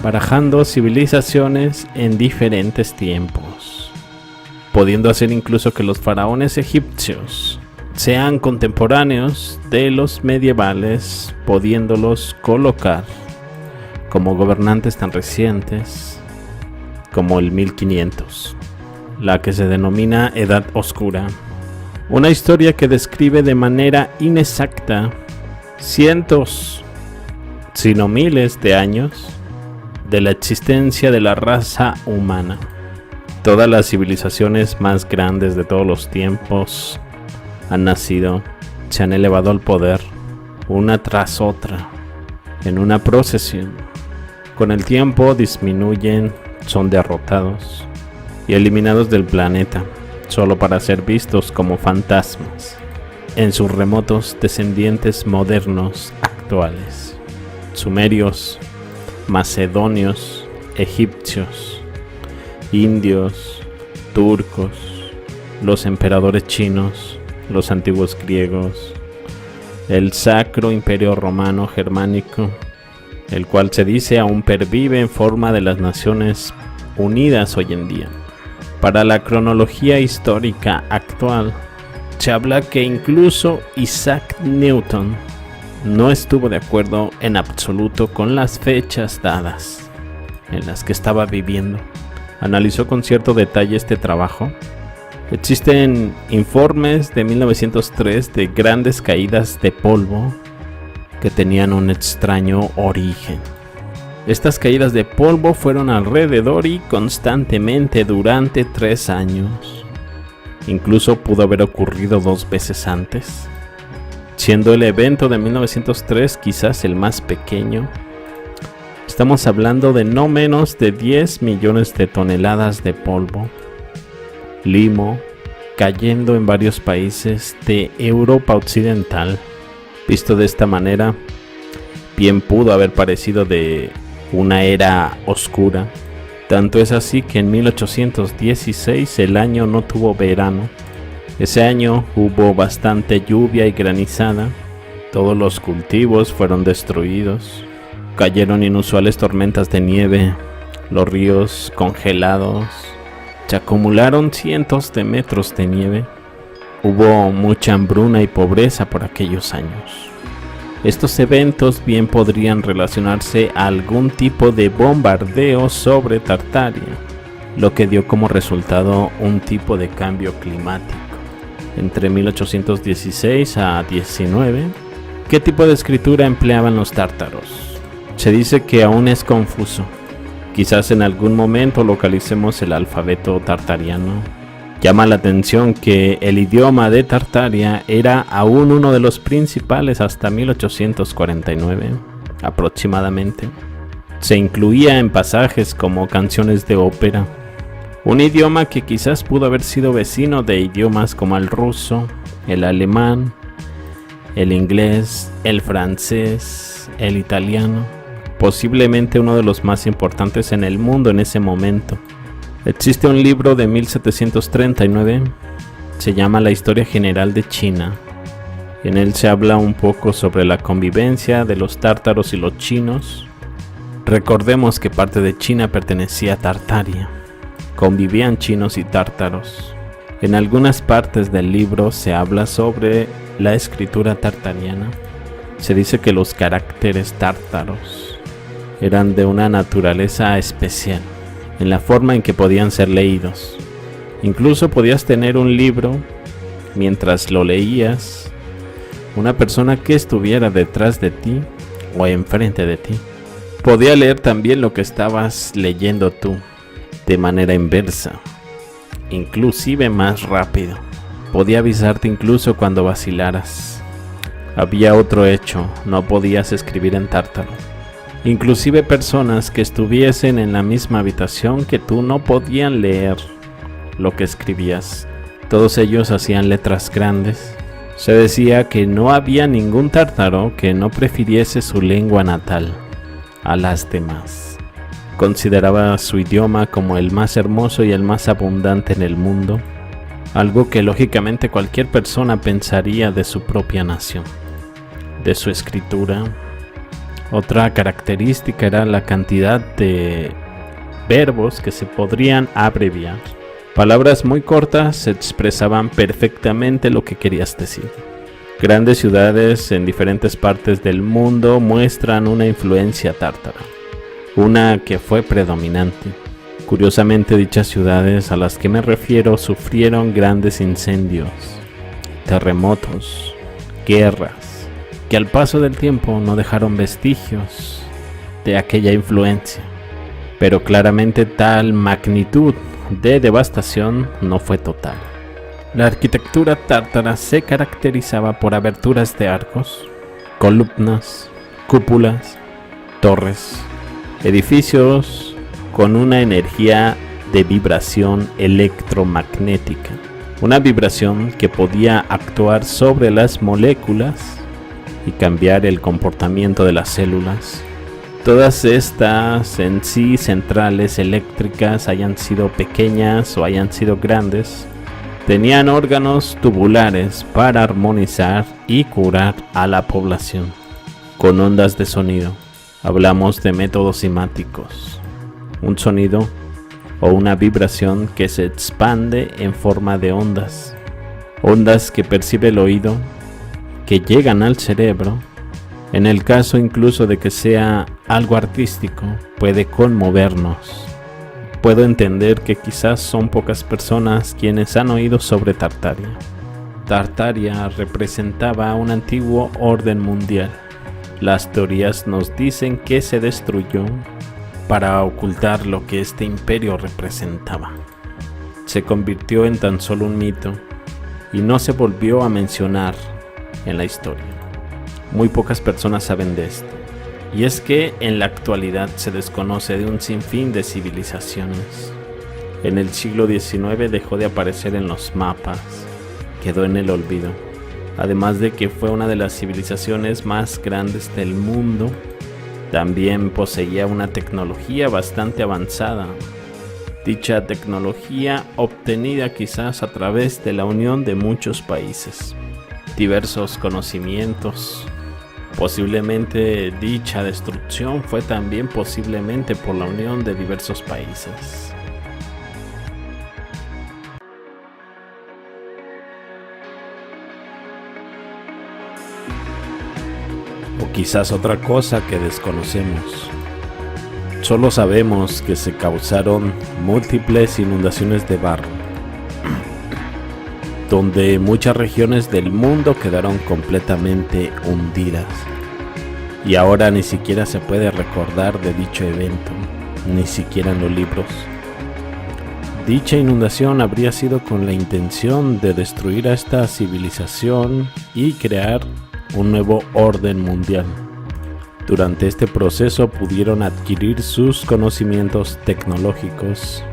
Barajando civilizaciones en diferentes tiempos, pudiendo hacer incluso que los faraones egipcios sean contemporáneos de los medievales, pudiéndolos colocar como gobernantes tan recientes como el 1500, la que se denomina Edad Oscura. Una historia que describe de manera inexacta cientos, si no miles de años de la existencia de la raza humana. Todas las civilizaciones más grandes de todos los tiempos han nacido, se han elevado al poder, una tras otra, en una procesión. Con el tiempo disminuyen, son derrotados y eliminados del planeta, solo para ser vistos como fantasmas en sus remotos descendientes modernos actuales. Sumerios, macedonios, egipcios, indios, turcos, los emperadores chinos, los antiguos griegos, el Sacro Imperio Romano Germánico, el cual se dice aún pervive en forma de las Naciones Unidas hoy en día. Para la cronología histórica actual, se habla que incluso Isaac Newton no estuvo de acuerdo en absoluto con las fechas dadas en las que estaba viviendo. Analizó con cierto detalle este trabajo. Existen informes de 1903 de grandes caídas de polvo que tenían un extraño origen. Estas caídas de polvo fueron alrededor y constantemente durante 3 años. Incluso pudo haber ocurrido 2 veces antes, siendo el evento de 1903 quizás el más pequeño. Estamos hablando de no menos de 10 millones de toneladas de polvo, limo, cayendo en varios países de Europa Occidental. Visto de esta manera, bien pudo haber parecido de una era oscura. Tanto es así que en 1816 el año no tuvo verano. Ese año hubo bastante lluvia y granizada. Todos los cultivos fueron destruidos. Cayeron inusuales tormentas de nieve. Los ríos congelados. Se acumularon cientos de metros de nieve. Hubo mucha hambruna y pobreza por aquellos años. Estos eventos bien podrían relacionarse a algún tipo de bombardeo sobre Tartaria, lo que dio como resultado un tipo de cambio climático. Entre 1816 a 19, ¿qué tipo de escritura empleaban los tártaros? Se dice que aún es confuso. Quizás en algún momento localicemos el alfabeto tartariano. Llama la atención que el idioma de Tartaria era aún uno de los principales hasta 1849, aproximadamente. Se incluía en pasajes como canciones de ópera. Un idioma que quizás pudo haber sido vecino de idiomas como el ruso, el alemán, el inglés, el francés, el italiano. Posiblemente uno de los más importantes en el mundo en ese momento. Existe un libro de 1739, se llama La Historia General de China. En él se habla un poco sobre la convivencia de los tártaros y los chinos. Recordemos que parte de China pertenecía a Tartaria. Convivían chinos y tártaros. En algunas partes del libro se habla sobre la escritura tartariana. Se dice que los caracteres tártaros eran de una naturaleza especial en la forma en que podían ser leídos. Incluso podías tener un libro, mientras lo leías, una persona que estuviera detrás de ti o enfrente de ti podía leer también lo que estabas leyendo tú de manera inversa, inclusive más rápido. Podía avisarte incluso cuando vacilaras. Había otro hecho: no podías escribir en tártaro. Inclusive personas que estuviesen en la misma habitación que tú no podían leer lo que escribías. Todos ellos hacían letras grandes. Se decía que no había ningún tártaro que no prefiriese su lengua natal a las demás. Consideraba su idioma como el más hermoso y el más abundante en el mundo, algo que lógicamente cualquier persona pensaría de su propia nación. De su escritura, otra característica era la cantidad de verbos que se podrían abreviar. Palabras muy cortas expresaban perfectamente lo que querías decir. Grandes ciudades en diferentes partes del mundo muestran una influencia tártara, una que fue predominante. Curiosamente, dichas ciudades a las que me refiero sufrieron grandes incendios, terremotos, guerras, que al paso del tiempo no dejaron vestigios de aquella influencia. Pero claramente tal magnitud de devastación no fue total. La arquitectura tártara se caracterizaba por aberturas de arcos, columnas, cúpulas, torres, edificios con una energía de vibración electromagnética, una vibración que podía actuar sobre las moléculas y cambiar el comportamiento de las células. Todas estas en sí centrales eléctricas, hayan sido pequeñas o hayan sido grandes, tenían órganos tubulares para armonizar y curar a la población. Con ondas de sonido, hablamos de métodos simáticos, un sonido o una vibración que se expande en forma de ondas, ondas que percibe el oído, que llegan al cerebro. En el caso incluso de que sea algo artístico, puede conmovernos. Puedo entender que quizás son pocas personas quienes han oído sobre Tartaria. Tartaria representaba un antiguo orden mundial. Las teorías nos dicen que se destruyó para ocultar lo que este imperio representaba. Se convirtió en tan solo un mito y no se volvió a mencionar en la historia. Muy pocas personas saben de esto, y es que en la actualidad se desconoce de un sinfín de civilizaciones. En el siglo XIX dejó de aparecer en los mapas, quedó en el olvido, además de que fue una de las civilizaciones más grandes del mundo. También poseía una tecnología bastante avanzada, dicha tecnología obtenida quizás a través de la unión de muchos países, diversos conocimientos. Posiblemente dicha destrucción fue también posiblemente por la unión de diversos países. O quizás otra cosa que desconocemos. Solo sabemos que se causaron múltiples inundaciones de barro, donde muchas regiones del mundo quedaron completamente hundidas, y ahora ni siquiera se puede recordar de dicho evento, ni siquiera en los libros. Dicha inundación habría sido con la intención de destruir a esta civilización y crear un nuevo orden mundial. Durante este proceso pudieron adquirir sus conocimientos tecnológicos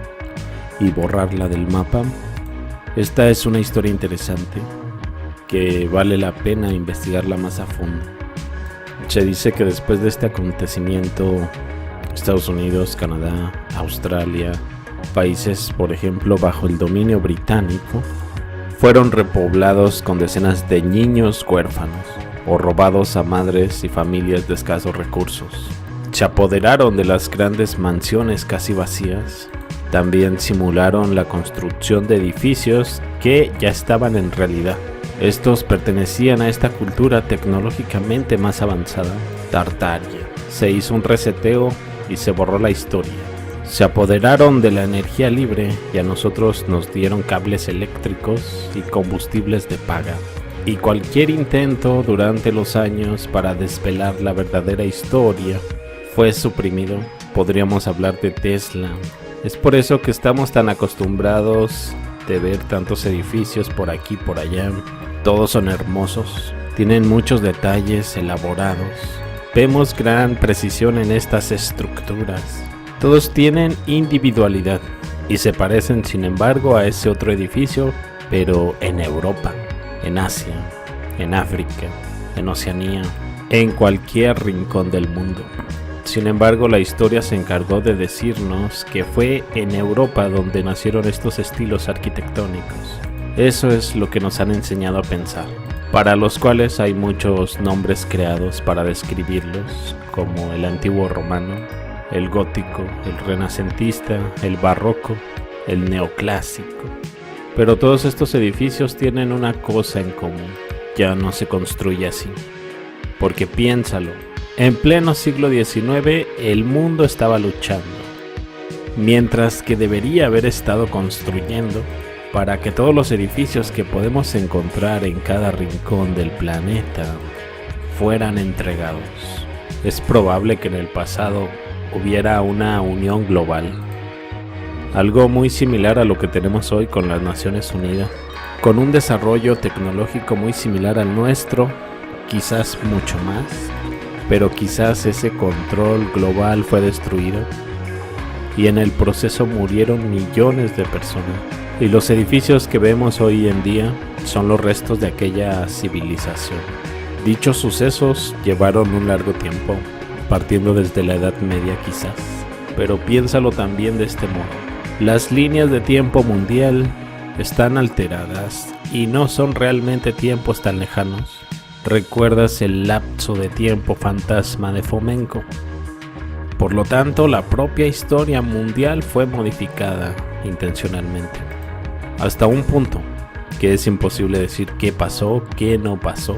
y borrarla del mapa. Esta es una historia interesante que vale la pena investigarla más a fondo. Se dice que después de este acontecimiento, Estados Unidos, Canadá, Australia, países por ejemplo bajo el dominio británico, fueron repoblados con decenas de niños huérfanos o robados a madres y familias de escasos recursos. Se apoderaron de las grandes mansiones casi vacías También simularon la construcción de edificios que ya estaban en realidad. Estos pertenecían a esta cultura tecnológicamente más avanzada, Tartaria. Se hizo un reseteo y se borró la historia. Se apoderaron de la energía libre y a nosotros nos dieron cables eléctricos y combustibles de paga. Y cualquier intento durante los años para desvelar la verdadera historia fue suprimido. Podríamos hablar de Tesla. Es por eso que estamos tan acostumbrados de ver tantos edificios por aquí y por allá. Todos son hermosos, tienen muchos detalles elaborados. Vemos gran precisión en estas estructuras. Todos tienen individualidad y se parecen sin embargo a ese otro edificio, pero en Europa, en Asia, en África, en Oceanía, en cualquier rincón del mundo. Sin embargo, la historia se encargó de decirnos que fue en Europa donde nacieron estos estilos arquitectónicos. Eso es lo que nos han enseñado a pensar, para los cuales hay muchos nombres creados para describirlos, como el antiguo romano, el gótico, el renacentista, el barroco, el neoclásico. Pero todos estos edificios tienen una cosa en común: ya no se construye así. Porque piénsalo, en pleno siglo XIX el mundo estaba luchando, mientras que debería haber estado construyendo para que todos los edificios que podemos encontrar en cada rincón del planeta fueran entregados. Es probable que en el pasado hubiera una unión global, algo muy similar a lo que tenemos hoy con las Naciones Unidas, con un desarrollo tecnológico muy similar al nuestro, quizás mucho más, pero quizás ese control global fue destruido y en el proceso murieron millones de personas. Y los edificios que vemos hoy en día son los restos de aquella civilización. Dichos sucesos llevaron un largo tiempo, partiendo desde la Edad Media quizás, pero piénsalo también de este modo: las líneas de tiempo mundial están alteradas y no son realmente tiempos tan lejanos. ¿Recuerdas el lapso de tiempo fantasma de Fomenko? Por lo tanto, la propia historia mundial fue modificada intencionalmente, hasta un punto que es imposible decir qué pasó, qué no pasó.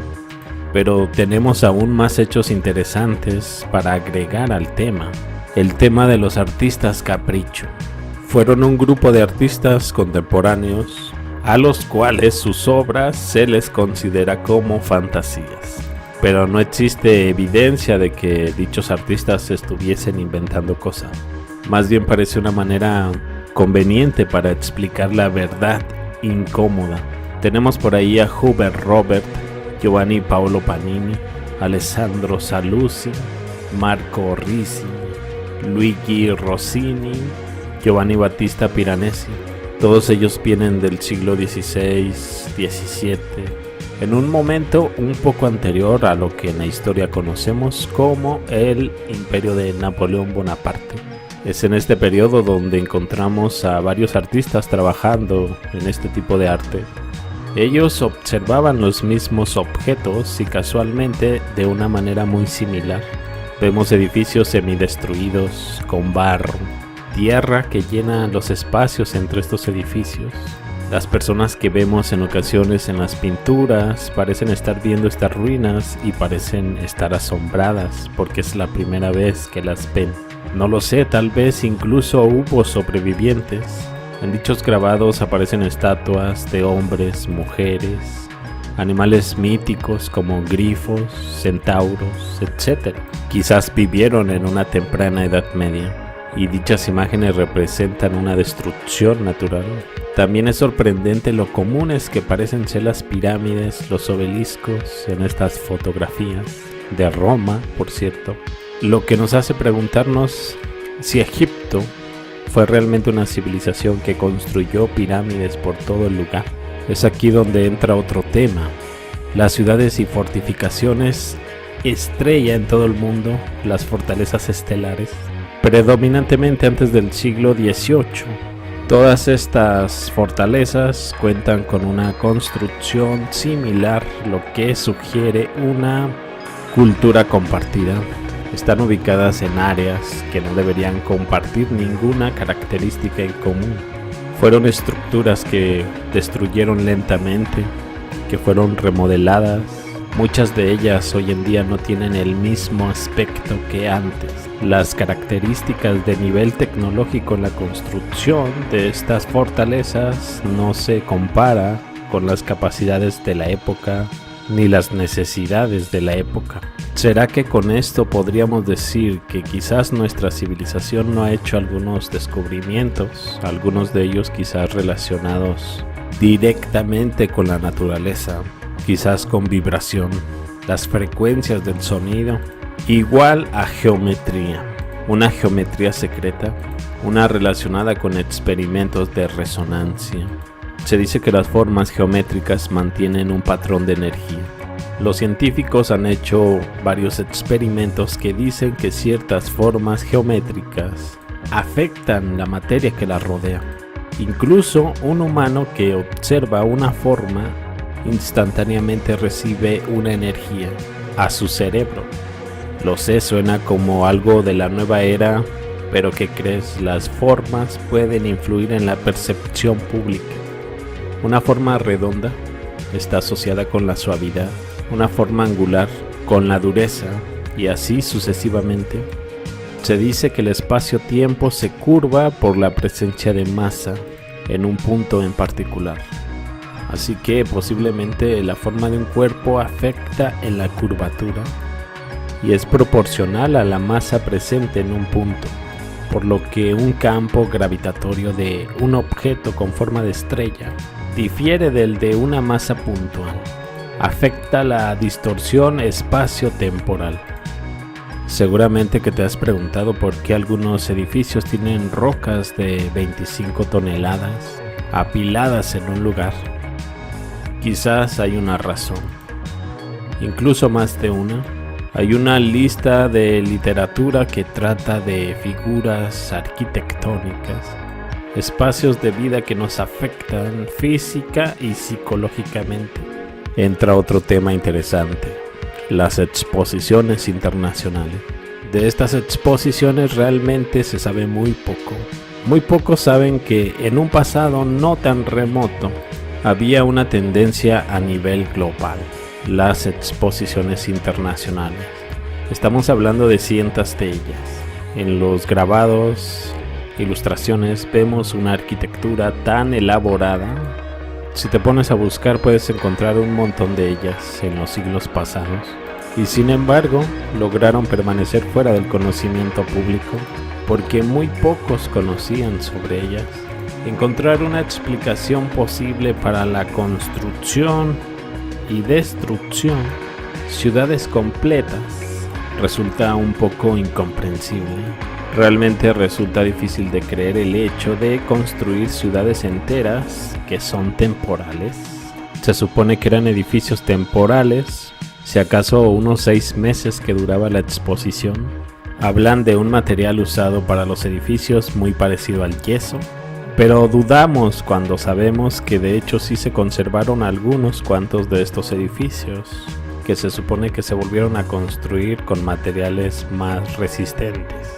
Pero tenemos aún más hechos interesantes para agregar al tema. El tema de los artistas capricho. Fueron un grupo de artistas contemporáneos a los cuales sus obras se les considera como fantasías. Pero no existe evidencia de que dichos artistas estuviesen inventando cosas. Más bien parece una manera conveniente para explicar la verdad incómoda. Tenemos por ahí a Hubert Robert, Giovanni Paolo Panini, Alessandro Saluzzi, Marco Risi, Luigi Rossini, Giovanni Battista Piranesi. Todos ellos vienen del siglo XVI, XVII, en un momento un poco anterior a lo que en la historia conocemos como el Imperio de Napoleón Bonaparte. Es en este periodo donde encontramos a varios artistas trabajando en este tipo de arte. Ellos observaban los mismos objetos y casualmente de una manera muy similar. Vemos edificios semidestruidos con barro, tierra que llena los espacios entre estos edificios. Las personas que vemos en ocasiones en las pinturas parecen estar viendo estas ruinas y parecen estar asombradas porque es la primera vez que las ven. No lo sé, tal vez incluso hubo sobrevivientes. En dichos grabados aparecen estatuas de hombres, mujeres, animales míticos como grifos, centauros, etc. Quizás vivieron en una temprana Edad Media y dichas imágenes representan una destrucción natural. También es sorprendente lo comunes que parecen ser las pirámides, los obeliscos en estas fotografías de Roma, por cierto. Lo que nos hace preguntarnos si Egipto fue realmente una civilización que construyó pirámides por todo el lugar. Es aquí donde entra otro tema: las ciudades y fortificaciones estrella en todo el mundo, las fortalezas estelares, predominantemente antes del siglo XVIII. Todas estas fortalezas cuentan con una construcción similar, lo que sugiere una cultura compartida. Están ubicadas en áreas que no deberían compartir ninguna característica en común. Fueron estructuras que destruyeron lentamente, que fueron remodeladas. Muchas de ellas hoy en día no tienen el mismo aspecto que antes. Las características de nivel tecnológico en la construcción de estas fortalezas no se compara con las capacidades de la época ni las necesidades de la época. ¿Será que con esto podríamos decir que quizás nuestra civilización no ha hecho algunos descubrimientos, algunos de ellos quizás relacionados directamente con la naturaleza, quizás con vibración, las frecuencias del sonido, igual a geometría, una geometría secreta, una relacionada con experimentos de resonancia? Se dice que las formas geométricas mantienen un patrón de energía. Los científicos han hecho varios experimentos que dicen que ciertas formas geométricas afectan la materia que la rodea. Incluso un humano que observa una forma instantáneamente recibe una energía a su cerebro. Lo sé, suena como algo de la nueva era, pero ¿qué crees? Las formas pueden influir en la percepción pública. Una forma redonda está asociada con la suavidad, una forma angular con la dureza y así sucesivamente. Se dice que el espacio-tiempo se curva por la presencia de masa en un punto en particular. Así que posiblemente la forma de un cuerpo afecta en la curvatura y es proporcional a la masa presente en un punto, por lo que un campo gravitatorio de un objeto con forma de estrella difiere del de una masa puntual. Afecta la distorsión espacio-temporal. Seguramente que te has preguntado por qué algunos edificios tienen rocas de 25 toneladas apiladas en un lugar. Quizás hay una razón, incluso más de una. Hay una lista de literatura que trata de figuras arquitectónicas, espacios de vida que nos afectan física y psicológicamente. Entra otro tema interesante, las exposiciones internacionales. De estas exposiciones realmente se sabe muy poco. Muy pocos saben que en un pasado no tan remoto había una tendencia a nivel global, las exposiciones internacionales. Estamos hablando de cientos de ellas. En los grabados, ilustraciones, vemos una arquitectura tan elaborada. Si te pones a buscar puedes encontrar un montón de ellas en los siglos pasados. Y sin embargo, lograron permanecer fuera del conocimiento público porque muy pocos conocían sobre ellas. Encontrar una explicación posible para la construcción y destrucción ciudades completas resulta un poco incomprensible. Realmente resulta difícil de creer el hecho de construir ciudades enteras que son temporales. Se supone que eran edificios temporales, si acaso unos 6 meses que duraba la exposición. Hablan de un material usado para los edificios muy parecido al yeso, pero dudamos cuando sabemos que de hecho sí se conservaron algunos cuantos de estos edificios, que se supone que se volvieron a construir con materiales más resistentes.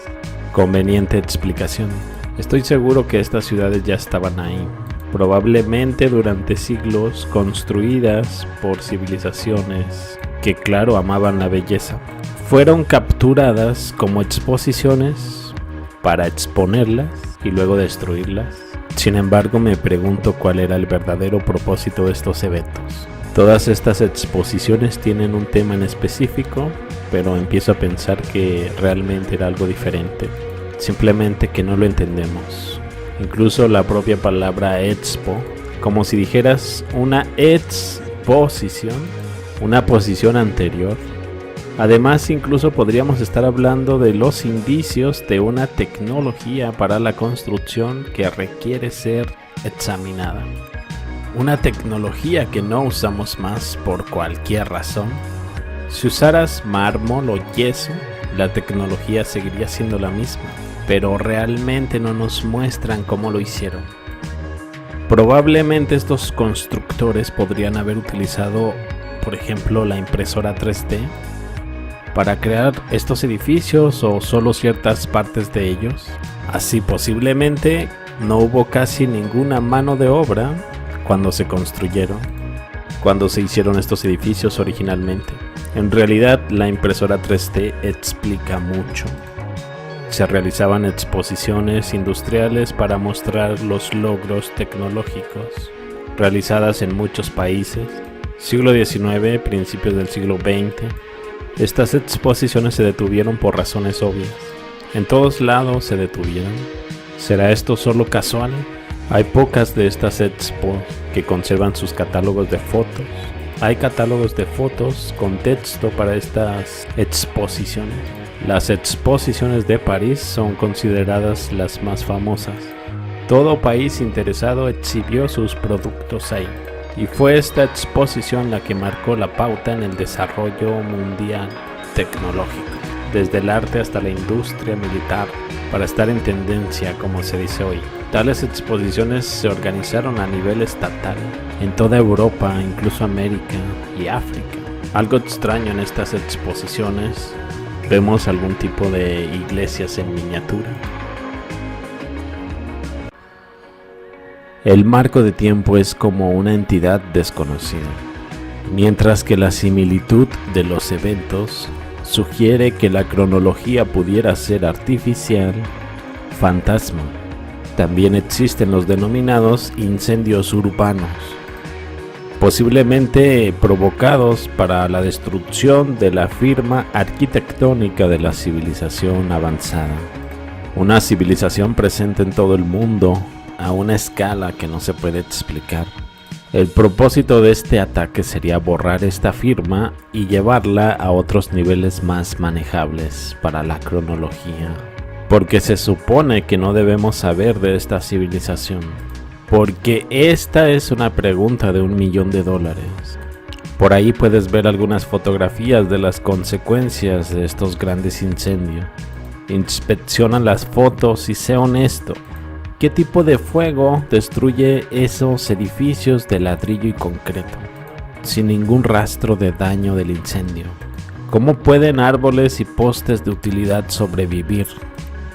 Conveniente explicación. Estoy seguro que estas ciudades ya estaban ahí, probablemente durante siglos, construidas por civilizaciones que claro amaban la belleza. Fueron capturadas como exposiciones para exponerlas y luego destruirlas. Sin embargo, me pregunto cuál era el verdadero propósito de estos eventos. Todas estas exposiciones tienen un tema en específico, pero empiezo a pensar que realmente era algo diferente, simplemente que no lo entendemos. Incluso la propia palabra expo, como si dijeras una exposición, una posición anterior. Además, incluso podríamos estar hablando de los indicios de una tecnología para la construcción que requiere ser examinada. Una tecnología que no usamos más por cualquier razón. Si usaras mármol o yeso, la tecnología seguiría siendo la misma, pero realmente no nos muestran cómo lo hicieron. Probablemente estos constructores podrían haber utilizado, por ejemplo, la impresora 3D para crear estos edificios o solo ciertas partes de ellos. Así posiblemente no hubo casi ninguna mano de obra cuando se construyeron, cuando se hicieron estos edificios originalmente. En realidad la impresora 3D explica mucho. Se realizaban exposiciones industriales para mostrar los logros tecnológicos realizadas en muchos países. Siglo XIX, principios del siglo XX. Estas exposiciones se detuvieron por razones obvias. En todos lados se detuvieron. ¿Será esto solo casual? Hay pocas de estas expos que conservan sus catálogos de fotos. Hay catálogos de fotos con texto para estas exposiciones. Las exposiciones de París son consideradas las más famosas. Todo país interesado exhibió sus productos ahí. Y fue esta exposición la que marcó la pauta en el desarrollo mundial tecnológico, desde el arte hasta la industria militar, para estar en tendencia, como se dice hoy. Tales exposiciones se organizaron a nivel estatal, en toda Europa, incluso América y África. Algo extraño en estas exposiciones, vemos algún tipo de iglesias en miniatura. El marco de tiempo es como una entidad desconocida, mientras que la similitud de los eventos sugiere que la cronología pudiera ser artificial, fantasma. También existen los denominados incendios urbanos, posiblemente provocados para la destrucción de la firma arquitectónica de la civilización avanzada. Una civilización presente en todo el mundo, a una escala que no se puede explicar. El propósito de este ataque sería borrar esta firma y llevarla a otros niveles más manejables para la cronología, porque se supone que no debemos saber de esta civilización, porque esta es una pregunta de $1 millón. Por ahí puedes ver algunas fotografías de las consecuencias de estos grandes incendios. Inspecciona las fotos y sé honesto. ¿Qué tipo de fuego destruye esos edificios de ladrillo y concreto, sin ningún rastro de daño del incendio? ¿Cómo pueden árboles y postes de utilidad sobrevivir?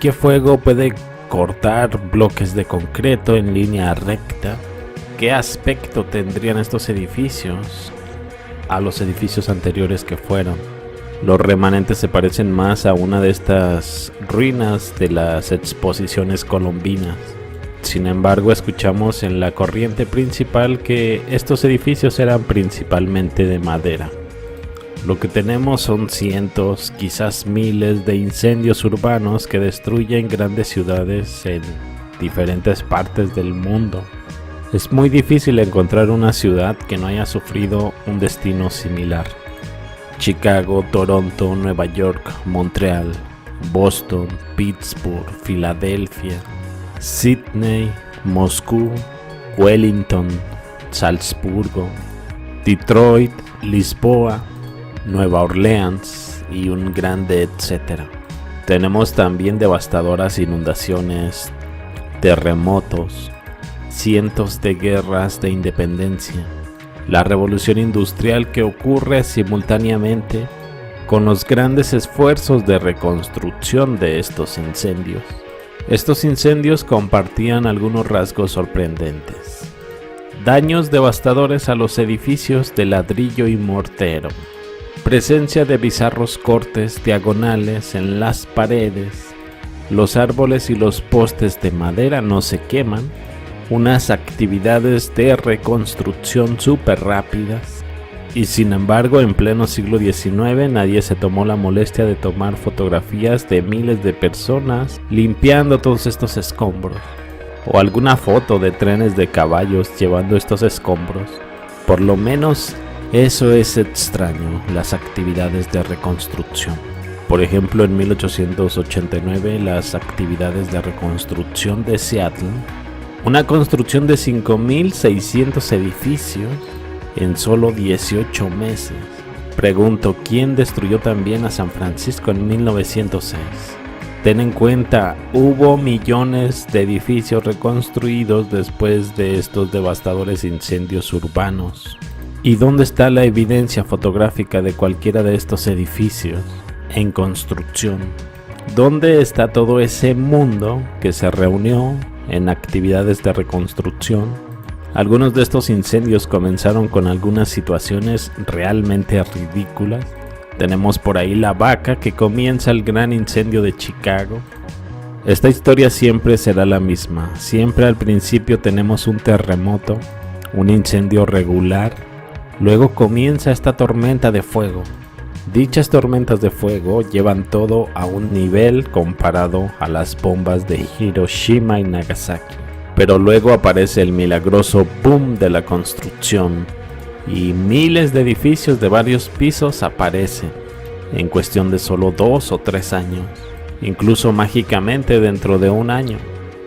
¿Qué fuego puede cortar bloques de concreto en línea recta? ¿Qué aspecto tendrían estos edificios a los edificios anteriores que fueron? Los remanentes se parecen más a una de estas ruinas de las exposiciones colombinas. Sin embargo, escuchamos en la corriente principal que estos edificios eran principalmente de madera. Lo que tenemos son cientos, quizás miles de incendios urbanos que destruyen grandes ciudades en diferentes partes del mundo. Es muy difícil encontrar una ciudad que no haya sufrido un destino similar. Chicago, Toronto, Nueva York, Montreal, Boston, Pittsburgh, Filadelfia, Sydney, Moscú, Wellington, Salzburgo, Detroit, Lisboa, Nueva Orleans y un grande etcétera. Tenemos también devastadoras inundaciones, terremotos, cientos de guerras de independencia, la revolución industrial que ocurre simultáneamente con los grandes esfuerzos de reconstrucción de estos incendios. Estos incendios compartían algunos rasgos sorprendentes. Daños devastadores a los edificios de ladrillo y mortero. Presencia de bizarros cortes diagonales en las paredes. Los árboles y los postes de madera no se queman. Unas actividades de reconstrucción súper rápidas. Y sin embargo, en pleno siglo XIX nadie se tomó la molestia de tomar fotografías de miles de personas limpiando todos estos escombros, o alguna foto de trenes de caballos llevando estos escombros. Por lo menos eso es extraño, las actividades de reconstrucción. Por ejemplo, en 1889 las actividades de reconstrucción de Seattle, una construcción de 5.600 edificios en solo 18 meses. Pregunto, ¿quién destruyó también a San Francisco en 1906? Ten en cuenta, hubo millones de edificios reconstruidos después de estos devastadores incendios urbanos. ¿Y dónde está la evidencia fotográfica de cualquiera de estos edificios? en construcción. ¿Dónde está todo ese mundo que se reunió en actividades de reconstrucción? Algunos de estos incendios comenzaron con algunas situaciones realmente ridículas. Tenemos por ahí la vaca que comienza el gran incendio de Chicago. Esta historia siempre será la misma. Siempre al principio tenemos un terremoto, un incendio regular. Luego comienza esta tormenta de fuego. Dichas tormentas de fuego llevan todo a un nivel comparado a las bombas de Hiroshima y Nagasaki. Pero luego aparece el milagroso boom de la construcción y miles de edificios de varios pisos aparecen en cuestión de solo 2 o 3 años, incluso mágicamente dentro de un año.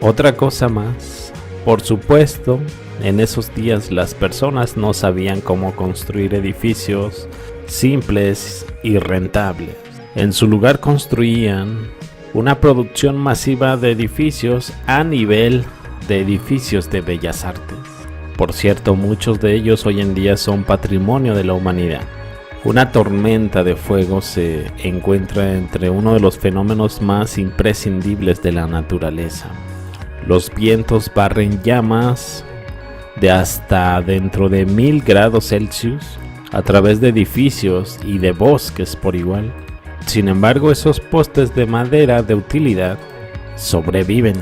Otra cosa más, por supuesto, en esos días las personas no sabían cómo construir edificios simples y rentables. En su lugar construían una producción masiva de edificios a nivel de edificios de bellas artes. Por cierto, muchos de ellos hoy en día son patrimonio de la humanidad. Una tormenta de fuego se encuentra entre uno de los fenómenos más imprescindibles de la naturaleza. Los vientos barren llamas de hasta dentro de 1000 grados Celsius a través de edificios y de bosques por igual. Sin embargo, esos postes de madera de utilidad sobreviven.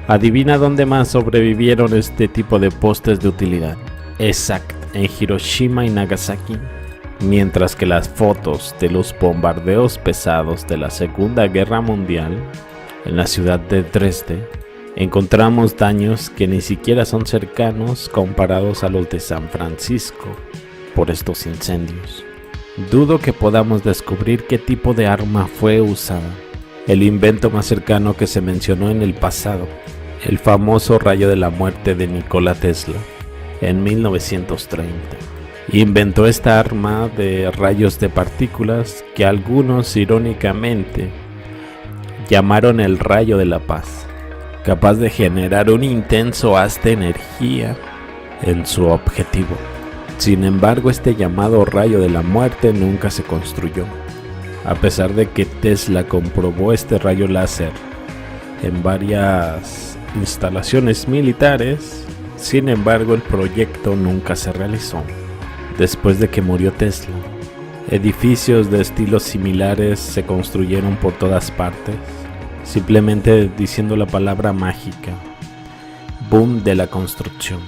Adivina dónde más sobrevivieron este tipo de postes de utilidad. Exacto, en Hiroshima y Nagasaki. Mientras que las fotos de los bombardeos pesados de la Segunda Guerra Mundial en la ciudad de Dresde, encontramos daños que ni siquiera son cercanos comparados a los de San Francisco por estos incendios. Dudo que podamos descubrir qué tipo de arma fue usada. El invento más cercano que se mencionó en el pasado, el famoso rayo de la muerte de Nikola Tesla, en 1930. Inventó esta arma de rayos de partículas que algunos irónicamente llamaron el rayo de la paz, capaz de generar un intenso haz de energía en su objetivo. Sin embargo, este llamado rayo de la muerte nunca se construyó, a pesar de que Tesla comprobó este rayo láser en varias instalaciones militares. Sin embargo, el proyecto nunca se realizó. Después de que murió Tesla, edificios de estilos similares se construyeron por todas partes, simplemente diciendo la palabra mágica, boom de la construcción,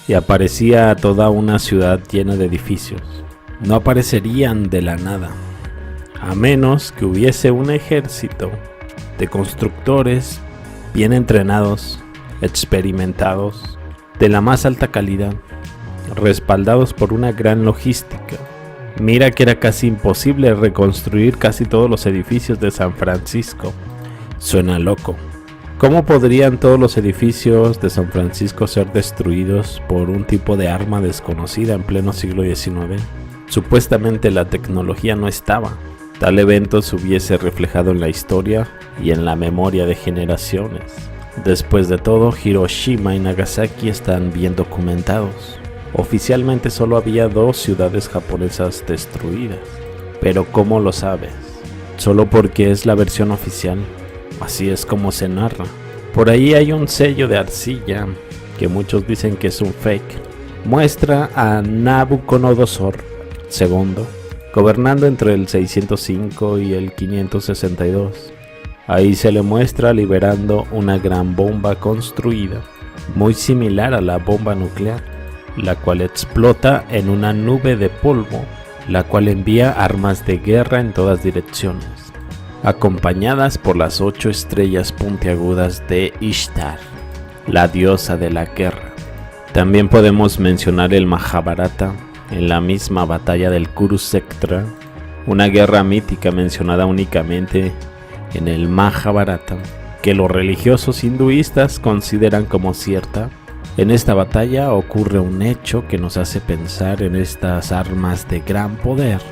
y aparecía toda una ciudad llena de edificios. No aparecerían de la nada, a menos que hubiese un ejército de constructores bien entrenados, experimentados, de la más alta calidad, respaldados por una gran logística. Mira que era casi imposible reconstruir casi todos los edificios de San Francisco. Suena loco. ¿Cómo podrían todos los edificios de San Francisco ser destruidos por un tipo de arma desconocida en pleno siglo XIX? Supuestamente la tecnología no estaba. Tal evento se hubiese reflejado en la historia y en la memoria de generaciones. Después de todo, Hiroshima y Nagasaki están bien documentados. Oficialmente solo había 2 ciudades japonesas destruidas. Pero ¿cómo lo sabes? Solo porque es la versión oficial. Así es como se narra. Por ahí hay un sello de arcilla, que muchos dicen que es un fake. Muestra a Nabucodonosor II gobernando entre el 605 y el 562. Ahí se le muestra liberando una gran bomba construida, muy similar a la bomba nuclear, la cual explota en una nube de polvo, la cual envía armas de guerra en todas direcciones, acompañadas por las 8 estrellas puntiagudas de Ishtar, la diosa de la guerra. También podemos mencionar el Mahabharata en la misma batalla del Kurukshetra, una guerra mítica mencionada únicamente en el Mahabharata, que los religiosos hinduistas consideran como cierta. En esta batalla ocurre un hecho que nos hace pensar en estas armas de gran poder,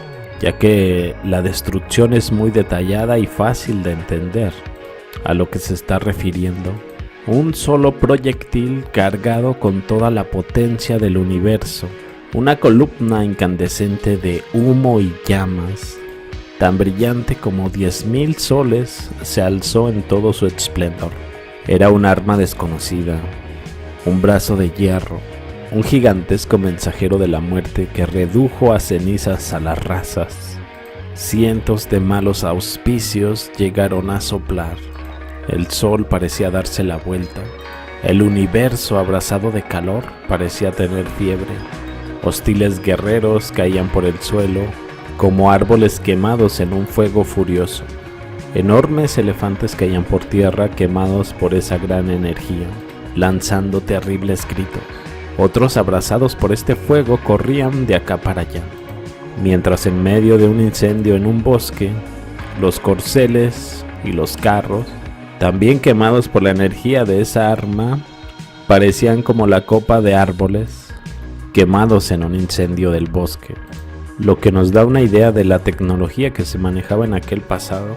ya que la destrucción es muy detallada y fácil de entender a lo que se está refiriendo. Un solo proyectil cargado con toda la potencia del universo, una columna incandescente de humo y llamas, tan brillante como 10.000 soles, se alzó en todo su esplendor. Era un arma desconocida, un brazo de hierro, un gigantesco mensajero de la muerte que redujo a cenizas a las razas. Cientos de malos auspicios llegaron a soplar. El sol parecía darse la vuelta. El universo, abrasado de calor, parecía tener fiebre. Hostiles guerreros caían por el suelo, como árboles quemados en un fuego furioso. Enormes elefantes caían por tierra quemados por esa gran energía, lanzando terribles gritos. Otros, abrazados por este fuego, corrían de acá para allá. Mientras en medio de un incendio en un bosque, los corceles y los carros, también quemados por la energía de esa arma, parecían como la copa de árboles quemados en un incendio del bosque, lo que nos da una idea de la tecnología que se manejaba en aquel pasado,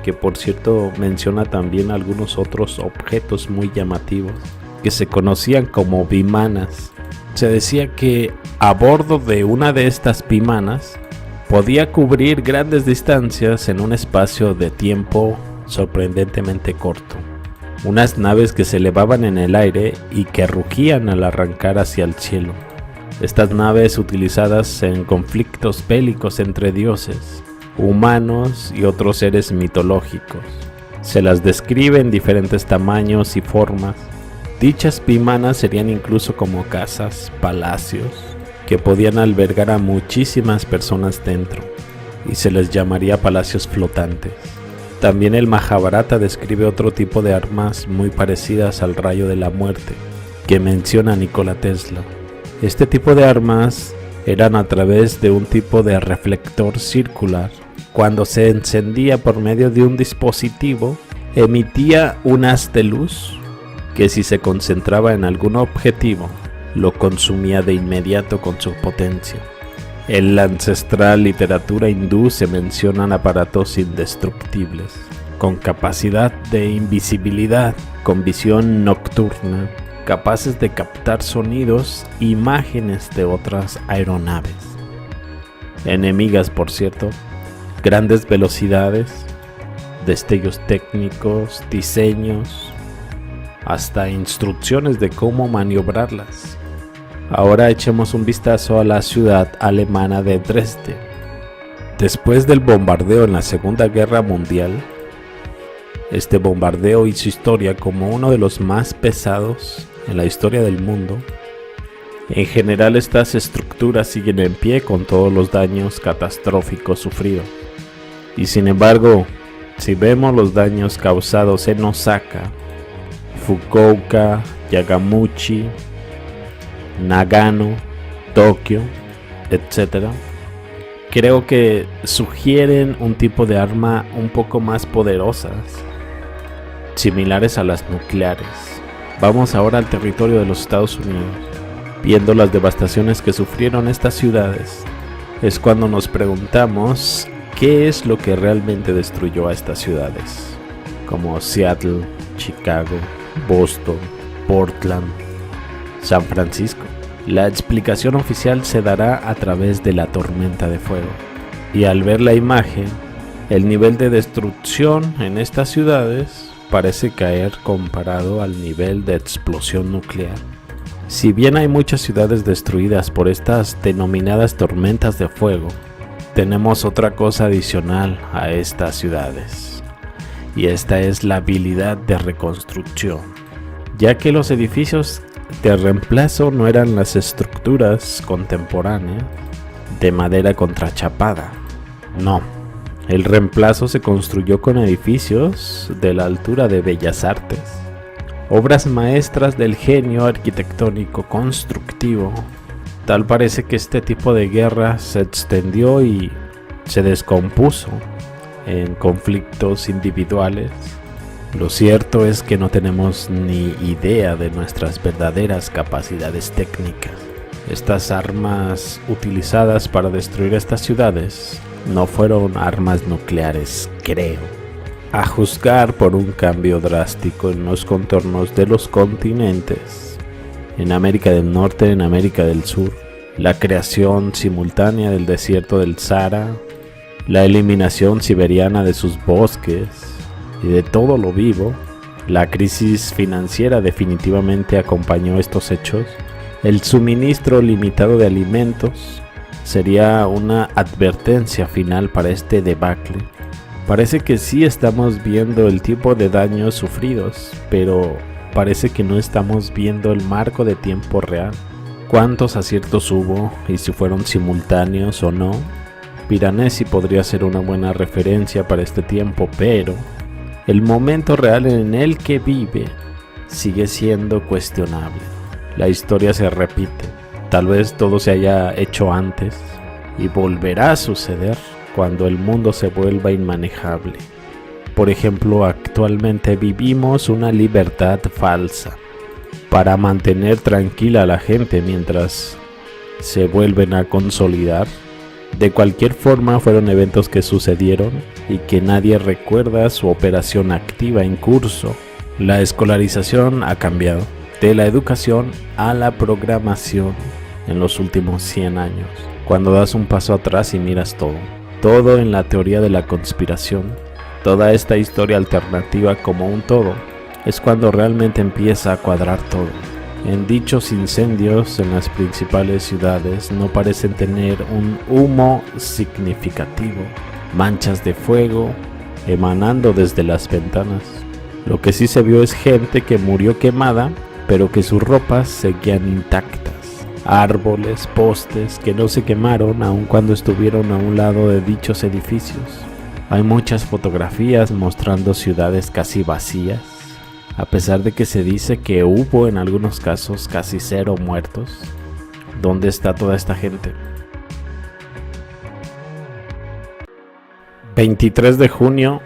que por cierto menciona también algunos otros objetos muy llamativos que se conocían como vimanas. Se decía que a bordo de una de estas vimanas podía cubrir grandes distancias en un espacio de tiempo sorprendentemente corto. Unas naves que se elevaban en el aire y que rugían al arrancar hacia el cielo. Estas naves, utilizadas en conflictos bélicos entre dioses, humanos y otros seres mitológicos. Se las describe en diferentes tamaños y formas. Dichas vimanas serían incluso como casas, palacios, que podían albergar a muchísimas personas dentro, y se les llamaría palacios flotantes. También el Mahabharata describe otro tipo de armas muy parecidas al rayo de la muerte, que menciona Nikola Tesla. Este tipo de armas eran a través de un tipo de reflector circular. Cuando se encendía por medio de un dispositivo, emitía un haz de luz que, si se concentraba en algún objetivo, lo consumía de inmediato con su potencia. En la ancestral literatura hindú se mencionan aparatos indestructibles, con capacidad de invisibilidad, con visión nocturna, capaces de captar sonidos e imágenes de otras aeronaves. Enemigas, por cierto, grandes velocidades, destellos técnicos, diseños, hasta instrucciones de cómo maniobrarlas. Ahora echemos un vistazo a la ciudad alemana de Dresde. Después del bombardeo en la Segunda Guerra Mundial, este bombardeo hizo historia como uno de los más pesados en la historia del mundo. En general, estas estructuras siguen en pie con todos los daños catastróficos sufridos. Y sin embargo, si vemos los daños causados en Osaka, Fukuoka, Yamaguchi, Nagano, Tokio, etc., creo que sugieren un tipo de arma un poco más poderosas, similares a las nucleares. Vamos ahora al territorio de los Estados Unidos. Viendo las devastaciones que sufrieron estas ciudades, es cuando nos preguntamos qué es lo que realmente destruyó a estas ciudades, como Seattle, Chicago, Boston, Portland, San Francisco. La explicación oficial se dará a través de la tormenta de fuego. Y al ver la imagen, el nivel de destrucción en estas ciudades parece caer comparado al nivel de explosión nuclear. Si bien hay muchas ciudades destruidas por estas denominadas tormentas de fuego, tenemos otra cosa adicional a estas ciudades, y esta es la habilidad de reconstrucción, ya que los edificios de reemplazo no eran las estructuras contemporáneas de madera contrachapada. No, el reemplazo se construyó con edificios de la altura de Bellas Artes, obras maestras del genio arquitectónico constructivo. Tal parece que este tipo de guerra se extendió y se descompuso en conflictos individuales. Lo cierto es que no tenemos ni idea de nuestras verdaderas capacidades técnicas. Estas armas utilizadas para destruir estas ciudades no fueron armas nucleares, creo. A juzgar por un cambio drástico en los contornos de los continentes, en América del Norte, en América del Sur, la creación simultánea del desierto del Sahara la eliminación siberiana de sus bosques y de todo lo vivo. La crisis financiera definitivamente acompañó estos hechos. El suministro limitado de alimentos sería una advertencia final para este debacle. Parece que sí estamos viendo el tipo de daños sufridos, pero parece que no estamos viendo el marco de tiempo real. ¿Cuántos aciertos hubo y si fueron simultáneos o no? Piranesi podría ser una buena referencia para este tiempo, pero el momento real en el que vive sigue siendo cuestionable. La historia se repite, tal vez todo se haya hecho antes y volverá a suceder cuando el mundo se vuelva inmanejable. Por ejemplo, actualmente vivimos una libertad falsa para mantener tranquila a la gente mientras se vuelven a consolidar. De cualquier forma, fueron eventos que sucedieron y que nadie recuerda su operación activa en curso. La escolarización ha cambiado de la educación a la programación en los últimos 100 años. Cuando das un paso atrás y miras todo en la teoría de la conspiración, toda esta historia alternativa como un todo, es cuando realmente empieza a cuadrar todo. En dichos incendios en las principales ciudades no parecen tener un humo significativo, manchas de fuego emanando desde las ventanas. Lo que sí se vio es gente que murió quemada, pero que sus ropas seguían intactas. Árboles, postes que no se quemaron aun cuando estuvieron a un lado de dichos edificios. Hay muchas fotografías mostrando ciudades casi vacías, a pesar de que se dice que hubo en algunos casos casi 0 muertos. ¿Dónde está toda esta gente? 23 de junio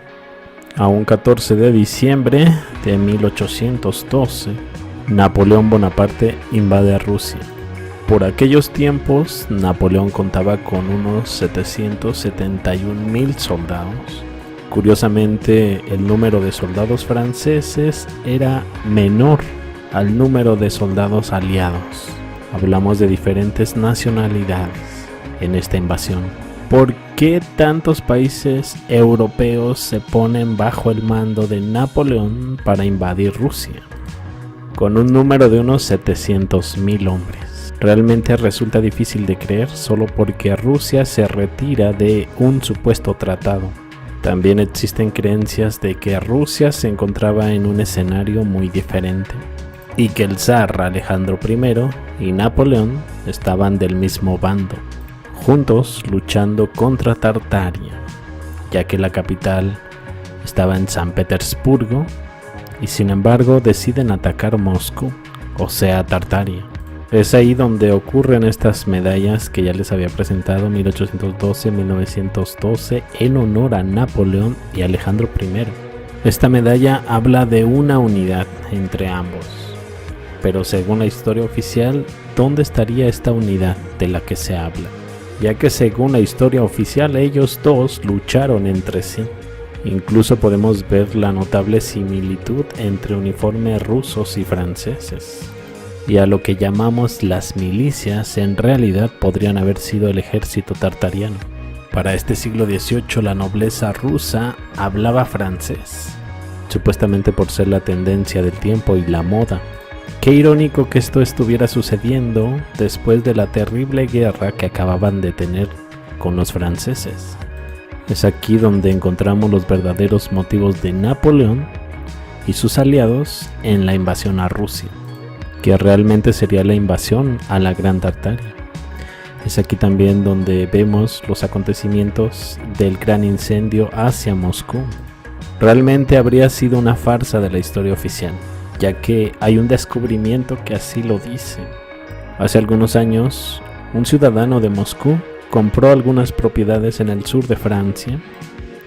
a un 14 de diciembre de 1812, Napoleón Bonaparte invade a Rusia. Por aquellos tiempos, Napoleón contaba con unos 771,000 soldados. Curiosamente, el número de soldados franceses era menor al número de soldados aliados. Hablamos de diferentes nacionalidades en esta invasión. ¿Por qué tantos países europeos se ponen bajo el mando de Napoleón para invadir Rusia? Con un número de unos 700,000 hombres. Realmente resulta difícil de creer solo porque Rusia se retira de un supuesto tratado. También existen creencias de que Rusia se encontraba en un escenario muy diferente y que el zar Alejandro I y Napoleón estaban del mismo bando, juntos luchando contra Tartaria, ya que la capital estaba en San Petersburgo y sin embargo deciden atacar Moscú, o sea Tartaria. Es ahí donde ocurren estas medallas que ya les había presentado, 1812, 1912, en honor a Napoleón y Alejandro I. Esta medalla habla de una unidad entre ambos, pero según la historia oficial, ¿dónde estaría esta unidad de la que se habla? Ya que según la historia oficial, ellos dos lucharon entre sí. Incluso podemos ver la notable similitud entre uniformes rusos y franceses. Y a lo que llamamos las milicias en realidad podrían haber sido el ejército tartariano. Para este siglo XVIII la nobleza rusa hablaba francés, supuestamente por ser la tendencia del tiempo y la moda. Qué irónico que esto estuviera sucediendo después de la terrible guerra que acababan de tener con los franceses. Es aquí donde encontramos los verdaderos motivos de Napoleón y sus aliados en la invasión a Rusia, que realmente sería la invasión a la Gran Tartaria. Es aquí también donde vemos los acontecimientos del gran incendio hacia Moscú. Realmente habría sido una farsa de la historia oficial, ya que hay un descubrimiento que así lo dice. Hace algunos años, un ciudadano de Moscú compró algunas propiedades en el sur de Francia,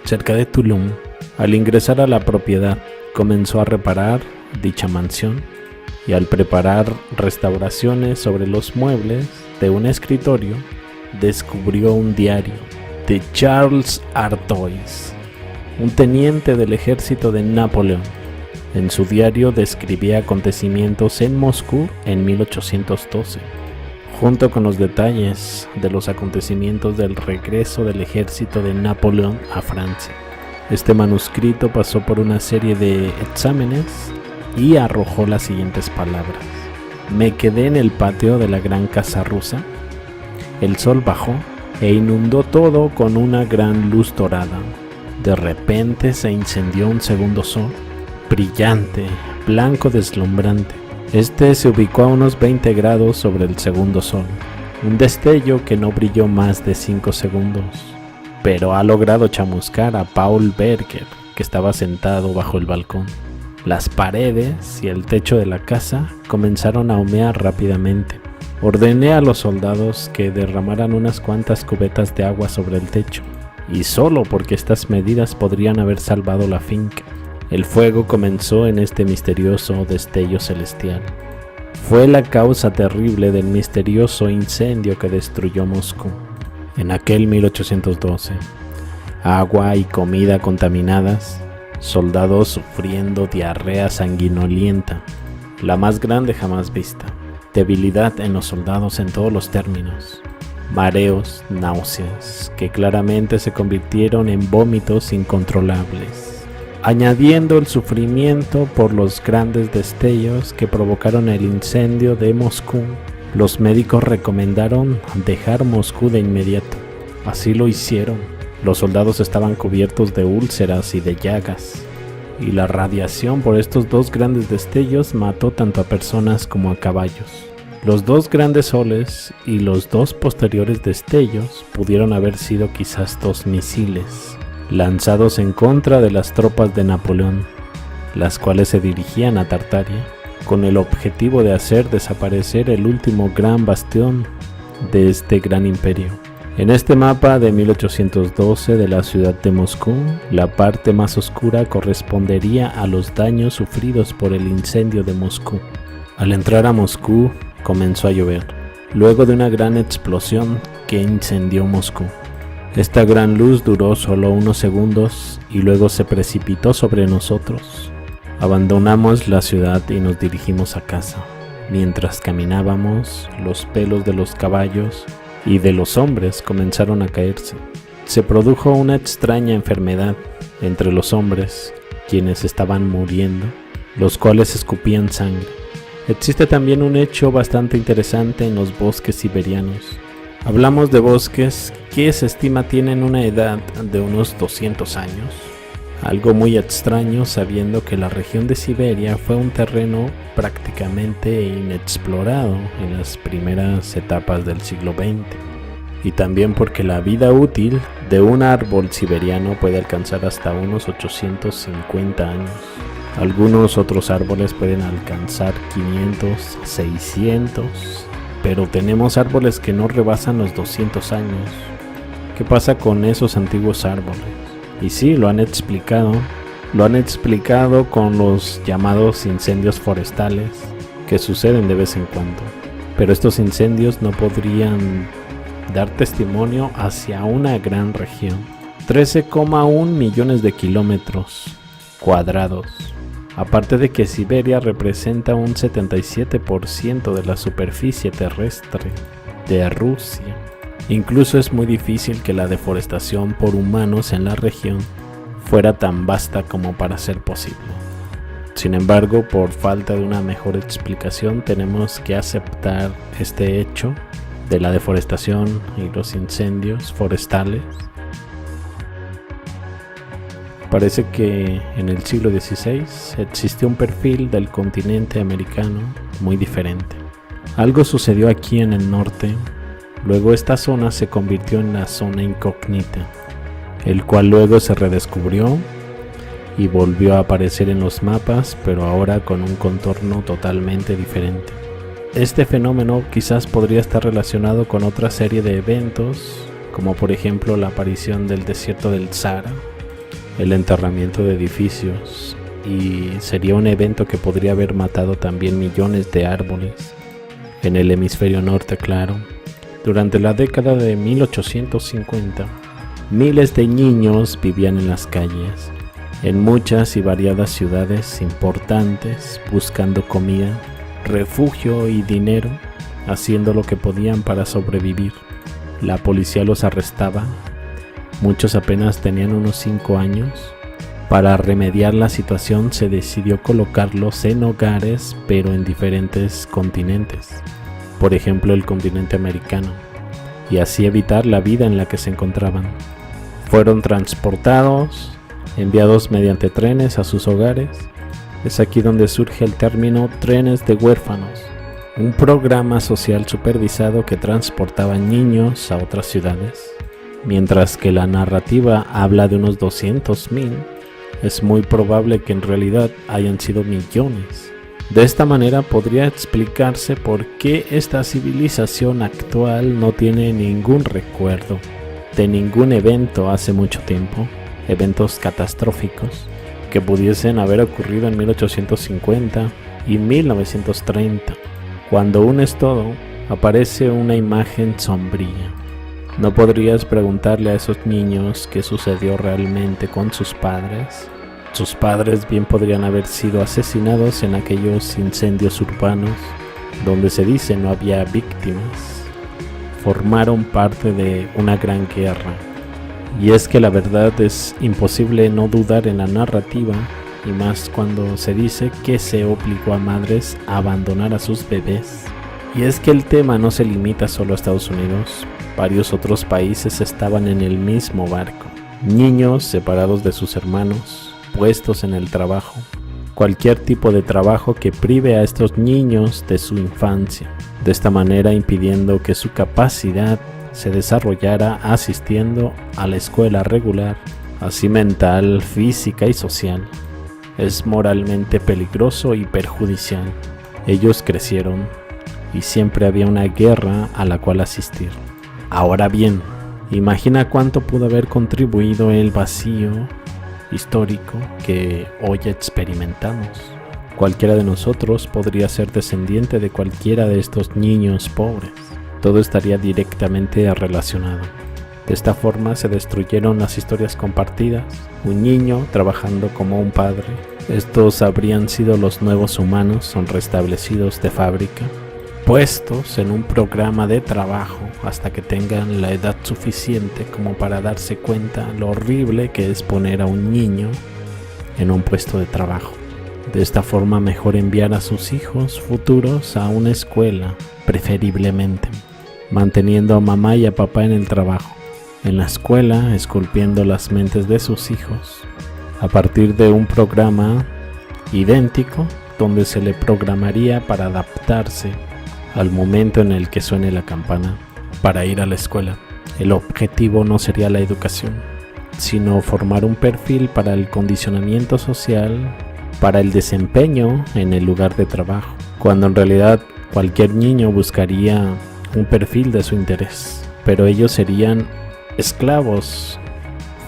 cerca de Toulon. Al ingresar a la propiedad, comenzó a reparar dicha mansión y al preparar restauraciones sobre los muebles de un escritorio, descubrió un diario de Charles Artois, un teniente del ejército de Napoleón. En su diario describía acontecimientos en Moscú en 1812. junto con los detalles de los acontecimientos del regreso del ejército de Napoleón a Francia. Este manuscrito pasó por una serie de exámenes y arrojó las siguientes palabras: me quedé en el patio de la gran casa rusa, el sol bajó e inundó todo con una gran luz dorada. De repente se incendió un segundo sol, brillante, blanco, deslumbrante. Este se ubicó a unos 20 grados sobre el segundo sol, un destello que no brilló más de 5 segundos, pero ha logrado chamuscar a Paul Berger, que estaba sentado bajo el balcón. Las paredes y el techo de la casa comenzaron a humear rápidamente. Ordené a los soldados que derramaran unas cuantas cubetas de agua sobre el techo, y solo porque estas medidas podrían haber salvado la finca. El fuego comenzó en este misterioso destello celestial. Fue la causa terrible del misterioso incendio que destruyó Moscú en aquel 1812. Agua y comida contaminadas, soldados sufriendo diarrea sanguinolienta, la más grande jamás vista, debilidad en los soldados en todos los términos, mareos, náuseas, que claramente se convirtieron en vómitos incontrolables, añadiendo el sufrimiento por los grandes destellos que provocaron el incendio de Moscú. Los médicos recomendaron dejar Moscú de inmediato. Así lo hicieron. Los soldados estaban cubiertos de úlceras y de llagas, y la radiación por estos dos grandes destellos mató tanto a personas como a caballos. Los dos grandes soles y los dos posteriores destellos pudieron haber sido quizás 2 misiles lanzados en contra de las tropas de Napoleón, las cuales se dirigían a Tartaria con el objetivo de hacer desaparecer el último gran bastión de este gran imperio. En este mapa de 1812 de la ciudad de Moscú, la parte más oscura correspondería a los daños sufridos por el incendio de Moscú. Al entrar a Moscú, comenzó a llover, luego de una gran explosión que incendió Moscú. Esta gran luz duró solo unos segundos y luego se precipitó sobre nosotros. Abandonamos la ciudad y nos dirigimos a casa. Mientras caminábamos, los pelos de los caballos y de los hombres comenzaron a caerse. Se produjo una extraña enfermedad entre los hombres, quienes estaban muriendo, los cuales escupían sangre. Existe también un hecho bastante interesante en los bosques siberianos. Hablamos de bosques que se estima tienen una edad de unos 200 años. Algo muy extraño sabiendo que la región de Siberia fue un terreno prácticamente inexplorado en las primeras etapas del siglo XX. Y también porque la vida útil de un árbol siberiano puede alcanzar hasta unos 850 años. Algunos otros árboles pueden alcanzar 500, 600, pero tenemos árboles que no rebasan los 200 años. ¿Qué pasa con esos antiguos árboles? Y sí, lo han explicado con los llamados incendios forestales que suceden de vez en cuando. Pero estos incendios no podrían dar testimonio hacia una gran región. 13,1 millones de kilómetros cuadrados. Aparte de que Siberia representa un 77% de la superficie terrestre de Rusia. Incluso es muy difícil que la deforestación por humanos en la región fuera tan vasta como para ser posible. Sin embargo, por falta de una mejor explicación, tenemos que aceptar este hecho de la deforestación y los incendios forestales. Parece que en el siglo XVI existió un perfil del continente americano muy diferente. Algo sucedió aquí en el norte. Luego esta zona se convirtió en la zona incógnita, el cual luego se redescubrió y volvió a aparecer en los mapas, pero ahora con un contorno totalmente diferente. Este fenómeno quizás podría estar relacionado con otra serie de eventos, como por ejemplo la aparición del desierto del Sahara, el enterramiento de edificios, y sería un evento que podría haber matado también millones de árboles en el hemisferio norte, claro. Durante la década de 1850, miles de niños vivían en las calles, en muchas y variadas ciudades importantes, buscando comida, refugio y dinero. haciendo lo que podían para sobrevivir. La policía los arrestaba, muchos apenas tenían unos 5 años. Para remediar la situación se decidió colocarlos en hogares, pero en diferentes continentes, por ejemplo el continente americano, y así evitar la vida en la que se encontraban. Fueron transportados, enviados mediante trenes a sus hogares. Es aquí donde surge el término trenes de huérfanos, un programa social supervisado que transportaba niños a otras ciudades. Mientras que la narrativa habla de unos 200,000, es muy probable que en realidad hayan sido millones. De esta manera podría explicarse por qué esta civilización actual no tiene ningún recuerdo de ningún evento hace mucho tiempo, eventos catastróficos que pudiesen haber ocurrido en 1850 y 1930. Cuando unes todo, aparece una imagen sombría. ¿No podrías preguntarle a esos niños qué sucedió realmente con sus padres? Sus padres bien podrían haber sido asesinados en aquellos incendios urbanos donde se dice no había víctimas. Formaron parte de una gran guerra. Y es que la verdad es imposible no dudar en la narrativa, y más cuando se dice que se obligó a madres a abandonar a sus bebés. Y es que el tema no se limita solo a Estados Unidos, varios otros países estaban en el mismo barco. Niños separados de sus hermanos, puestos en el trabajo, cualquier tipo de trabajo que prive a estos niños de su infancia, de esta manera impidiendo que su capacidad se desarrollara asistiendo a la escuela regular, así mental, física y social. Es moralmente peligroso y perjudicial. Ellos crecieron y siempre había una guerra a la cual asistir. Ahora bien, imagina cuánto pudo haber contribuido el vacío histórico que hoy experimentamos. Cualquiera de nosotros podría ser descendiente de cualquiera de estos niños pobres. Todo estaría directamente relacionado. De esta forma se destruyeron las historias compartidas. Un niño trabajando como un padre. Estos habrían sido los nuevos humanos, son restablecidos de fábrica, puestos en un programa de trabajo hasta que tengan la edad suficiente como para darse cuenta lo horrible que es poner a un niño en un puesto de trabajo. De esta forma mejor enviar a sus hijos futuros a una escuela, preferiblemente, manteniendo a mamá y a papá en el trabajo, en la escuela esculpiendo las mentes de sus hijos, a partir de un programa idéntico donde se le programaría para adaptarse al momento en el que suene la campana para ir a la escuela. El objetivo no sería la educación, sino formar un perfil para el condicionamiento social, para el desempeño en el lugar de trabajo, cuando en realidad cualquier niño buscaría un perfil de su interés, pero ellos serían esclavos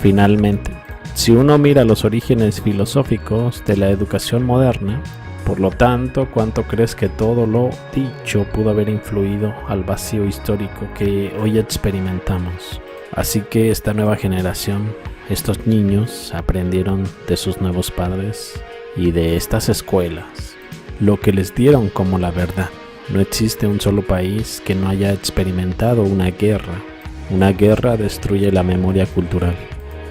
finalmente. Si uno mira los orígenes filosóficos de la educación moderna, por lo tanto, ¿cuánto crees que todo lo dicho pudo haber influido al vacío histórico que hoy experimentamos? Así que esta nueva generación, estos niños, aprendieron de sus nuevos padres y de estas escuelas lo que les dieron como la verdad. No existe un solo país que no haya experimentado una guerra. Una guerra destruye la memoria cultural.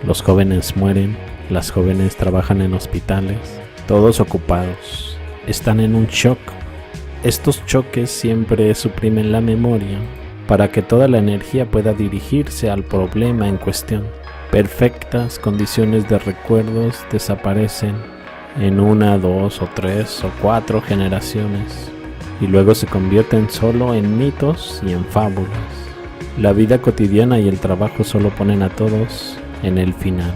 Los jóvenes mueren, las jóvenes trabajan en hospitales, todos ocupados. Están en un shock. Estos choques siempre suprimen la memoria para que toda la energía pueda dirigirse al problema en cuestión. Perfectas condiciones de recuerdos desaparecen en 1, 2 o 3 o 4 generaciones y luego se convierten solo en mitos y en fábulas. La vida cotidiana y el trabajo solo ponen a todos en el final.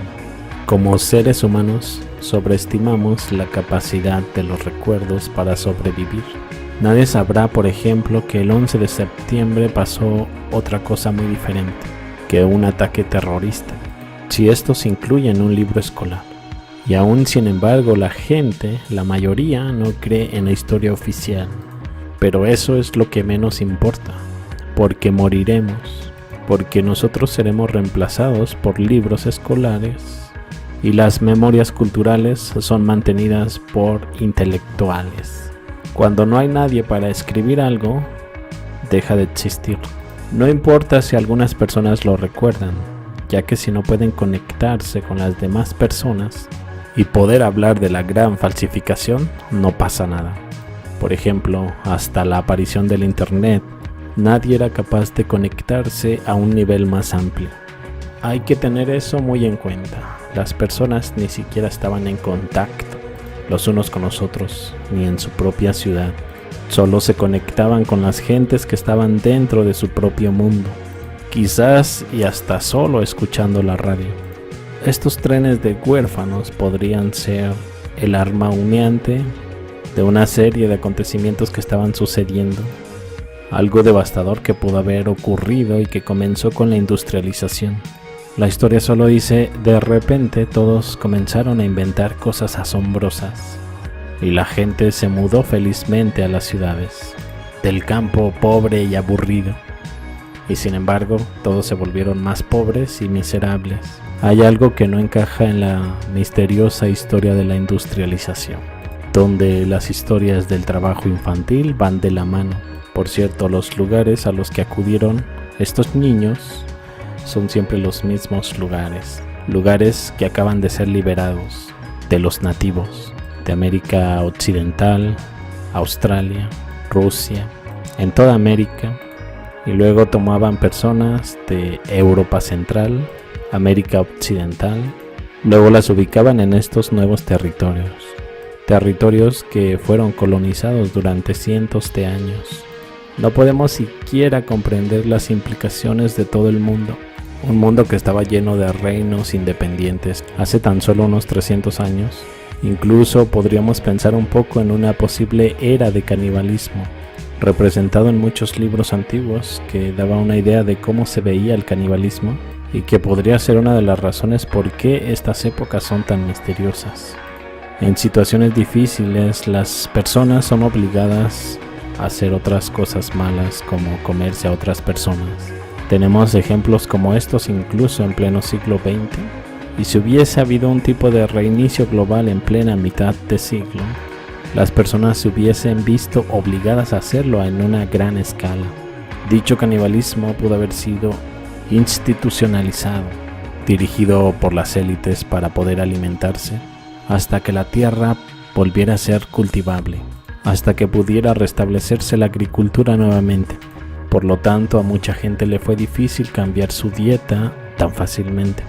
Como seres humanos, sobreestimamos la capacidad de los recuerdos para sobrevivir. Nadie sabrá, por ejemplo, que el 11 de septiembre pasó otra cosa muy diferente, que un ataque terrorista, si esto se incluye en un libro escolar. Y aún sin embargo, la gente, la mayoría, no cree en la historia oficial. Pero eso es lo que menos importa, porque moriremos, porque nosotros seremos reemplazados por libros escolares y las memorias culturales son mantenidas por intelectuales. Cuando no hay nadie para escribir algo, deja de existir. No importa si algunas personas lo recuerdan, ya que si no pueden conectarse con las demás personas y poder hablar de la gran falsificación, no pasa nada. Por ejemplo, hasta la aparición del internet, nadie era capaz de conectarse a un nivel más amplio. Hay que tener eso muy en cuenta. Las personas ni siquiera estaban en contacto los unos con los otros, ni en su propia ciudad. Solo se conectaban con las gentes que estaban dentro de su propio mundo, quizás y hasta solo escuchando la radio. Estos trenes de huérfanos podrían ser el arma humeante de una serie de acontecimientos que estaban sucediendo, algo devastador que pudo haber ocurrido y que comenzó con la industrialización. La historia solo dice, de repente todos comenzaron a inventar cosas asombrosas y la gente se mudó felizmente a las ciudades, del campo pobre y aburrido. Y sin embargo, todos se volvieron más pobres y miserables. Hay algo que no encaja en la misteriosa historia de la industrialización, donde las historias del trabajo infantil van de la mano. Por cierto, los lugares a los que acudieron estos niños son siempre los mismos lugares que acaban de ser liberados de los nativos de América Occidental, Australia, Rusia, en toda América, y luego tomaban personas de Europa Central, América Occidental, luego las ubicaban en estos nuevos territorios que fueron colonizados durante cientos de años. No podemos siquiera comprender las implicaciones de todo el mundo. Un mundo que estaba lleno de reinos independientes hace tan solo unos 300 años. Incluso podríamos pensar un poco en una posible era de canibalismo, representado en muchos libros antiguos, que daba una idea de cómo se veía el canibalismo y que podría ser una de las razones por qué estas épocas son tan misteriosas. En situaciones difíciles, las personas son obligadas a hacer otras cosas malas, como comerse a otras personas. Tenemos ejemplos como estos incluso en pleno siglo XX, y si hubiese habido un tipo de reinicio global en plena mitad de siglo, las personas se hubiesen visto obligadas a hacerlo en una gran escala. Dicho canibalismo pudo haber sido institucionalizado, dirigido por las élites para poder alimentarse, hasta que la tierra volviera a ser cultivable, hasta que pudiera restablecerse la agricultura nuevamente. Por lo tanto, a mucha gente le fue difícil cambiar su dieta tan fácilmente.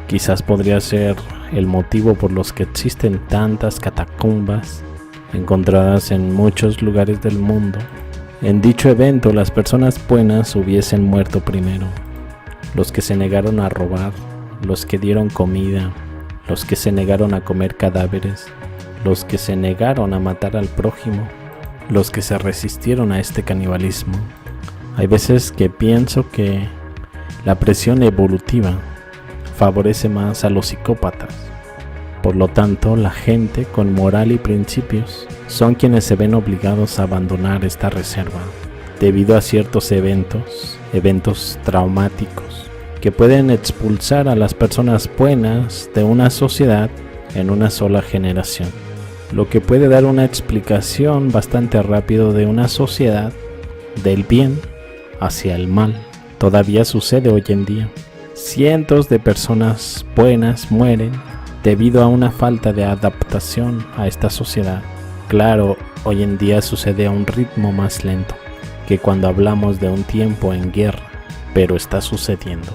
Quizás podría ser el motivo por los que existen tantas catacumbas encontradas en muchos lugares del mundo. En dicho evento, las personas buenas hubiesen muerto primero. Los que se negaron a robar, los que dieron comida, los que se negaron a comer cadáveres, los que se negaron a matar al prójimo, los que se resistieron a este canibalismo. Hay veces que pienso que la presión evolutiva favorece más a los psicópatas. Por lo tanto, la gente con moral y principios son quienes se ven obligados a abandonar esta reserva debido a ciertos eventos traumáticos que pueden expulsar a las personas buenas de una sociedad en una sola generación, lo que puede dar una explicación bastante rápido de una sociedad del bien hacia el mal. Todavía sucede hoy en día. Cientos de personas buenas mueren debido a una falta de adaptación a esta sociedad. Claro, hoy en día sucede a un ritmo más lento que cuando hablamos de un tiempo en guerra, pero está sucediendo.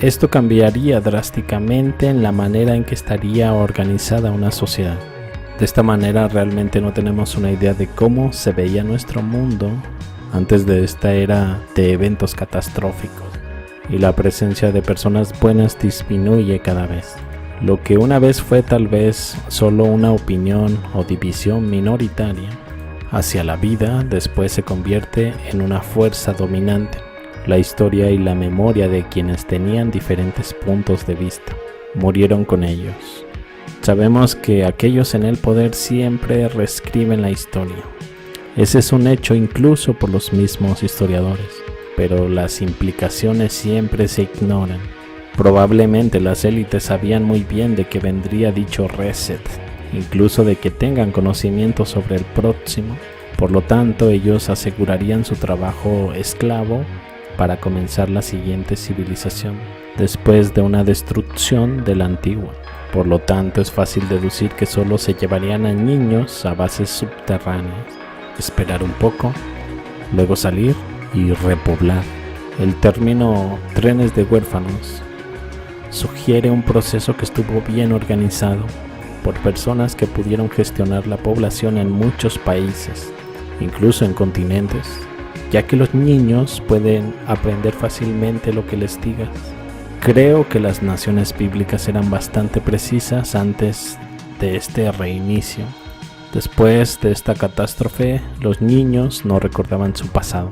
Esto cambiaría drásticamente en la manera en que estaría organizada una sociedad. De esta manera realmente no tenemos una idea de cómo se veía nuestro mundo antes de esta era de eventos catastróficos, y la presencia de personas buenas disminuye cada vez. Lo que una vez fue tal vez solo una opinión o división minoritaria hacia la vida, después se convierte en una fuerza dominante. La historia y la memoria de quienes tenían diferentes puntos de vista murieron con ellos. Sabemos que aquellos en el poder siempre reescriben la historia. Ese es un hecho incluso por los mismos historiadores, pero las implicaciones siempre se ignoran. Probablemente las élites sabían muy bien de que vendría dicho reset, incluso de que tengan conocimiento sobre el próximo, Por lo tanto, ellos asegurarían su trabajo esclavo para comenzar la siguiente civilización, después de una destrucción de la antigua. Por lo tanto, es fácil deducir que solo se llevarían a niños a bases subterráneas, esperar un poco, luego salir y repoblar. El término trenes de huérfanos sugiere un proceso que estuvo bien organizado por personas que pudieron gestionar la población en muchos países, incluso en continentes, ya que los niños pueden aprender fácilmente lo que les digas. Creo que las naciones bíblicas eran bastante precisas antes de este reinicio. Después de esta catástrofe, los niños no recordaban su pasado.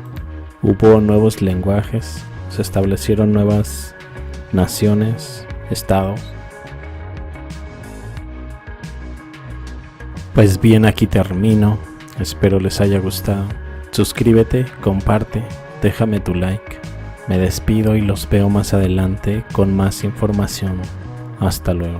Hubo nuevos lenguajes, se establecieron nuevas naciones, estados. Pues bien, aquí termino. Espero les haya gustado. Suscríbete, comparte, déjame tu like. Me despido y los veo más adelante con más información. Hasta luego.